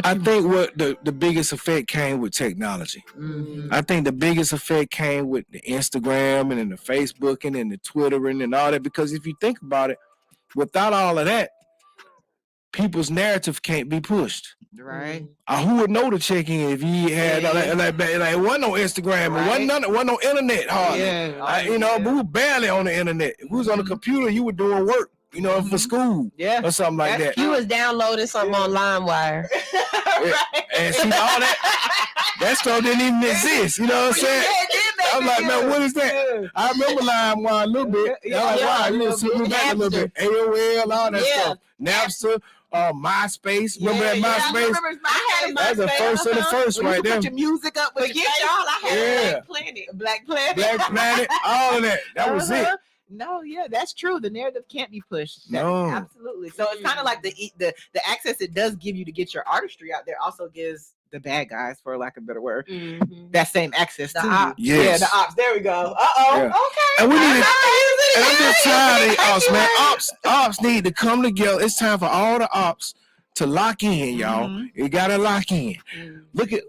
I think what the biggest effect came with technology. I think the biggest effect came with the Instagram and then the Facebooking and the Twittering and all that. Because if you think about it, without all of that, people's narrative can't be pushed. Right. Who would know to check in if you had like it wasn't no Instagram, it wasn't no internet hardly. But we were barely on the internet. If we was on the computer, you were doing work, for school, or something like that. You was downloading something on LimeWire. And see all that stuff didn't even exist. You know what I'm saying? I'm like, man, what is that? I remember LimeWire a little bit. I'm like, wow, you just took me back a little bit. AOL, all that stuff. Napster, MySpace. Remember that MySpace? I had a That's the first of the first right there. Put your music up with Forget y'all. I had Black Planet. Black Planet, all of that. That was it. No, yeah, that's true. The narrative can't be pushed. No. Absolutely. So it's kind of like the access it does give you to get your artistry out there also gives the bad guys, for lack of a better word, that same access to ops. you. Yes. Yeah, the ops. There we go. Okay. And we need and I'm just tired of the ops, man. Ops need to come together. It's time for all the ops to lock in, y'all. You gotta lock in. Look at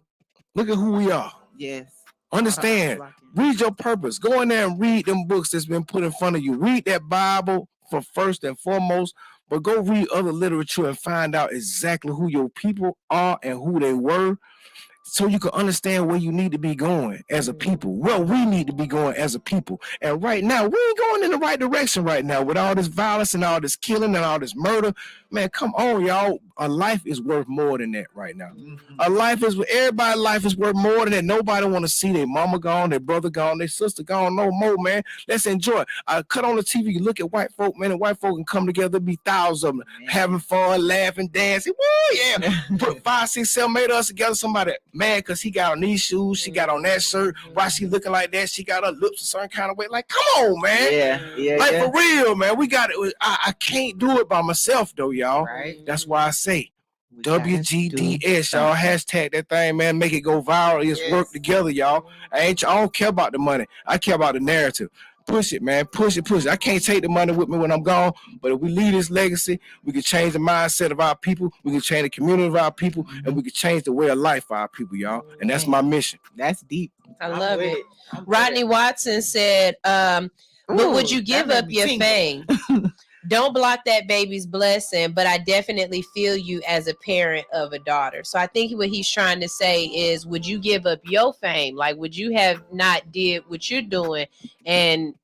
who we are. Yes. Understand. Read your purpose. Go in there and read them books that's been put in front of you. Read that Bible for first and foremost, but go read other literature and find out exactly who your people are and who they were, so you can understand where you need to be going as a people. Well, we need to be going as a people. And right now, we ain't going in the right direction right now with all this violence and all this killing and all this murder. Man, come on, y'all. A life is worth more than that right now. Everybody's life is worth more than that. Nobody want to see their mama gone, their brother gone, their sister gone no more, man. Let's enjoy it. I cut on the TV, look at white folk, man, and white folk can come together, be thousands of them, having fun, laughing, dancing. Woo, yeah. Put 5, 6, 7, 8 of us together, somebody mad because he got on these shoes, she got on that shirt. Why she looking like that? She got her lips a certain kind of way. Like, come on, man. For real, man. We got it. I can't do it by myself, though, y'all. Right. That's why I say WGDS, y'all. Hashtag that thing, man. Make it go viral. Let's work together, y'all. I don't care about the money. I care about the narrative. Push it, man. Push it. I can't take the money with me when I'm gone, but if we leave this legacy, we can change the mindset of our people, we can change the community of our people, and we can change the way of life for our people, y'all. And that's my mission. That's deep. I love it. Rodney Watson said, but would you give up your fame? Don't block that baby's blessing, but I definitely feel you as a parent of a daughter. So I think what he's trying to say is, would you give up your fame? Like, would you have not did what you're doing? And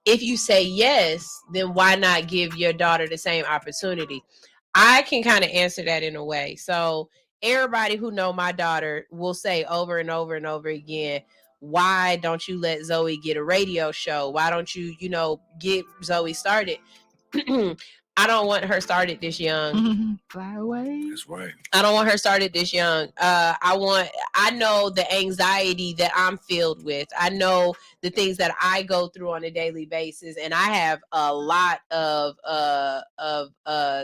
if you say yes, then why not give your daughter the same opportunity? I can kind of answer that in a way. So everybody who know my daughter will say over and over and over again, why don't you let Zoe get a radio show? Why don't you, get Zoe started? I don't want her started this young. Fly away. That's right. I don't want her started this young. I know the anxiety that I'm filled with. I know the things that I go through on a daily basis, and I have a lot of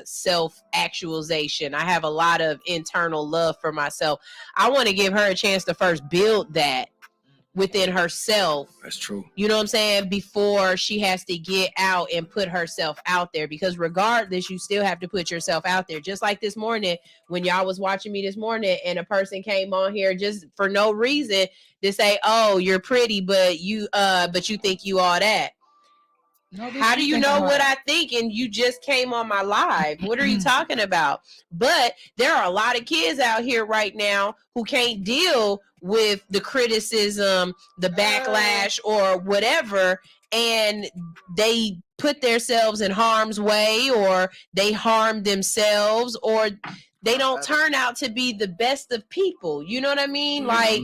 self-actualization. I have a lot of internal love for myself. I want to give her a chance to first build that within herself. That's true. You know what I'm saying? Before she has to get out and put herself out there, because regardless, you still have to put yourself out there. Just like this morning, when y'all was watching me this morning and a person came on here just for no reason to say, oh, you're pretty, but you think you all that. How do you know what I think? And you just came on my live. What are you talking about? But there are a lot of kids out here right now who can't deal with the criticism, the backlash, or whatever, and they put themselves in harm's way, or they harm themselves, or they don't turn out to be the best of people. You know what I mean? Like,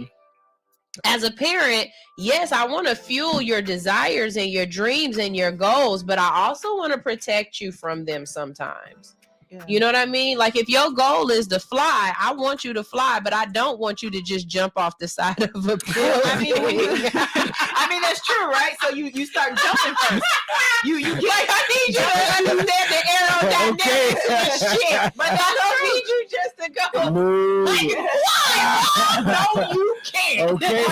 as a parent, yes, I want to fuel your desires and your dreams and your goals, but I also want to protect you from them sometimes. Yeah. You know what I mean? Like, if your goal is to fly, I want you to fly, but I don't want you to just jump off the side of a building. I mean, that's true, right? So you start jumping first. You get, like, I need you to understand the aerodynamics of this shit, but I don't need you just to go. Like, why? No, you can't. Okay.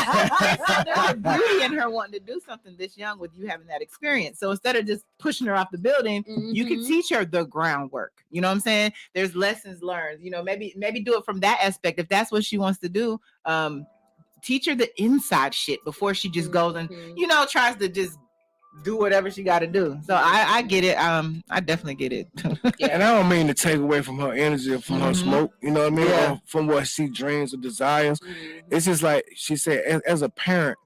There's a beauty in her wanting to do something this young with you having that experience. So instead of just pushing her off the building, you can teach her the groundwork. You know what I'm saying? There's lessons learned. You know, maybe do it from that aspect if that's what she wants to do. Teach her the inside shit before she just goes and tries to just do whatever she got to do. So I get it. I definitely get it. And I don't mean to take away from her energy or from her smoke. You know what I mean? Or from what she dreams or desires. It's just like she said, as a parent,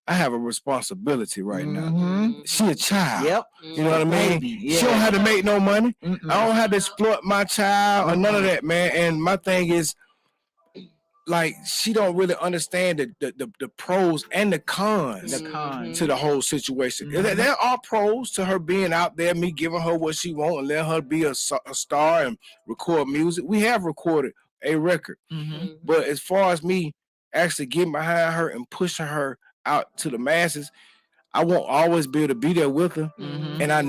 I have a responsibility right now. She a child. Yep. You know what I mean? She don't have to make no money. I don't have to exploit my child or none of that, man. And my thing is, like, she don't really understand the pros and the cons to the whole situation. There are pros to her being out there, me giving her what she wants and letting her be a star and record music. We have recorded a record. But as far as me actually getting behind her and pushing her out to the masses, I won't always be able to be there with her. And I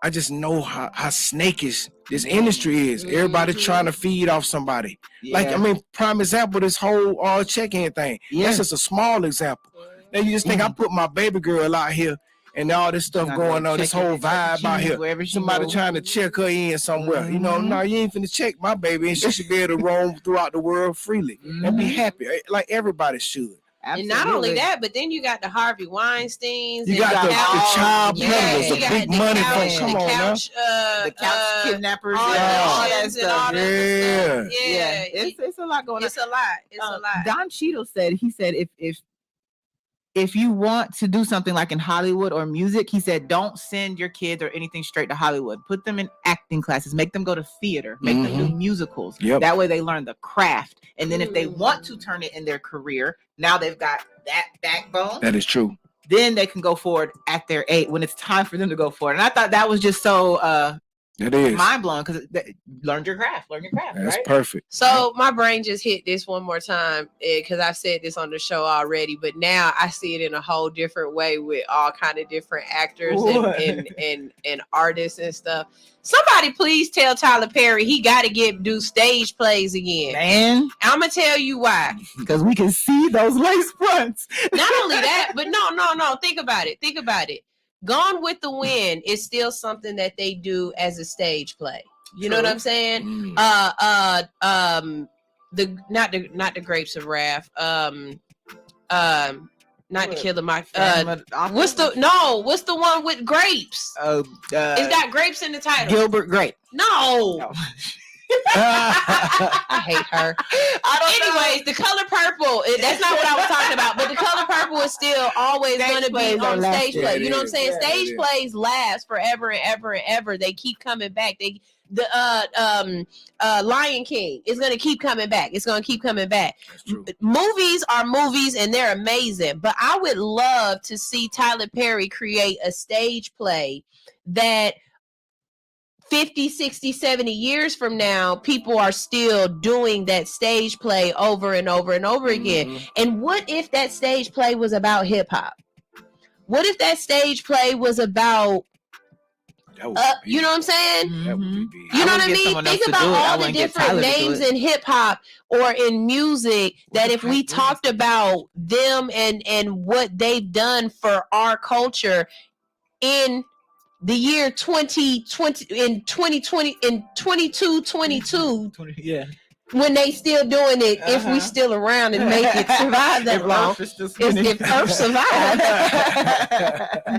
just know how snakish this industry is. Everybody trying to feed off somebody. Like, I mean, prime example, this whole check-in thing. That's just a small example. Now you just think I put my baby girl out here and all this stuff going on, this whole vibe out here. Somebody trying to check her in somewhere. You know, no, you ain't finna check my baby, and she should be able to roam throughout the world freely and be happy, like everybody should. Absolutely. And not only that, but then you got the Harvey Weinsteins. You got the child predators, the big money folks. Come on now. The couch kidnappers. All that stuff. Yeah. It's a lot going on. It's a lot. Don Cheadle said, if you want to do something like in Hollywood or music, he said, don't send your kids or anything straight to Hollywood. Put them in acting classes. Make them go to theater. Make them do musicals. That way they learn the craft. And then if they want to turn it in their career, now they've got that backbone. That is true. Then they can go forward at their age when it's time for them to go forward. And I thought that was just so it is mind-blowing because learn your craft. That's right? Perfect. So my brain just hit this one more time because I've said this on the show already, but now I see it in a whole different way with all kind of different actors and artists and stuff. Somebody please tell Tyler Perry he got to do stage plays again. Man, I'm gonna tell you why. Because we can see those lace fronts. Not only that, but no. Think about it. Gone with the Wind is still something that they do as a stage play. You know what I'm saying? Not the Grapes of Wrath. Not the Killer Mike. What's the one with grapes? It's got grapes in the title. Gilbert Grape. No. I hate her. Anyways, The Color Purple. That's not what I was talking about. But The Color Purple is still always going to be on stage play. You know what I'm saying? Stage plays last forever and ever and ever. They keep coming back. The Lion King is going to keep coming back. It's going to keep coming back. Movies are movies and they're amazing. But I would love to see Tyler Perry create a stage play that 50, 60, 70 years from now, people are still doing that stage play over and over and over again. And what if that stage play was about hip hop? What if that stage play was about, you know what I'm saying? You know what I mean? Think about all the different names in hip hop or in music that if we talked about them and what they've done for our culture in the year 2020 in 2020 in 2222. when they still doing it, if we still around and make it survive that long, if Earth survives,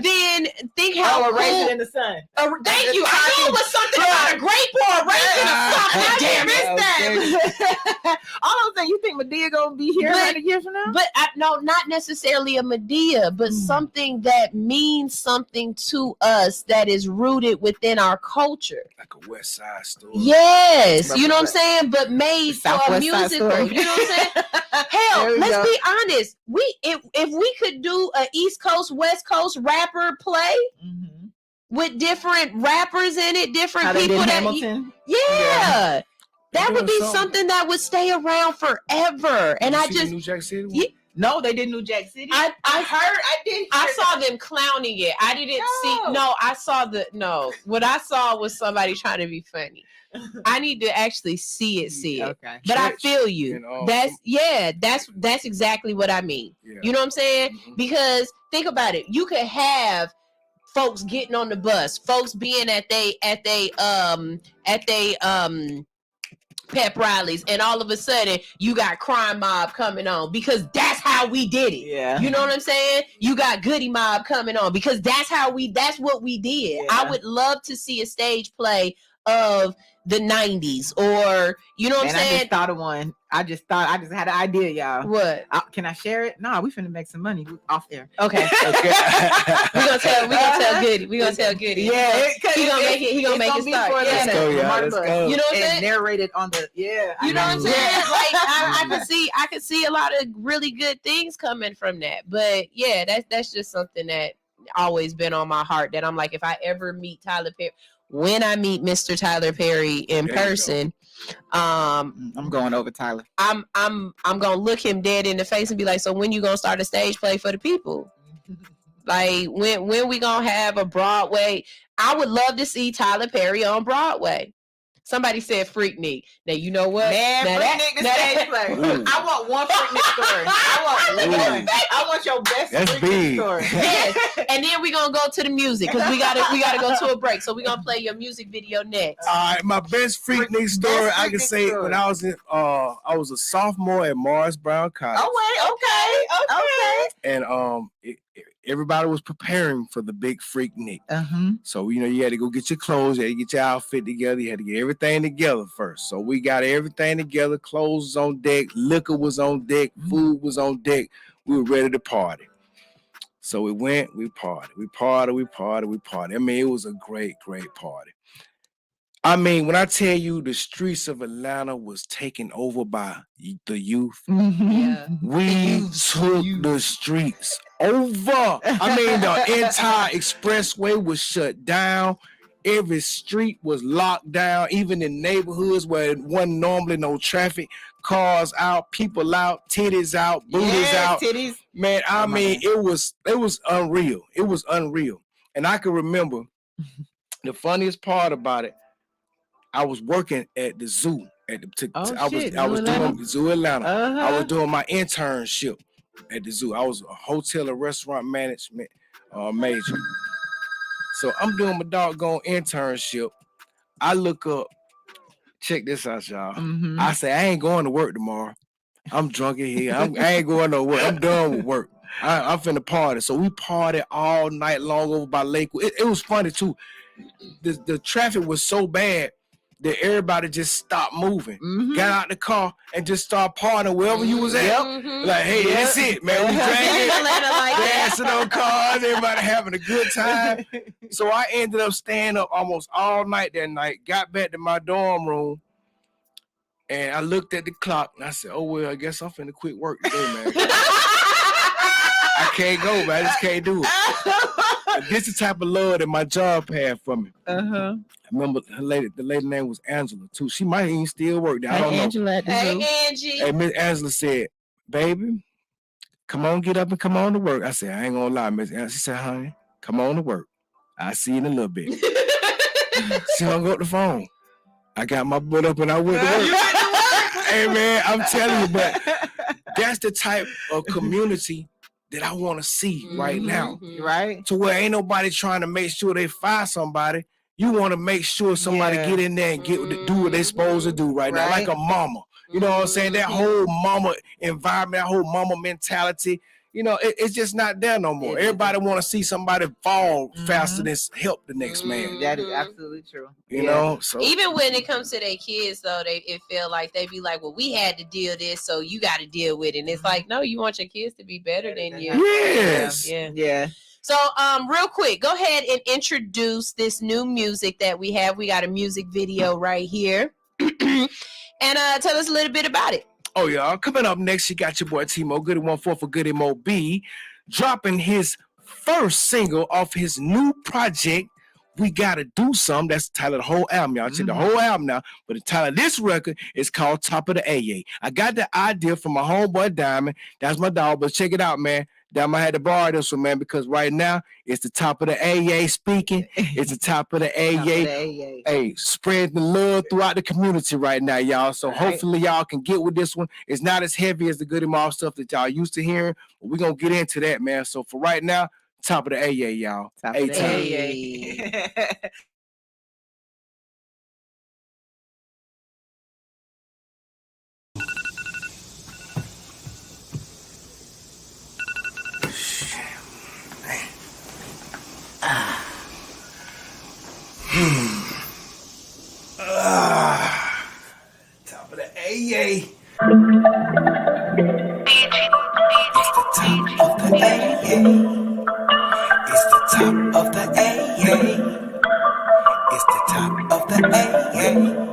then think how raise it in the sun. Thank you. I knew it was something about a grape or a raisin or something. I Damn missed that. All I'm saying, you think Medea gonna be here 100 years from now? But no, not necessarily a Medea, but something that means something to us that is rooted within our culture. Like a West Side Story. Yes, you know what I'm saying? But made for a musical. You know what I'm saying? Hell, let's be honest. If we could do a East Coast, West Coast rapper play with different rappers in it, different people that Hamilton. Yeah. That would be something that would stay around forever. And I just New Jack City. No, they did New Jack City. I saw them clowning it. I didn't see. No, I saw what I saw was somebody trying to be funny. I need to actually see it. Okay. But I feel you. That's exactly what I mean. Yeah. You know what I'm saying? Because think about it. You could have folks getting on the bus, folks being at they pep rallies, and all of a sudden you got Crime Mob coming on because that's how we did it. Yeah. You know what I'm saying? You got Goody Mob coming on because that's what we did. Yeah. I would love to see a stage play of the 90s, or you know what I'm saying? I just thought of one. I just had an idea, y'all. What? Can I share it? No, we finna make some money off there. Okay. We're gonna tell Goody. We're gonna tell Goody. Yeah, he gonna make it start. Let's go, y'all. Let's go. You know what I'm saying? Narrated on the You know what I'm saying? Like I can see a lot of really good things coming from that. But yeah, that's just something that always been on my heart. That I'm like, if I ever meet Tyler Perry, when I meet Mr. Tyler Perry in person, I'm going over Tyler. I'm gonna look him dead in the face and be like, so when you gonna start a stage play for the people? Like when we gonna have a Broadway? I would love to see Tyler Perry on Broadway. Somebody said Freaknik. Now you know what? Man, Freaknik the stage play. I want one Freaknik story. I want your best Freaknik story. Yes. And then we're gonna go to the music because we gotta go to a break. So we're gonna play your music video next. All right, my best Freaknik story I can say when I was I was a sophomore at Morris Brown College. Oh wait, okay. And everybody was preparing for the big Freaknik. So, you had to go get your clothes, you had to get your outfit together, you had to get everything together first. So we got everything together, clothes was on deck, liquor was on deck, food was on deck. We were ready to party. So we went, we partied. I mean, it was a great, great party. I mean, when I tell you the streets of Atlanta was taken over by the youth, we took the streets over. I mean, the entire expressway was shut down. Every street was locked down, even in neighborhoods where it wasn't normally no traffic. Cars out, people out, titties out, booties out. Titties. Man, I mean, it was unreal. It was unreal. And I can remember the funniest part about it. I was working at the zoo I was doing Zoo Atlanta. I was doing my internship at the zoo. I was a hotel and restaurant management major. So I'm doing my doggone internship. I look up, check this out, y'all. I say, I ain't going to work tomorrow. I'm drunk in here. I ain't going to work. I'm done with work. I'm finna party. So we partied all night long over by Lakewood. It was funny too. The traffic was so bad that everybody just stopped moving, got out the car, and just started partying wherever you was at. Like, hey, that's it, man. We drinking, dancing on cars, everybody having a good time. So I ended up staying up almost all night that night, got back to my dorm room, and I looked at the clock, and I said, oh, well, I guess I'm finna quit work today, man. I can't go, man. I just can't do it. This is the type of love that my job had for me. I remember the lady name was Angela too. She might even still work there. I don't know. Hey, Angie. Hey, Miss Angela said, baby, come on, get up and come on to work. I said, I ain't gonna lie, Miss Angela. She said, honey, come on to work. I'll see you in a little bit. She hung up the phone. I got my butt up and I went to work. Hey man, I'm telling you, but that's the type of community that I want to see right now. Right? To where ain't nobody trying to make sure they fire somebody. You want to make sure somebody get in there and do what they supposed to do right now, like a mama. You know what I'm saying? That whole mama environment, that whole mama mentality, you know, it's just not there no more. Everybody want to see somebody fall faster than help the next man. That is absolutely true. You know, so even when it comes to their kids, though, it feel like they be like, "Well, we had to deal this, so you got to deal with it." And it's like, no, you want your kids to be better than you. Yes. Yeah. So, real quick, go ahead and introduce this new music that we have. We got a music video right here, and tell us a little bit about it. Oh, y'all. Coming up next, you got your boy T-Mo, Goody 1-4 for Goody Mo B, dropping his first single off his new project, We Gotta Do Something. That's the title of the whole album, y'all. Check the whole album now. But the title of this record is called Top of the AA. I got the idea from my homeboy Diamond. That's my dog, but check it out, man. Diamond had to borrow this one, man, because right now it's the top of the AA speaking. It's the top of the AA. Hey, spread the love throughout the community right now, y'all. So hopefully y'all can get with this one. It's not as heavy as the Goody Mob stuff that y'all used to hearing, but we're going to get into that, man. So for right now, top of the AA, y'all. Top of the AA. Top of the AA. It's the top of the AA. It's the top of the AA. It's the top of the AA.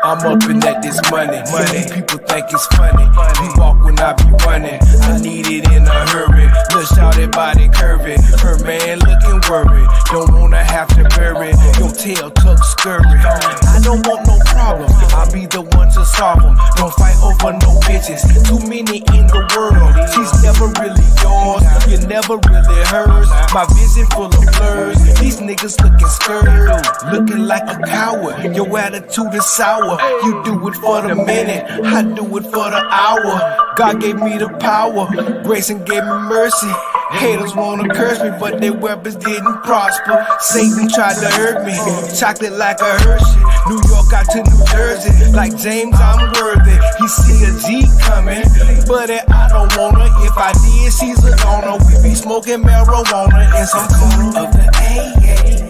I'm up in that this money. People think it's funny. You walk when I be running. I need it in a hurry. Look out that body curvy. Her man looking worried. Don't wanna have to bury your tail tuck scurry. I don't want no problem. I'll be the one to solve them. Don't fight over no bitches. Too many in the world. She's never really yours. You're never really hers. My vision full of blurs. These niggas looking scared. Looking like a coward. Your attitude is sour. You do it for the minute, I do it for the hour. God gave me the power, grace and gave me mercy. Haters wanna curse me, but their weapons didn't prosper. Satan tried to hurt me, chocolate like a Hershey. New York got to New Jersey, like James, I'm worthy. He see a G coming, but I don't wanna. If I did, she's a goner. We be smoking marijuana in some corner of the AA,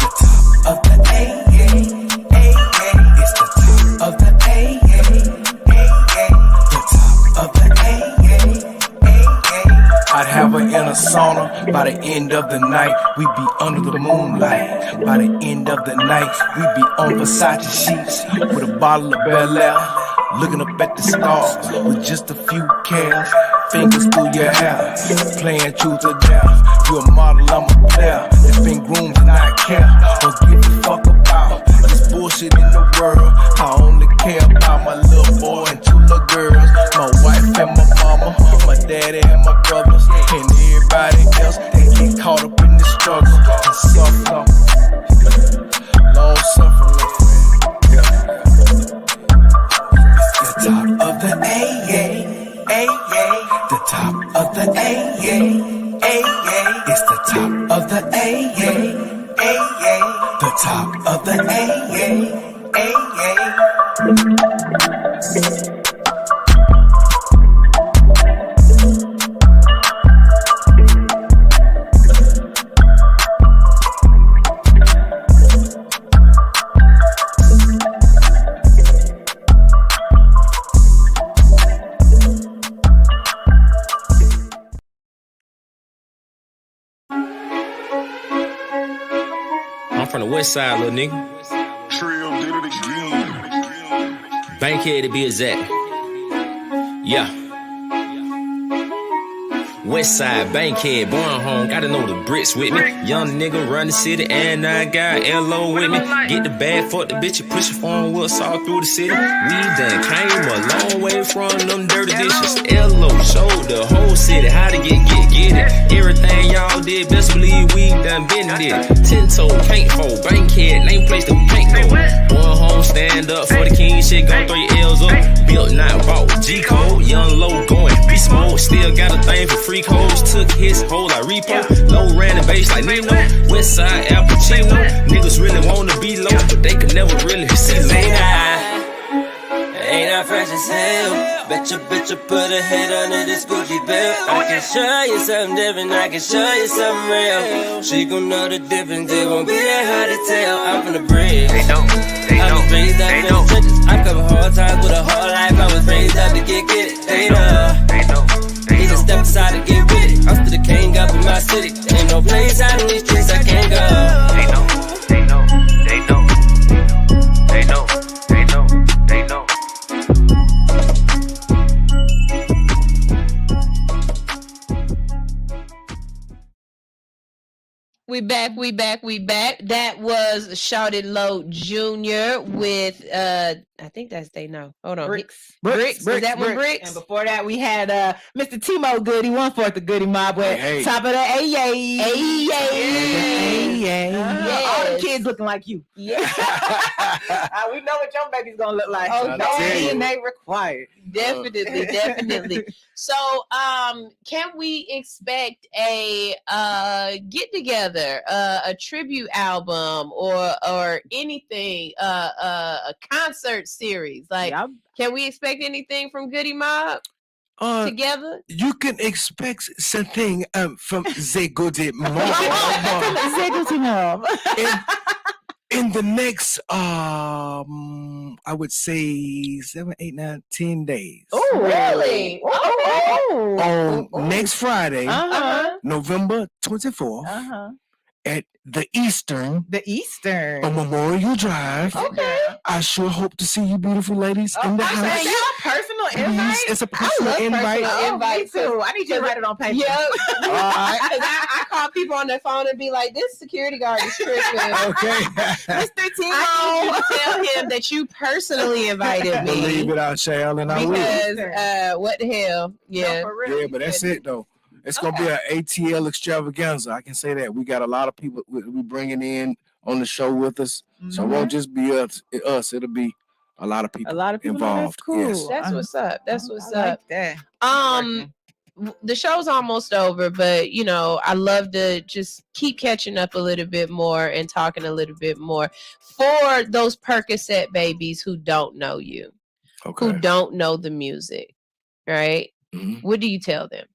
the top of the AA. Of the AA, the top of the AA. I'd have her in a sauna by the end of the night. We'd be under the moonlight. By the end of the night, we'd be on Versace sheets with a bottle of Bel Air, looking up at the stars with just a few cares. Fingers through your hair, playing truth or dare. You a model, I'm a player. It's been groomed and I care. Don't give a fuck about this bullshit in the world. I only care about my little boy and two little girls. My wife and my mama, my daddy and my brothers, and everybody else. They get caught up in the struggle and suffer. Long suffering, the top of the AA. The top of the AA. It's the top of the AA. The top of the AA. From the west side, little nigga. Trill did it again. Bankhead to be exact. Yeah. West side, Bankhead, born home, gotta know the bricks with me. Young nigga run the city, and I got LO with me. Get the bag, fuck the bitch, and push your phone wheels all through the city. We done came a long way from them dirty dishes. LO showed the whole city how to get it. Everything y'all did, best believe we done been did. 10-toe, paint fold, Bankhead, name place to paint go. Born home, stand up for the king, shit, gon' throw your L's up. Built, not bought, G-code, young low going, beast mode, still got a thing for free codes. Took his whole like repo, low ran the base like Nino. West side Al Pacino, niggas really wanna be low, but they could never really see low. I'm fresh as hell. Bet your bitch will put a head under this Gucci belt. I can show you something different, I can show you something real. She gon' know the difference, it won't be that hard to tell. I'm from the bridge. I was raised up in the trenches. I cover hard times with a hard life. I was raised up to get it. They know. Need to step aside to get with it. I'm still the king up in my city. Ain't no place out in these streets I can't go. They know. We back. That was Shouted Low Jr. with I think that's They Know. Hold on. Bricks. Is that one Bricks? And before that, we had Mr. Timo Goody, 1/4 the Goody Mob with Top of the A-Yay. All the kids looking like you. Yeah. We know what your baby's gonna look like. Oh, no DNA required. Definitely. So, can we expect a get together, a tribute album, or anything, a concert series? Like, can we expect anything from Goody Mob together? You can expect something from the Goody Mob. In the next, I would say 7, 8, 9, 10 days. Oh, really? On next Friday, November 24th, at the Eastern on Memorial Drive. Okay. I sure hope to see you beautiful ladies in the house. Y'all personal invite? It's a personal invite. Invite me too. I need you to write it on paper. Yeah. All right. I call people on their phone and be like, this security guard is tripping. Okay. Mr. Timo. I need you to tell him that you personally invited me. Believe it, I shall, and I will. Because what the hell? Yeah. No, yeah, but that's it though. It's gonna be an ATL extravaganza. I can say that. We got a lot of people we bringing in on the show with us, so it won't just be us. It'll be a lot of people. Involved. That's cool. Yes. That's what's up. That's what's I up. like that. The show's almost over, but I love to just keep catching up a little bit more and talking a little bit more for those Percocet babies who don't know you, who don't know the music, right? Mm-hmm. What do you tell them?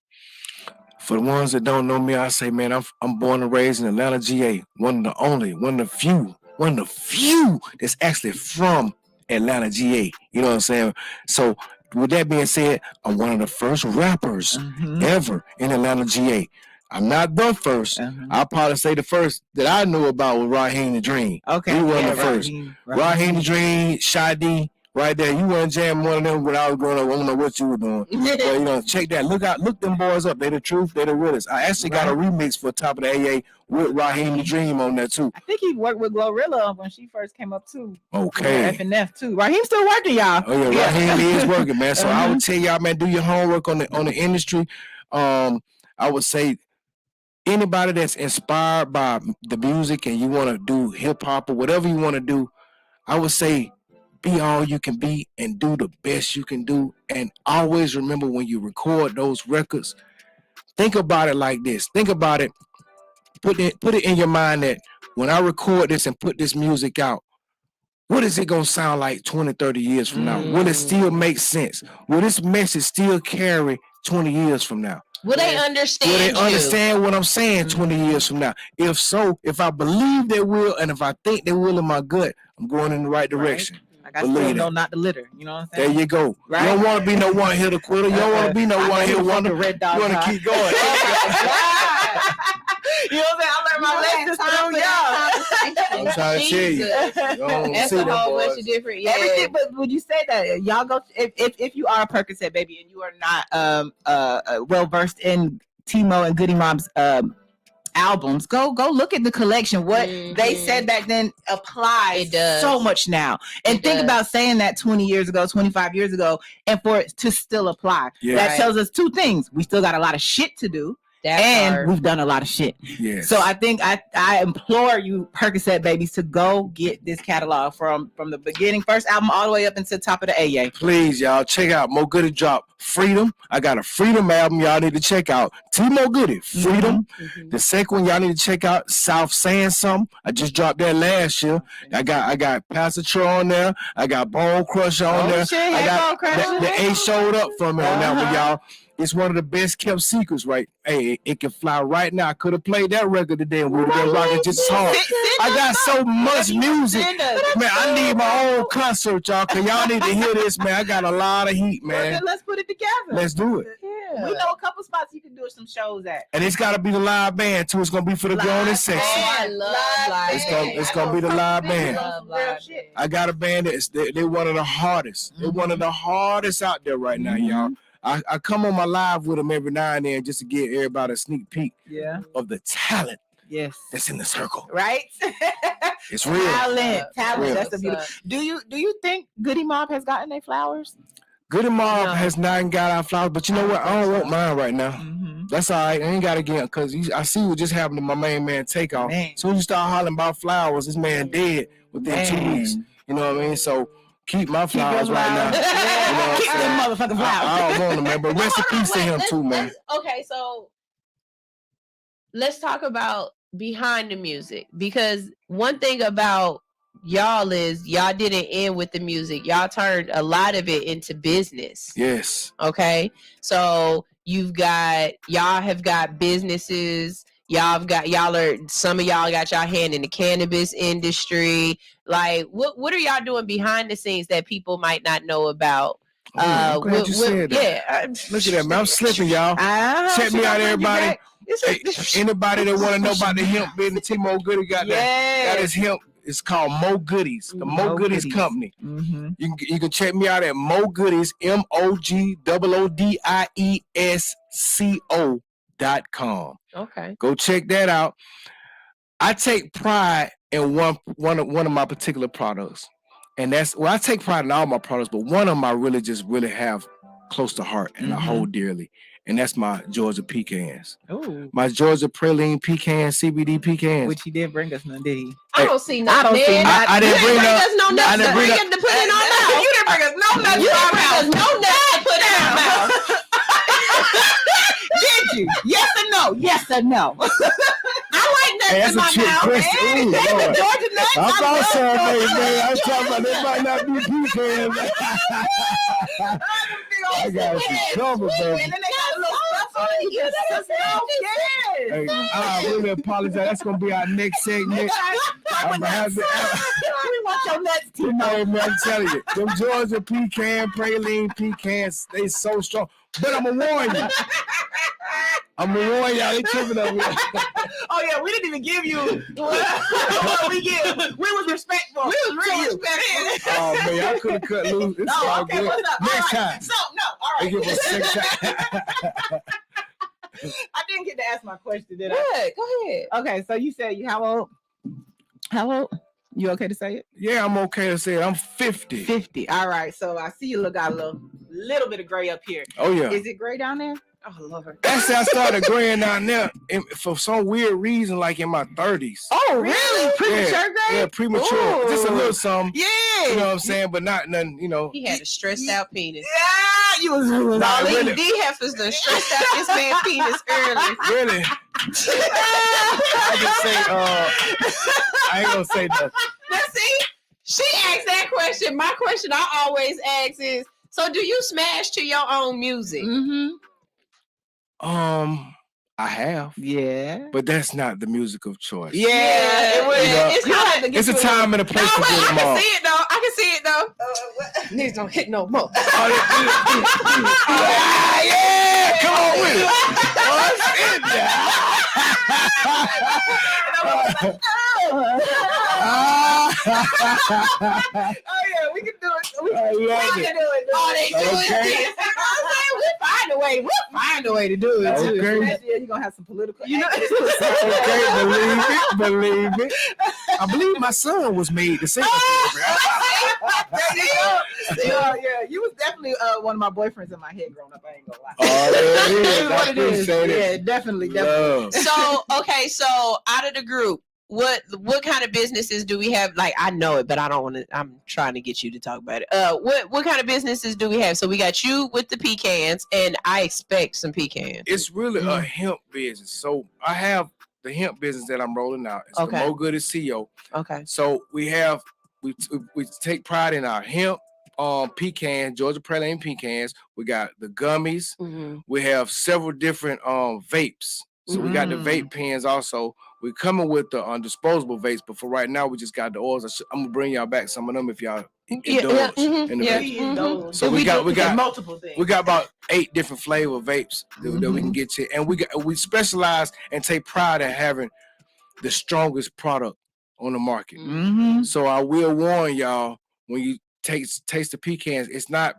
For the ones that don't know me, I say, man, I'm born and raised in Atlanta, GA. One of the few that's actually from Atlanta, GA. You know what I'm saying? So with that being said, I'm one of the first rappers ever in Atlanta, GA. I'm not the first. I'll probably say the first that I knew about was Raheem the Dream. Okay. He wasn't the first. Raheem the Dream, Shadi, right there. You weren't jamming one of them when I was growing up. I don't know what you were doing. But, check that. Look them boys up. They the truth. They the realest. I actually got a remix for Top of the AA with Raheem the Dream on there, too. I think he worked with Glorilla when she first came up, too. Okay. F&F, too. Raheem's still working, y'all. Oh, yeah. Raheem is working, man. So I would tell y'all, man, do your homework on the industry. I would say anybody that's inspired by the music and you want to do hip-hop or whatever you want to do, I would say be all you can be and do the best you can do. And always remember when you record those records, think about it like this. Think about it. Put it in your mind that when I record this and put this music out, what is it going to sound like 20, 30 years from now? Will it still make sense? Will this message still carry 20 years from now? Will they understand Will they understand what I'm saying 20 years from now? If so, if I believe they will, and if I think they will in my gut, I'm going in the right direction. Like I still know not to litter. You know what I'm saying? There you go. Right? You don't want to be no one-hitter quitter. You don't want to be no one-hit wonder. You want to keep going. You know what I'm saying? I learned my lessons through y'all. I'm trying to tell you. That's a whole bunch of different. Yeah. Everything, but would you say that y'all go if you are a Percocet baby and you are not well versed in Timo and Goody Mob's albums, go look at the collection. What they said back then applies so much now. And think about saying that 20 years ago, 25 years ago, and for it to still apply. Yeah. That tells us two things. We still got a lot of shit to do. And we've done a lot of shit. Yes. So I think I implore you, Percocet babies, to go get this catalog from the beginning, first album all the way up into the top of the AA. Please, y'all, check out Mo Goody drop Freedom. I got a Freedom album y'all need to check out. T Mo Goody, Freedom. The second one y'all need to check out, South Saying Something. I just dropped that last year. I got Pastor Troy on there. I got Bone Crusher on there. Shit, I got Bone Crusher. the A showed up for me on that one, y'all. It's one of the best kept secrets, right? Hey, it can fly right now. I could have played that record today and we would have been rocking just as hard. I got so much music. Man, I need my own concert, y'all, because y'all need to hear this, man. I got a lot of heat, man. Well, let's put it together. Let's do it. Yeah. We know a couple spots you can do some shows at. And it's got to be the live band, too. It's going to be for the grown and sexy. I love live It's going to be the live band. band. I got a band they're one of the hardest. They're one of the hardest out there right now, y'all. I come on my live with them every now and then just to give everybody a sneak peek of the talent that's in the circle. Right? It's real. Talent. Real. That's a beautiful. Do you think Goody Mob has gotten their flowers? Goody Mob has not got our flowers, but you know what? I don't want mine right now. That's all right. I ain't got to get because I see what just happened to my main man Takeoff. As soon as you start hollering about flowers, this man dead within 2 weeks. You know what I mean? So keep my flowers right now. You know keep them motherfucking flowers. I don't want them, man. But rest in peace to him too, man. Okay, so let's talk about behind the music, because one thing about y'all is y'all didn't end with the music. Y'all turned a lot of it into business. Yes. Okay. So y'all have got businesses. Some of y'all got y'all hand in the cannabis industry. Like, what are y'all doing behind the scenes that people might not know about? I'm glad you said that. Yeah. Look at that, man. I'm slipping, y'all. Check me out, everybody. Hey, anybody that want to know about the hemp business, T-Mo Goody got that is hemp. It's called Mo Goodies, the Mo Goodies Company. You can check me out at Mo Goodies, MOGOODIESCO.com. Okay. Go check that out. I take pride in one of my particular products. And I take pride in all my products, but one of them I really have close to heart and I hold dearly. And that's my Georgia pecans. Ooh. My Georgia praline pecan, CBD pecans. Which he didn't bring us none, did he? I don't see nothing. I didn't bring us no nuts. I didn't bring to put in our mouth. You didn't bring us no nuts. You didn't bring us no nuts to put in our mouth. Did you? Yes or no? Yes or no? I like nuts in my mouth. Ooh, Lord. Georgia nuts. I thought so, man. I'm talking about this might not be pecans. I got some trouble, baby. And then they got a little stuff on it. Hey, I really apologize. That's gonna be our next segment. I'm gonna have to. We want your nuts, Timo. Hey, man, I'm telling you, them Georgia pecan, praline pecans, they so strong. But I'm gonna warn you. Y'all. They tripping over here. Oh yeah, we didn't even give you what we give. We was respectful. We was really respectful. Oh man, I could have cut loose. It's all good. Next time. So all right. Give us a second time. I didn't get to ask my question, did I? Go ahead. Okay, so you said you how old? How old? You okay to say it? Yeah, I'm okay to say it. I'm 50. 50. All right. So I see you got a little bit of gray up here. Oh yeah. Is it gray down there? Oh Lord. That's how I started graying down there for some weird reason, like in my 30s. Oh really? Premature gray? Yeah, premature. Ooh. Just a little something. Yeah. You know what I'm saying? But not nothing, you know. He had a stressed out penis. Yeah, you was all really. these D-heifers done stressed out this man's penis early. Really? I can say I ain't gonna say nothing. Now see, she asked that question. My question I always ask is, so do you smash to your own music? I have. Yeah. But that's not the music of choice. Yeah. It's a time and a place to get them all. I can see it though. Niggas don't hit no more. Yeah, come on with it. Oh yeah, we can do it. We can do it. Oh, they do it. We'll find a way. We'll find a way to do it too. Okay. Next year, you're gonna have some political. You know. Okay, believe it. I believe my son was made to sing. There you go. Yeah, you was definitely one of my boyfriends in my head growing up. I ain't gonna lie. Oh, there it is. What it is. Appreciate it. Yeah, definitely. So okay, so out of the group, what kind of businesses do we have? Like, I know it, but I don't want to. I'm trying to get you to talk about it. What kind of businesses do we have? So we got you with the pecans, and I expect some pecans. It's really a hemp business. So I have the hemp business that I'm rolling out. It's Okay. the Mo Goody CEO. Okay. So we take pride in our hemp pecans, Georgia praline pecans. We got the gummies. We have several different vapes. So we got the vape pens also. We're coming with the disposable vapes, but for right now we just got the oils. I'm gonna bring y'all back some of them if y'all indulge in the vapes. So we got multiple things. We got about 8 different flavor vapes that we can get to, and we specialize and take pride in having the strongest product on the market. So I will warn y'all, when you taste the pecans, it's not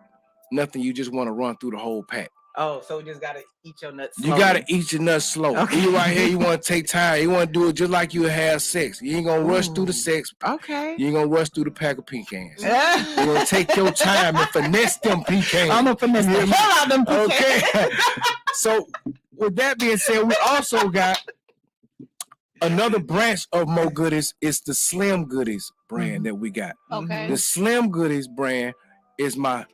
nothing you just want to run through the whole pack. Oh, so you just gotta eat your nuts You slowly. gotta eat your nuts slow. Okay. You right here, you want to take time. You want to do it just like you have sex. You ain't gonna rush through the sex. Okay. You ain't gonna rush through the pack of pecans. You're gonna take your time and finesse them pecans. I'm gonna finesse the hell out of them pecans. Okay. So with that being said, we also got another branch of Mo Goodies. It's the Slim Goodies brand that we got. Okay. The Slim Goodies brand is my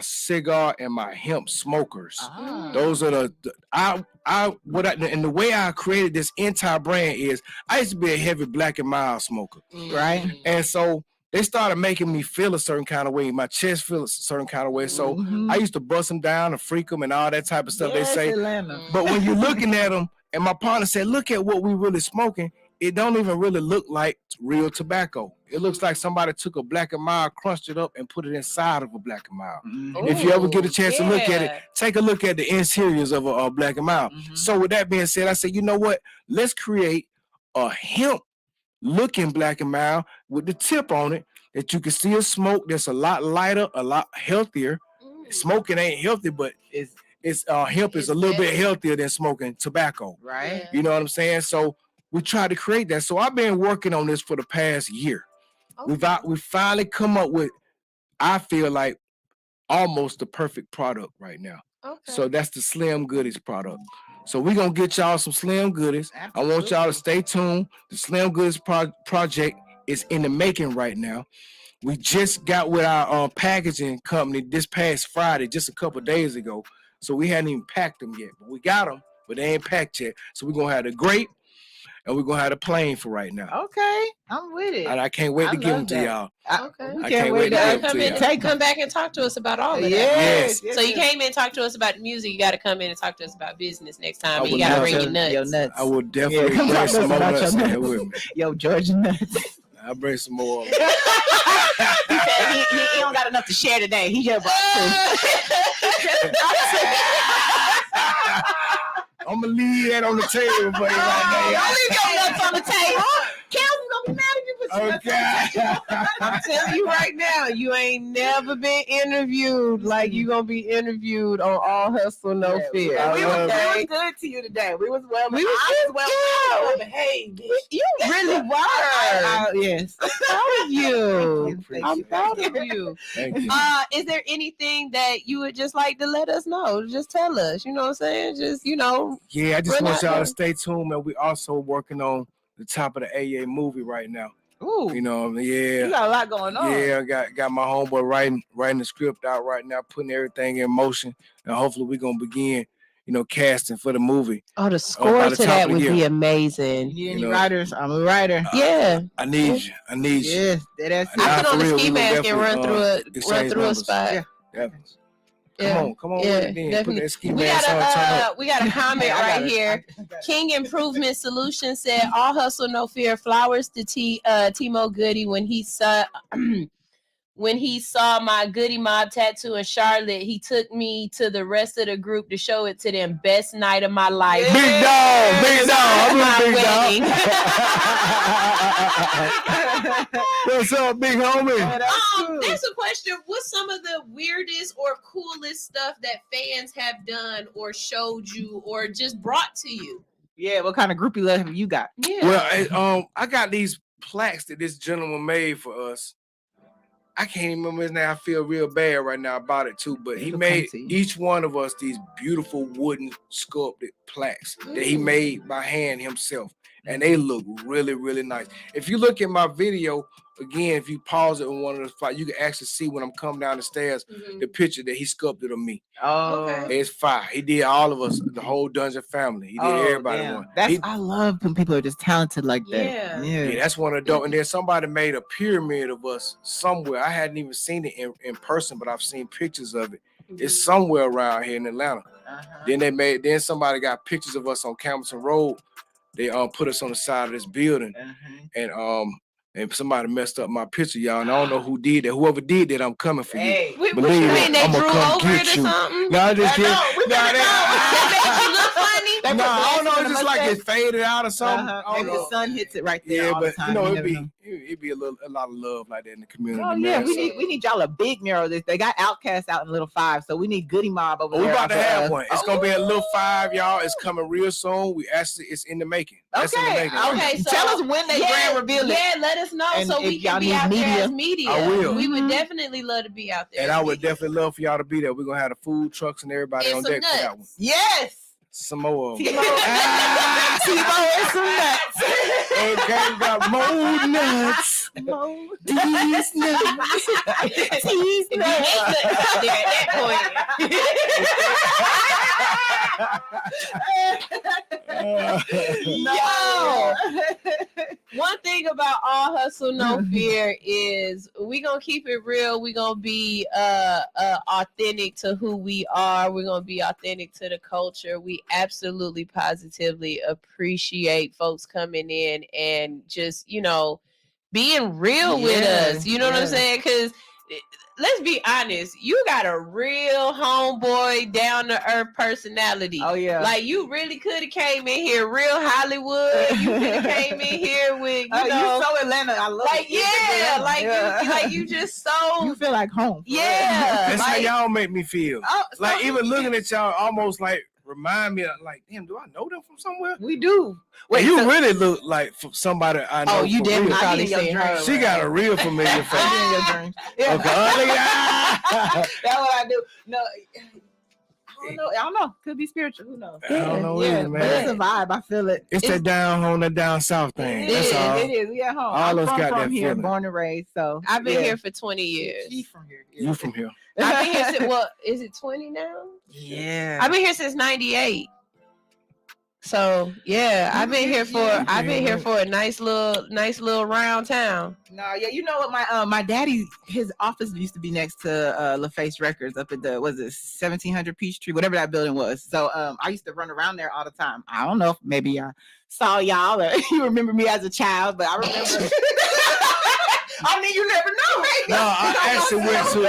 cigar and my hemp smokers. Those are and the way I created this entire brand is I used to be a heavy black and mild smoker. Right. And so they started making me feel a certain kind of way. My chest feels a certain kind of way. So I used to bust them down and freak them and all that type of stuff. Yes, they say. Atlanta. But when you're looking at them, and my partner said, look at what we really smoking. It don't even really look like real tobacco. It looks like somebody took a black and mild, crunched it up, and put it inside of a black and mild. If you ever get a chance to look at it, take a look at the interiors of a black and mild. So with that being said, I said, you know what? Let's create a hemp looking black and mild with the tip on it that you can still smoke. That's a lot lighter, a lot healthier. Smoking ain't healthy, but hemp is a little bit healthier than smoking tobacco. Right. You know what I'm saying? So we try to create that. So I've been working on this for the past year. We finally come up with, I feel like, almost the perfect product right now. So that's the Slim Goodies product. So we're going to get y'all some Slim Goodies. I want y'all to stay tuned. The Slim Goodies project is in the making right now. We just got with our packaging company this past Friday, just a couple days ago. So we hadn't even packed them yet. But we got them, but they ain't packed yet. So we're going to have the grape and we're going to have the plain for right now. Okay, I'm with it. And I can't wait to give them to y'all. Okay. I can't wait to give them to y'all. Come back and talk to us about all of that. Yes. So you came in and talked to us about music. You got to come in and talk to us about business next time. But you got to bring your nuts. I will definitely bring some more nuts in here with me. Yo, Georgia nuts. I'll bring some more. He said he don't got enough to share today. He just brought two. I'm gonna leave that on the table for you right now. Don't leave your nuts on the table. Kel's gonna be mad if you put your nuts on the table. I'm telling you right now, you ain't never been interviewed like you gonna be interviewed on All Hustle No Fear. We was good to you today. We was well behaved. You really were. Yes. I'm proud of you. I'm proud of you. Thank you. Is there anything that you would just like to let us know? Just tell us. You know what I'm saying? Just, Yeah, I just want y'all to stay tuned, man. We also working on the top of the AA movie right now. Ooh. You know, yeah. You got a lot going on. Yeah, I got my homeboy writing the script out right now, putting everything in motion, and hopefully we're gonna begin, casting for the movie. Oh, the score to that would be amazing. You need any writers? I'm a writer. Yeah. I need you. Yes, that's it. I put on the ski mask and run through a spot. Yeah. Come on. Yeah, Then. definitely. Put that ski mask on, we got a comment right here. King Improvement Solution said, "All hustle, no fear." Flowers to Timo Goody when he saw my Goody Mob tattoo in Charlotte. He took me to the rest of the group to show it to them. Best night of my life. Big dog. I'm a big dog. What's up, big homie? There's a question. What's some of the weirdest or coolest stuff that fans have done or showed you or just brought to you? Yeah, what kind of groupie love have you got? Yeah. Well, I got these plaques that this gentleman made for us. I can't even remember his name. I feel real bad right now about it too. But he made each one of us these beautiful wooden sculpted plaques that he made by hand himself. And they look really, really nice. If you look at my video, again, if you pause it on one of the spots, you can actually see when I'm coming down the stairs, the picture that he sculpted of me. Oh, it's fire. He did all of us, the whole Dungeon family. He did everybody one. I love when people are just talented like that. Yeah, that's one of the dope. And then somebody made a pyramid of us somewhere. I hadn't even seen it in person, but I've seen pictures of it. It's somewhere around here in Atlanta. Then somebody got pictures of us on Campbellton Road. They put us on the side of this building, and somebody messed up my picture, y'all. And I don't know who did that. Whoever did that, I'm coming for you. Believe me, they drew over it or something? No, I just kidding. They No, I don't know. It's just like it faded out or something. Maybe the sun hits it right there. Yeah, all but the time. it'd be a lot of love like that in the community. Oh yeah, we need y'all a big mural. They got Outcast out in Little 5, so we need Goody Mob over there. We're about to have one. It's gonna be a Little 5, y'all. It's coming real soon. It's in the making. That's in the making. Okay, so tell us when they grand reveal it. Yeah, let us know so we can be out there as media. I will. We would definitely love to be out there. And I would definitely love for y'all to be there. We're gonna have the food trucks and everybody on deck for that one. Yes. Some more of them. Timo and some nuts. Okay, we got more nuts. These nuts. These nuts. At that point. Yo, one thing about All Hustle No Fear is we gonna keep it real. We gonna be authentic to who we are. We're gonna be authentic to the culture. We absolutely positively appreciate folks coming in and just being real with us. You know what I'm saying? Because let's be honest, you got a real homeboy, down to earth personality. Oh yeah, like you really could have came in here real Hollywood. You could have came in here with you so Atlanta. I love like it. You just so you feel like home. Yeah, that's how y'all make me feel. Like even looking at y'all, almost like remind me of, like, damn, do I know them from somewhere? We do. Wait, you really look like somebody I know. Oh, you didn't probably see her. She got a real familiar face. in your dreams. Yeah. Okay. That's what I do. No, I don't know. Could be spiritual. Who knows? I don't know either, man. But it's a vibe. I feel it. It's that down home, that down south thing. That's all. It is. We at home. All I'm us got from that here, feeling. born and raised. So I've been here for 20 years. She's from here. You from here? I've been here since, is it 20 now? Yeah. I've been here since 98. So yeah, I've been here for a nice little round town. No, yeah, you know what? My daddy, his office used to be next to LaFace Records up at the 1700 Peachtree, whatever that building was. So I used to run around there all the time. I don't know if maybe I saw y'all or you remember me as a child, but I remember. I mean, you never know. No, I actually went to.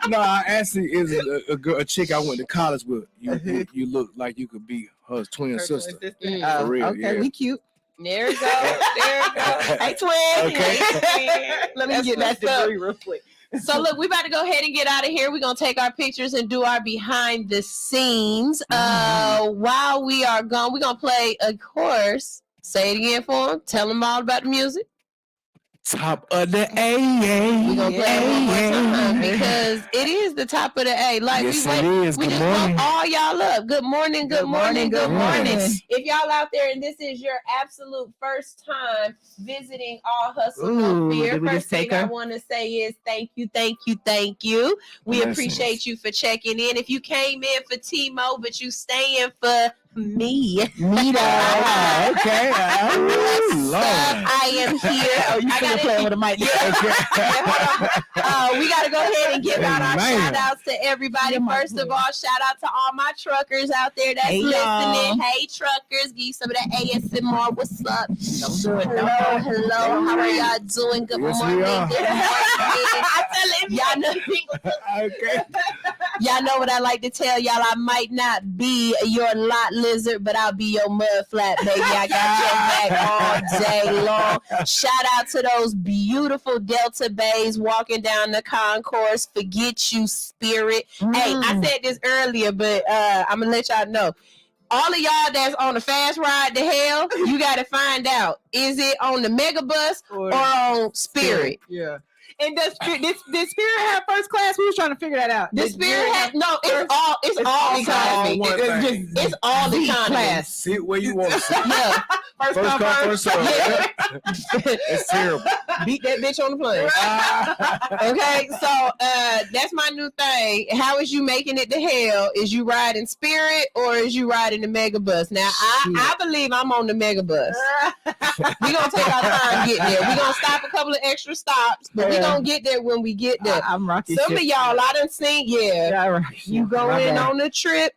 No, I actually is a chick I went to college with. You look like you could be her twin sister. For real, okay, we cute. There we go. Hey, twin. Okay. Let me get that degree real quick. So look, we about to go ahead and get out of here. We're gonna take our pictures and do our behind the scenes. While we are gone, we're gonna play, of course. Say it again for them. Tell them all about the music. Top of the A. We're gonna play it one more time because it is the top of the A. Like yes, we just woke all y'all up. Good morning, good morning, good morning. If y'all out there and this is your absolute first time visiting All Hustle No Fear, first thing I want to say is thank you. We appreciate you for checking in. If you came in for Timo, but you staying for me. Okay. I am here. Oh, you still playing with a mic. We got to go ahead and give out our shout outs to everybody. First of all, shout out to all my truckers out there that's listening. Hey, truckers, give you some of that ASMR. What's up? Hello. How are y'all doing? Good morning. Y'all know. Okay. Y'all know what I like to tell y'all. I might not be your lot lizard, but I'll be your mud flat, baby. I got your back all day long. Shout out to those beautiful Delta Bays walking down the concourse. Forget you, spirit. Hey, I said this earlier, but I'm gonna let y'all know. all of y'all that's on the fast ride to hell, you got to find out, is it on the Megabus or on Spirit? Yeah. And does Spirit have first class? We was trying to figure that out. The Spirit has it's all economy. It's all economy. Sit where you want to sit. Yeah. First come, first serve. Yeah. It's terrible. Beat that bitch on the plane. Okay, so that's my new thing. How is you making it to hell? Is you riding Spirit or is you riding the Megabus? Now, I believe I'm on the Megabus. We're going to take our time getting there. We're going to stop a couple of extra stops, but we're going to get there when we get there. I'm rocking Some of y'all, I done seen, you going on the trip.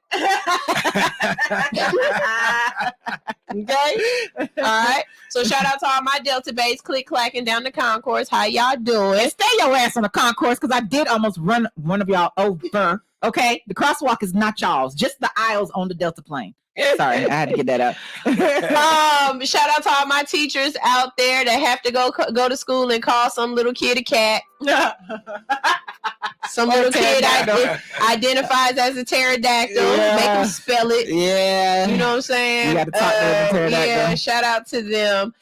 Okay? All right. So shout out to all my Delta Base click clacking down the concourse. How y'all doing? And stay your ass on the concourse because I did almost run one of y'all over. Okay? The crosswalk is not y'all's, just the aisles on the Delta plane. Sorry, I had to get that up. Shout out to all my teachers out there that have to go to school and call some little kid a cat. Some little kid identifies as a pterodactyl. Yeah. Make them spell it. Yeah. You know what I'm saying? You got to talk to them pterodactyl. Yeah, shout out to them.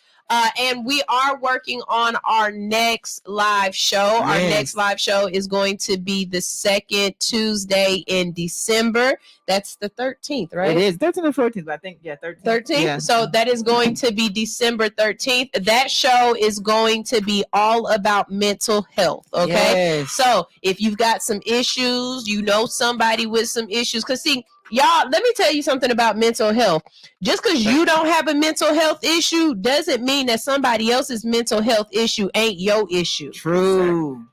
And we are working on our next live show. Our next live show is going to be the second Tuesday in December. That's the 13th, right? It is 13th and 14th, I think. Yeah, 13th. 13th. Yeah. So that is going to be December 13th. That show is going to be all about mental health. Okay. Yes. So if you've got some issues, you know somebody with some issues. Because see, y'all, let me tell you something about mental health. Just because you don't have a mental health issue doesn't mean that somebody else's mental health issue ain't your issue. True.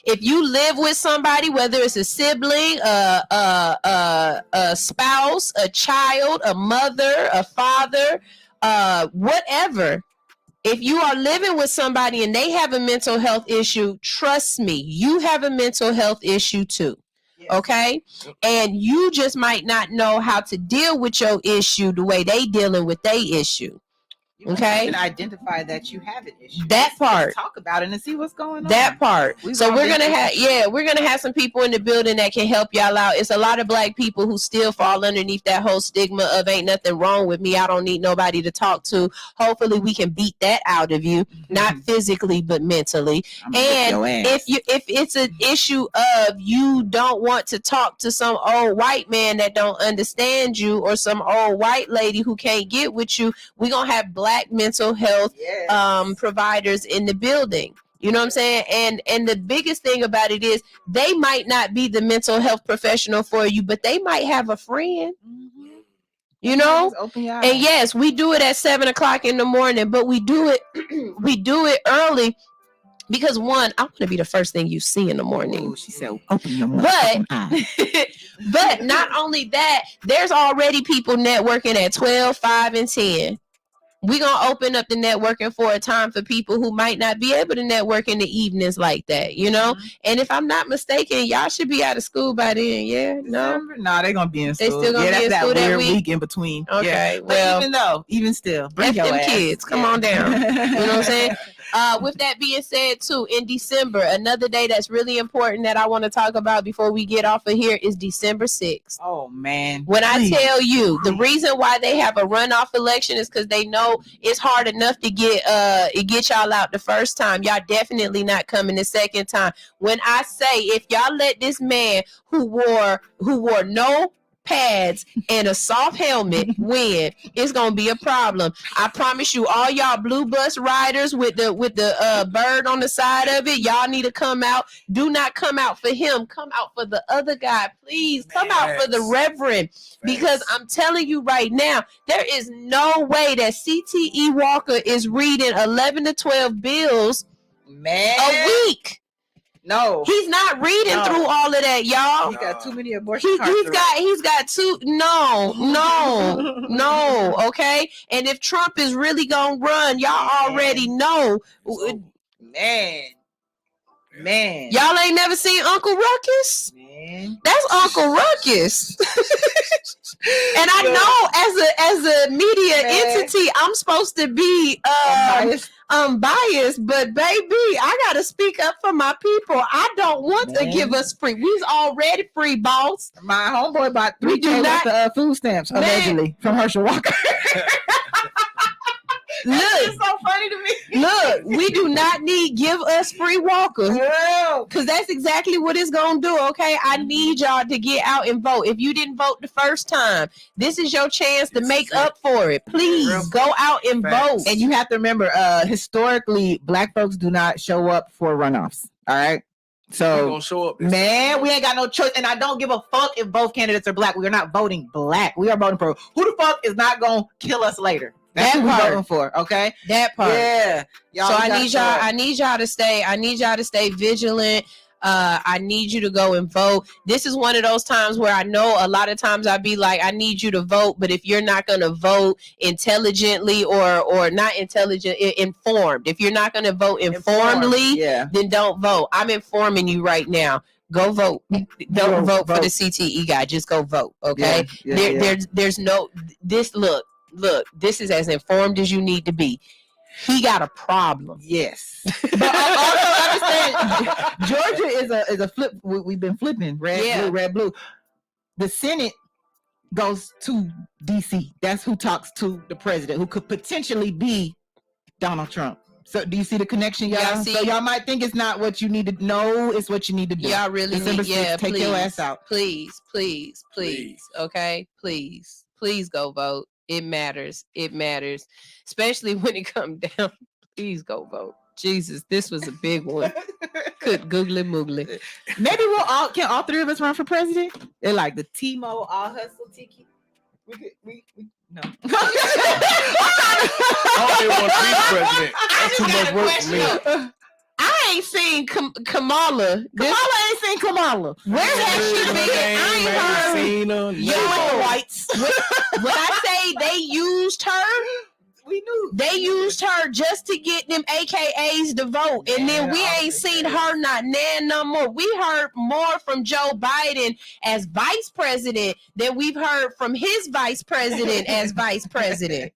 If you live with somebody, whether it's a sibling, a spouse, a child, a mother, a father, whatever, if you are living with somebody and they have a mental health issue, trust me, you have a mental health issue too. Okay, and you just might not know how to deal with your issue the way they dealing with their issue. Okay, you can identify that you have an issue. That part. Let's talk about it and see what's going on. That part. So we're gonna have some people in the building that can help y'all out. It's a lot of Black people who still fall underneath that whole stigma of ain't nothing wrong with me. I don't need nobody to talk to. Hopefully we can beat that out of you, not physically but mentally. And if it's an issue of you don't want to talk to some old white man that don't understand you or some old white lady who can't get with you, we're gonna have Black mental health providers in the building. You know what I'm saying? And the biggest thing about it is they might not be the mental health professional for you, but they might have a friend. You know? And yes, we do it at 7:00 in the morning, but we do it early. Because one, I want to be the first thing you see in the morning. She said, "Open your mouth." But not only that, there's already people networking at 12, 5, and 10. We're going to open up the networking for a time for people who might not be able to network in the evenings like that, you know? And if I'm not mistaken, y'all should be out of school by then, yeah? No? No, they're going to be in school. They still going to be in school that week in between. Okay, yeah. well. But even still, bring your them ass. kids. Come on down. You know what I'm saying? With that being said, too, in December, another day that's really important that I want to talk about before we get off of here is December 6th. Oh, man. When I tell you, the reason why they have a runoff election is because they know it's hard enough to get y'all out the first time. Y'all definitely not coming the second time. When I say, if y'all let this man who wore no pads and a soft helmet win, it's gonna be a problem. I promise you, all y'all blue bus riders with the bird on the side of it, y'all need to come out. Do not come out for him. Come out for the other guy. Please come out for the Reverend. Because I'm telling you right now, there is no way that CTE Walker is reading 11 to 12 bills a week. No, he's not reading through all of that, y'all. He got too many abortion. He's got two. No. Okay, and if Trump is really gonna run, y'all already know. Man, y'all ain't never seen Uncle Ruckus. Man, that's Uncle Ruckus. And I know as a media entity, I'm supposed to be unbiased, but baby, I gotta speak up for my people. I don't want to give us free. We's already free, boss. My homeboy bought We 3K do not- worth of food stamps, allegedly, from Herschel Walker. Look, It's so funny to me. look, we do not need give us free walkers. Because that's exactly what it's going to do, okay? I need y'all to get out and vote. If you didn't vote the first time, this is your chance to make up for it. Please go out and vote. And you have to remember, historically, Black folks do not show up for runoffs. All right. So, We gonna show up this man, we ain't got no choice. And I don't give a fuck if both candidates are Black. We are not voting Black. We are voting for who the fuck is not going to kill us later. That's That who we're part. voting for. Okay. That part. Yeah. So I need y'all to stay vigilant. I need you to go and vote. This is one of those times where I know a lot of times I'd be like, I need you to vote, but if you're not going to vote intelligently or not intelligent, informed, if you're not going to vote informedly, then don't vote. I'm informing you right now. Go vote. Don't vote for the CTE guy. Just go vote. Okay. There's no this. Look, this is as informed as you need to be. He got a problem. Yes. But also understand, Georgia is a flip. We've been flipping red, blue. The Senate goes to DC. That's who talks to the president, who could potentially be Donald Trump. So do you see the connection, y'all? Y'all see- So y'all might think it's not what you need to know, it's what you need to do. Y'all really December need, 6th, take your ass out. Please. Okay, please go vote. It matters. Especially when it comes down. Please go vote. Jesus, this was a big one. Good googly moogly. Maybe can all three of us run for president? They're like the Timo all hustle tiki. We no. I don't even want to be president. That's too much work for me. I ain't seen Kamala. Kamala ain't seen Kamala. Where has she been? I ain't heard. Yo, whites. When I say they used her, we knew they used her just to get them AKAs to vote, and then we ain't seen her not no more. We heard more from Joe Biden as vice president than we've heard from his vice president as vice president.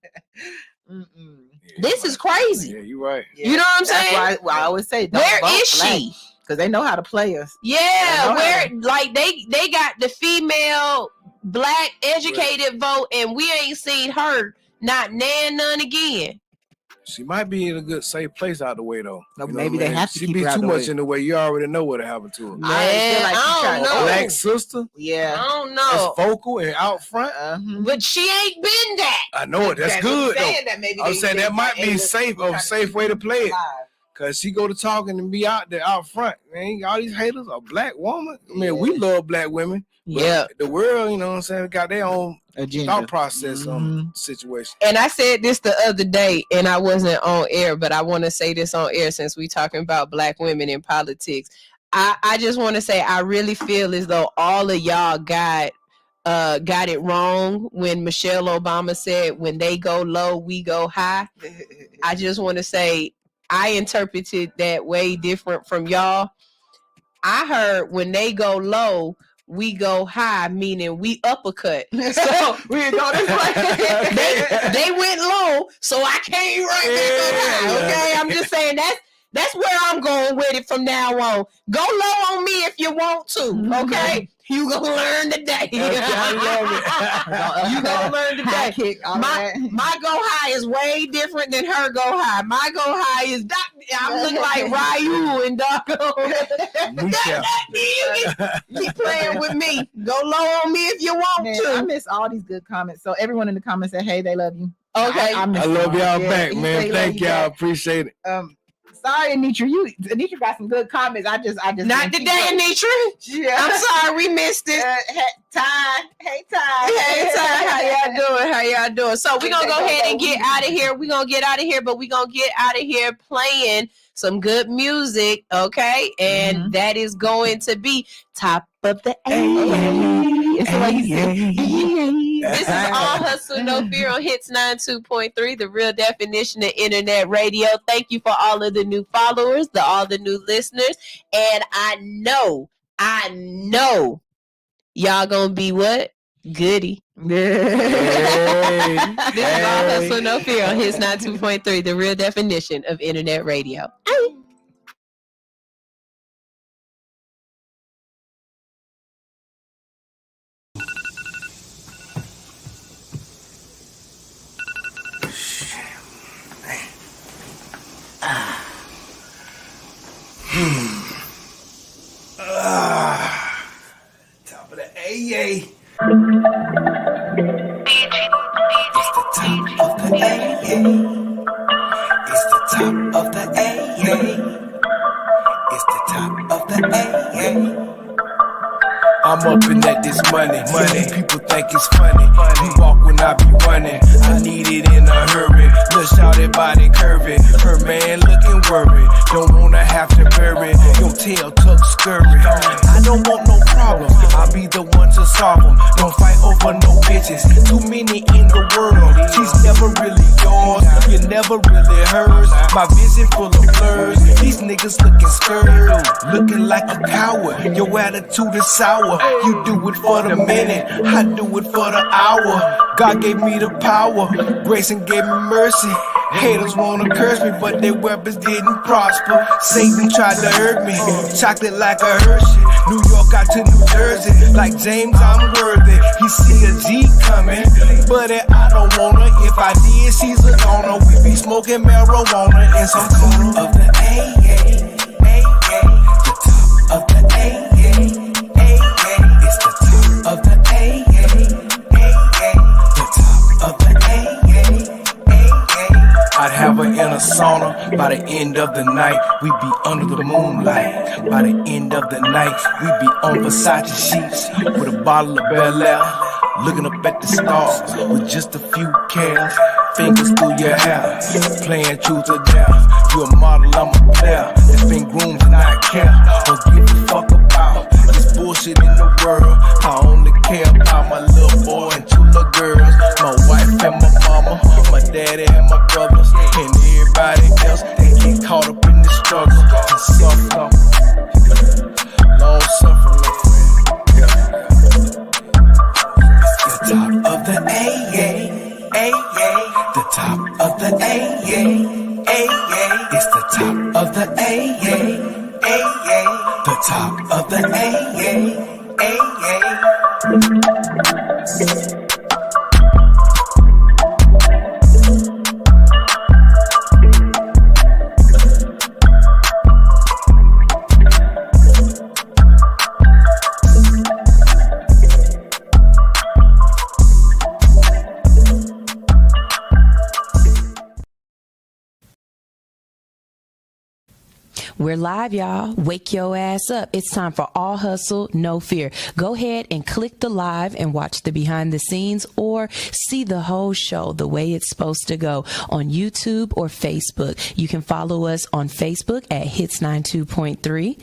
This is crazy. Yeah, you're right. You know what I'm saying? That's why I always say, where is she? Because they know how to play us. Yeah, like they got the female Black educated vote, and we ain't seen her not none again. She might be in a good safe place out the way though. No, You know maybe what I they mean? have to She keep be her out too the much way. in the way. You already know what happened to her. Man, feel like I she don't know. Black sister. Yeah. I don't know. That's vocal and out front. But she ain't been that. I know it. That's good though. I'm saying that might be a safe way to play it. Cause she go to talking and be out there out front. Man, all these haters are Black woman. I mean, we love Black women. Yeah. The world, you know what I'm saying, got their own agenda, thought process on situation. And I said this the other day, and I wasn't on air, but I want to say this on air since we talking about Black women in politics. I just want to say I really feel as though all of y'all got it wrong when Michelle Obama said, when they go low, we go high. I just want to say I interpreted that way different from y'all. I heard when they go low, we go high, meaning we uppercut. So we go this way. they went low, so I came right back up high. Okay, I'm just saying that's where I'm going with it from now on. Go low on me if you want to. Okay, you gonna learn today. You gonna learn today. My go high is way different than her go high. My go high is I'm looking like Ryu and Keep playing with me. Go low on me if you want to. I miss all these good comments. So everyone in the comments said, hey, they love you. Okay. I love y'all back, man. Thank y'all. Appreciate it. Sorry, Anitra. Anitra got some good comments. I just not today, Anitra. Yeah. I'm sorry, we missed it. Ty. Hey, Ty. How y'all doing? So we're gonna go ahead and get out of here. We're gonna get out of here, but we're gonna get out of here playing some good music, okay? And that is going to be Top of the A. This is All Hustle No Fear on Hits 92.3, the real definition of internet radio. Thank you for all of the new followers, all the new listeners. And I know y'all gonna be what? Goody. This is All Hustle, No Fear on Hits 92.3, the real definition of internet radio. Top of the AA. It's the top of the AA. It's the top of the AA. It's the top of the AA. I'm up in at this money. People think it's funny. You walk when I be running. I need it in a hurry. Look, shout that body curvy. Her man looking worried. Don't wanna have to bury your tail tucked scurry. I don't want no problems. I'll be the one to solve them. Don't fight over no bitches. Too many in the world. She's never really yours. You're never really hers. My vision full of blurs. These niggas looking scared. Looking like a coward. Your attitude is sour. You do it for the minute, I do it for the hour. God gave me the power, grace and gave me mercy. Haters wanna curse me, but their weapons didn't prosper. Satan tried to hurt me, chocolate like a Hershey. New York out to New Jersey, like James, I'm worthy. He see a G coming, but I don't wanna. If I did, she's a goner. We be smoking marijuana in some corner of the AA, the top of the AA. Of the AA, the top of the AA. I'd have her in a sauna by the end of the night. We'd be under the moonlight. By the end of the night, we'd be on Versace sheets with a bottle of Bel Air, looking up at the stars with just a few cares. Fingers through your hair, playing truth or dare. You a model, I'm a player. That's been groomed and I care. Don't give a fuck about this bullshit in the world. I only care about my little boy and two little girls. My wife and my mama, my daddy and my brothers, and everybody else. They get caught up in the struggle and suffer. Long suffering, my friend. It's the top of the AA. The top of the AA. It's the top of the AA. The top of the AA. We're live, y'all. Wake your ass up. It's time for All Hustle, No Fear. Go ahead and click the live and watch the behind the scenes or see the whole show the way it's supposed to go on YouTube or Facebook. You can follow us on Facebook at Hits 92.3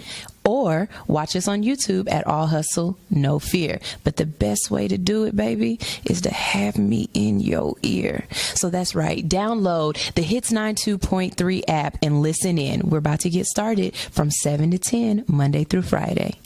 or watch us on YouTube at All Hustle, No Fear. But the best way to do it, baby, is to have me in your ear. So that's right. Download the Hits 92.3 app and listen in. We're about to get started from 7 to 10, Monday through Friday.